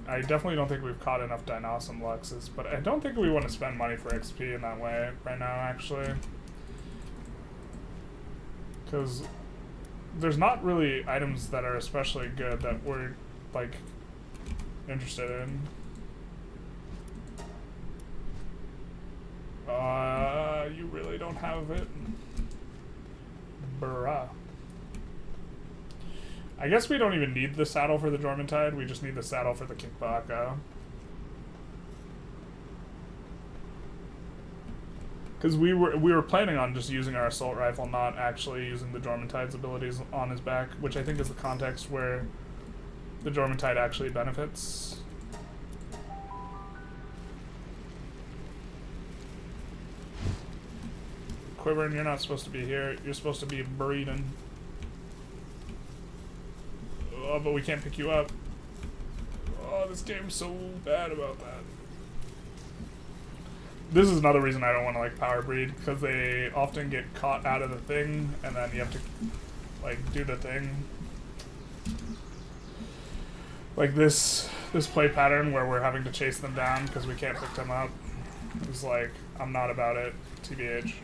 I definitely don't think we've caught enough Dinosaur Luxes, but I don't think we want to spend money for XP in that way right now, actually. Because there's not really items that are especially good that we're, like, interested in. You really don't have it? Bruh. I guess we don't even need the saddle for the Jormuntide, we just need the saddle for the Kickbaka. Because we were planning on just using our assault rifle, not actually using the Jormuntide's abilities on his back, which I think is the context where the Jormuntide actually benefits. Quivering, you're not supposed to be here. You're supposed to be breeding. Oh, but we can't pick you up. Oh, this game's so bad about that. This is another reason I don't want to, like, power breed, because they often get caught out of the thing, and then you have to, like, do the thing. Like this play pattern where we're having to chase them down because we can't pick them up is like, I'm not about it, TBH.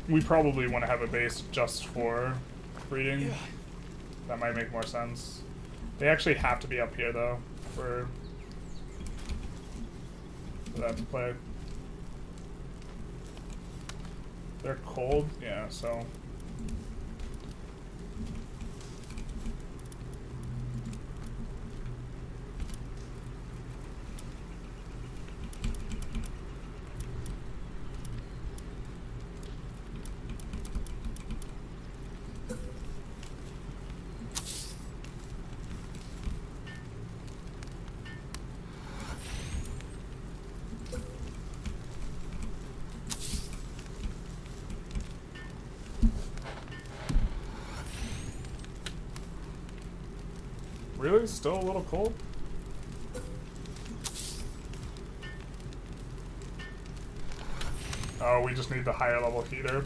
We probably want to have a base just for breeding. Yeah. That might make more sense. They actually have to be up here though for that to play. They're cold, yeah, so. Really? Still a little cold? Oh, we just need the higher level heater.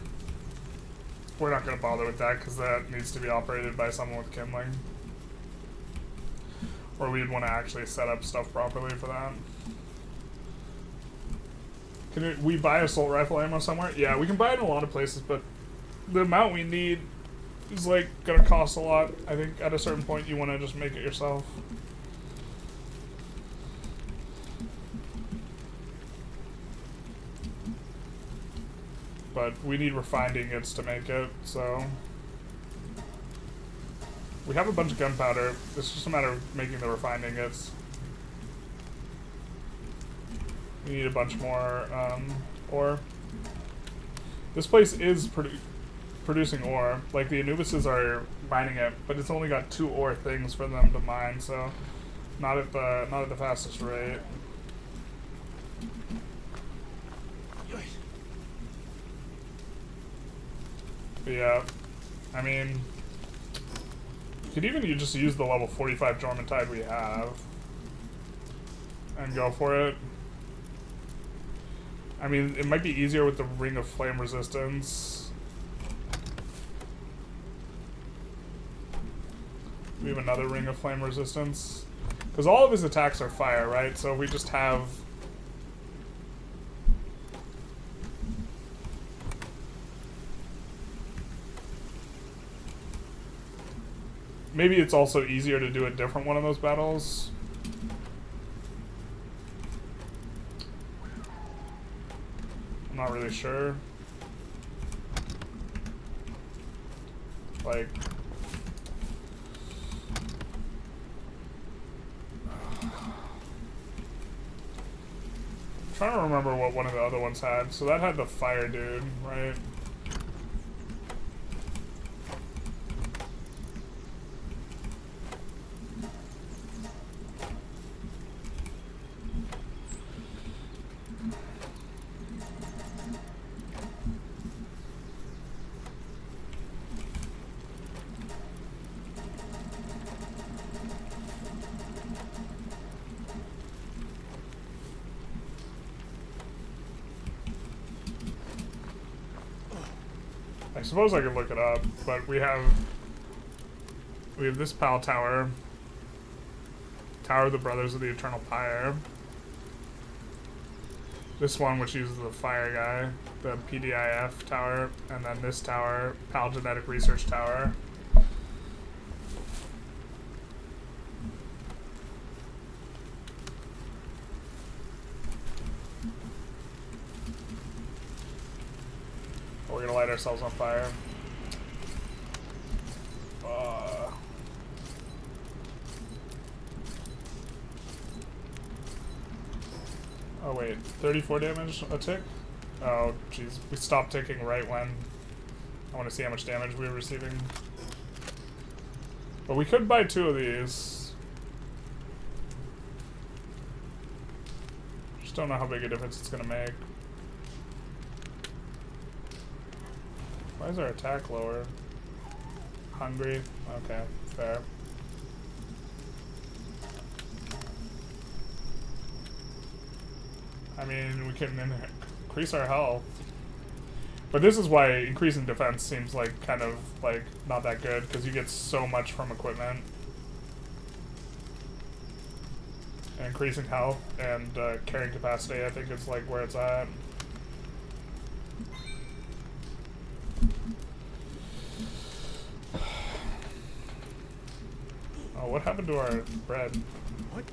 We're not going to bother with that because that needs to be operated by someone with kindling. Or we'd want to actually set up stuff properly for that. Can we buy assault rifle ammo somewhere? Yeah, we can buy it in a lot of places, but the amount we need is like gonna cost a lot. I think at a certain point you want to just make it yourself. But we need refined ingots to make it, so we have a bunch of gunpowder. It's just a matter of making the refined ingots. We need a bunch more ore. This place is producing ore. Like, the Anubises are mining it, but it's only got 2 ore things for them to mine, so not at the fastest rate. But yeah, I mean, you could even just use the level 45 Jormuntide we have and go for it. I mean, it might be easier with the Ring of Flame Resistance. We have another Ring of Flame Resistance. Because all of his attacks are fire, right? So we just have... Maybe it's also easier to do a different one of those battles. I'm not really sure. Like... I'm trying to remember what one of the other ones had. So that had the fire dude, right? I suppose I could look it up, but we have this Pal Tower, Tower of the Brothers of the Eternal Pyre. This one, which uses the fire guy, the PDIF tower, and then this tower, Pal Genetic Research Tower. We're gonna light ourselves on fire. Oh wait, 34 damage a tick? Oh jeez, we stopped ticking right when I want to see how much damage we were receiving. But we could buy 2 of these. Just don't know how big a difference it's gonna make. Why is our attack lower? Hungry? Okay, fair. I mean, we can increase our health. But this is why increasing defense seems like kind of like not that good, because you get so much from equipment. And increasing health and carrying capacity, I think, is like where it's at. Oh, what happened to our bread? What?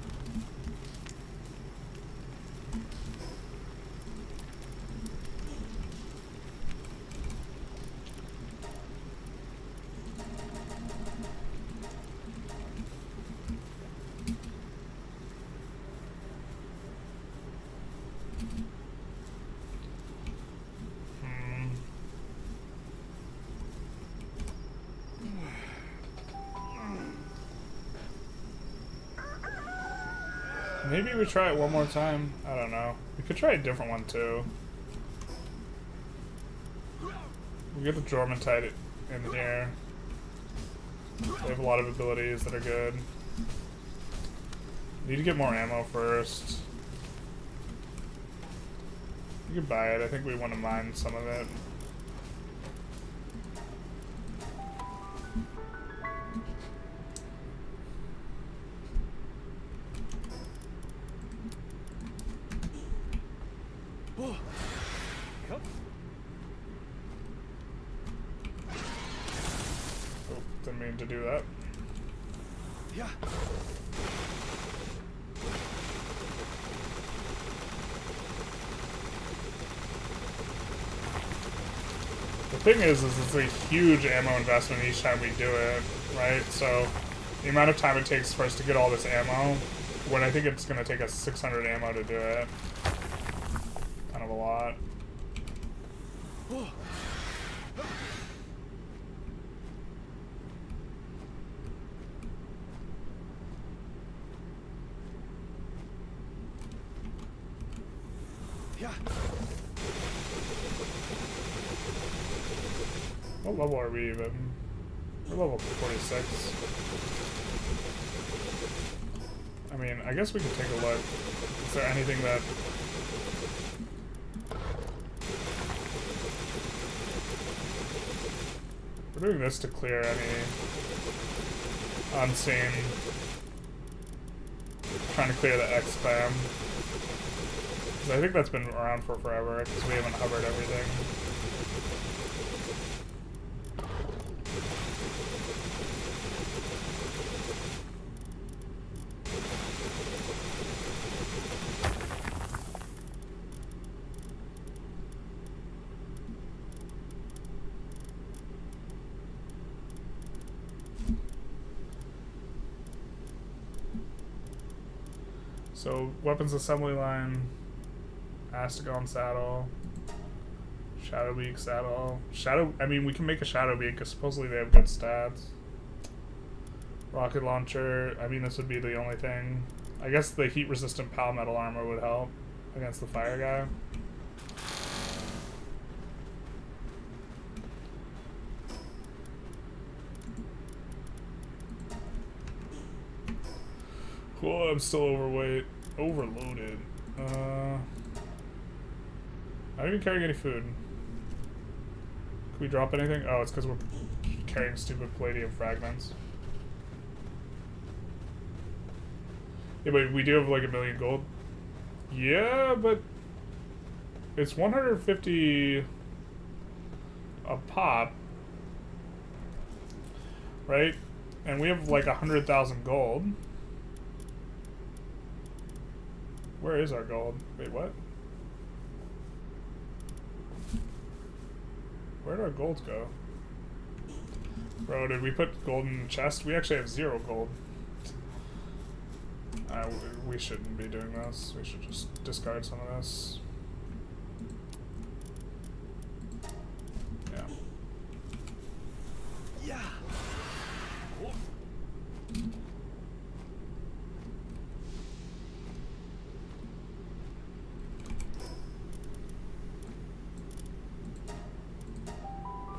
Maybe we try it one more time. I don't know. We could try a different one too. We get the Jormuntide in here. They have a lot of abilities that are good. Need to get more ammo first. You can buy it. I think we want to mine some of it. Didn't mean to do that. Yeah. The thing is it's a huge ammo investment each time we do it, right? So the amount of time it takes for us to get all this ammo, when I think it's going to take us 600 ammo to do it. Kind of a lot. Yeah. What level are we even? We're level 46. I mean, I guess we could take a look. Is there anything that... We're doing this to clear any unseen... Trying to clear the X-Clam. I think that's been around for forever, because we haven't hovered everything. So, weapons assembly line, Astagon saddle, Shadow Beak saddle. I mean, we can make a Shadow Beak because supposedly they have good stats. Rocket launcher, I mean, this would be the only thing. I guess the heat resistant pal metal armor would help against the fire guy. Cool, I'm still overweight. Overloaded. I don't even carrying any food. Can we drop anything? Oh, it's because we're carrying stupid palladium fragments. Yeah, but we do have like 1 million gold. Yeah, but it's 150 a pop, right? And we have like 100,000 gold. Where is our gold? Wait, what? Where did our golds go? Bro, did we put gold in the chest? We actually have 0 gold. We shouldn't be doing this. We should just discard some of this. Yeah. Yeah.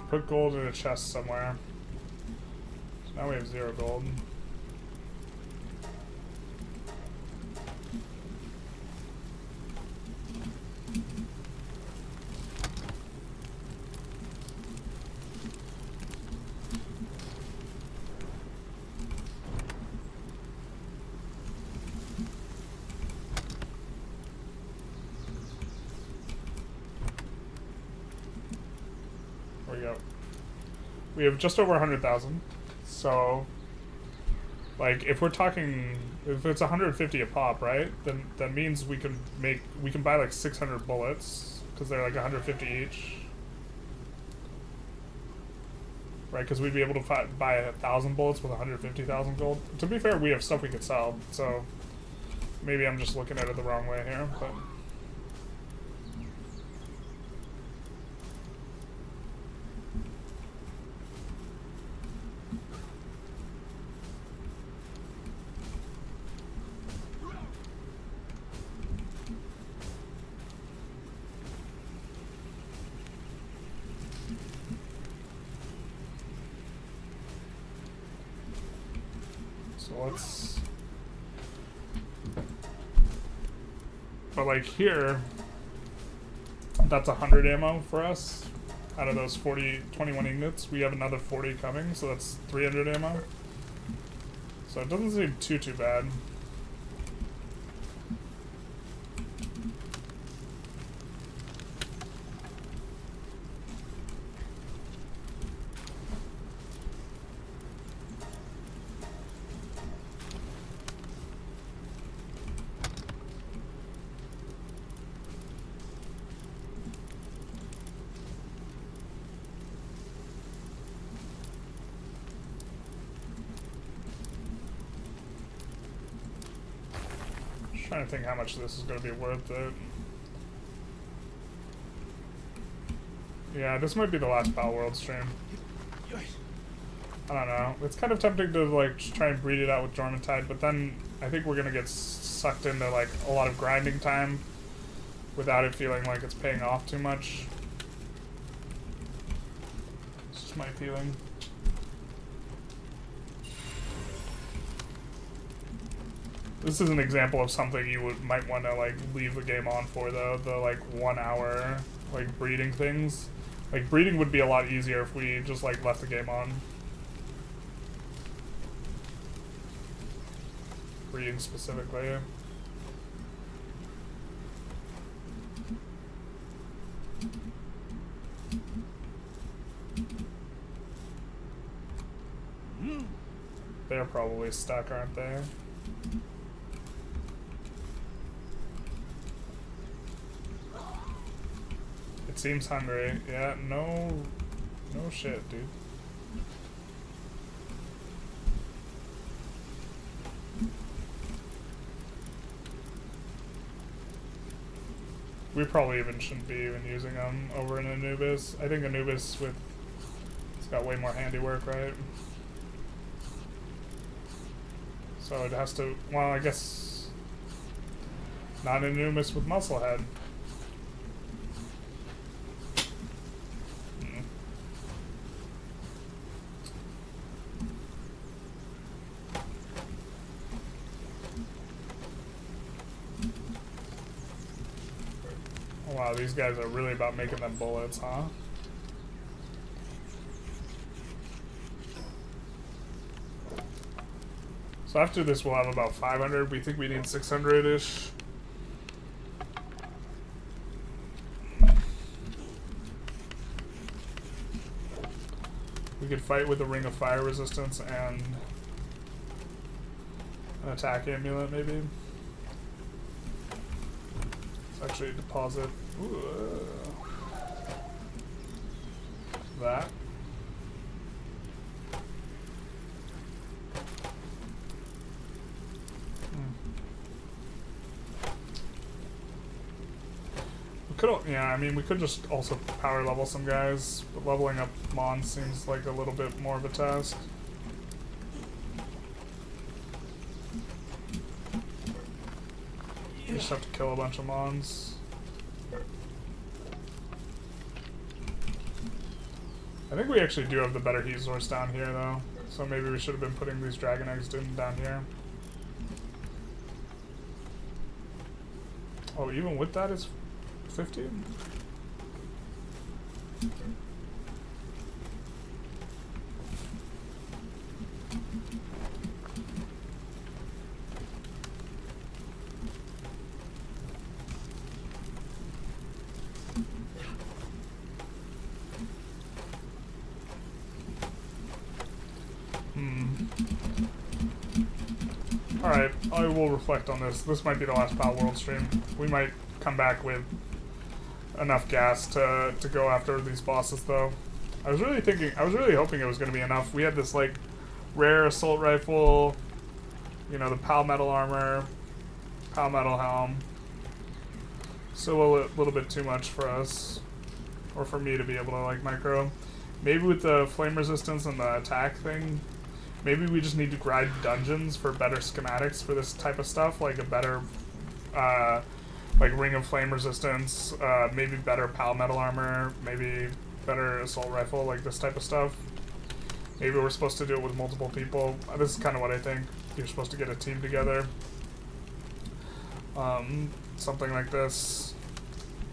Put gold in a chest somewhere. So now we have 0 gold. There we go. We have just over 100,000. So, like, if we're talking, if it's 150 a pop, right? Then that means we can buy like 600 bullets because they're like 150 each, right? Because we'd be able to buy 1,000 bullets with 150,000 gold. To be fair, we have stuff we could sell, so maybe I'm just looking at it the wrong way here, but. So let's, but like here, that's 100 ammo for us. Out of those 21 ingots, we have another 40 coming, so that's 300 ammo. So it doesn't seem too bad. Trying to think how much this is going to be worth it. Yeah, this might be the last Palworld stream. I don't know. It's kind of tempting to like just try and breed it out with Dormantide, but then I think we're gonna get sucked into like a lot of grinding time without it feeling like it's paying off too much. It's just my feeling. This is an example of something you might want to like leave the game on for though. The like 1 hour like breeding things. Like breeding would be a lot easier if we just like left the game on. Breeding specifically. They're probably stuck, aren't they? It seems hungry. Yeah, no shit, dude. We probably shouldn't be even using them over in Anubis. I think Anubis it's got way more handiwork, right? So it has to, well, I guess not Anubis with Musclehead. Wow, these guys are really about making them bullets, huh? So after this we'll have about 500. We think we need 600-ish. We could fight with a Ring of Fire resistance and an attack amulet, maybe. Let's actually deposit that. Yeah, I mean, we could just also power level some guys, but leveling up Mon seems like a little bit more of a task. You just have to kill a bunch of Mons. I think we actually do have the better heat source down here, though, so maybe we should have been putting these dragon eggs down here. Oh, even with that, it's 50? Alright, I will reflect on this. This might be the last Palworld stream. We might come back with enough gas to go after these bosses, though. I was really hoping it was going to be enough. We had this, like, rare assault rifle, you know, the Pal Metal armor, Pal Metal helm. Still a little bit too much for us, or for me to be able to, like, micro. Maybe with the flame resistance and the attack thing, maybe we just need to grind dungeons for better schematics for this type of stuff, like a better, like Ring of Flame resistance, maybe better Pal Metal armor, maybe better assault rifle, like this type of stuff. Maybe we're supposed to do it with multiple people. This is kind of what I think. You're supposed to get a team together. Something like this.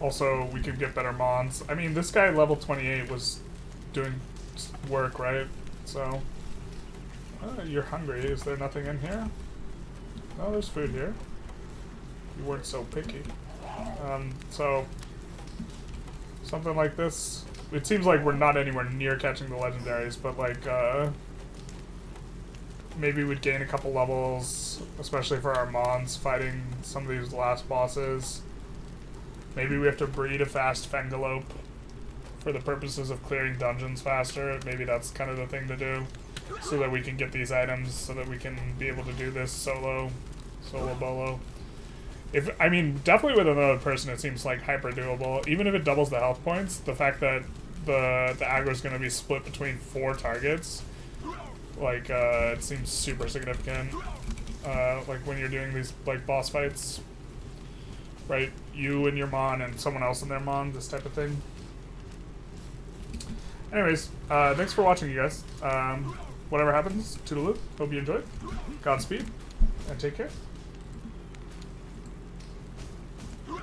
Also, we could get better Mons. I mean, this guy level 28 was doing work, right? So, you're hungry. Is there nothing in here? No, there's food here. You weren't so picky. So, something like this. It seems like we're not anywhere near catching the legendaries, but like, maybe we'd gain a couple levels, especially for our Mons fighting some of these last bosses. Maybe we have to breed a fast Fengalope for the purposes of clearing dungeons faster. Maybe that's kind of the thing to do, so that we can get these items, so that we can be able to do this solo bolo. I mean, definitely with another person, it seems like hyper doable. Even if it doubles the health points, the fact that the aggro is going to be split between 4 targets, like, it seems super significant. Like when you're doing these like boss fights, right? You and your mon and someone else in their mon, this type of thing. Anyways, thanks for watching, you guys. Whatever happens, toodaloo. Hope you enjoyed. Godspeed, and take care.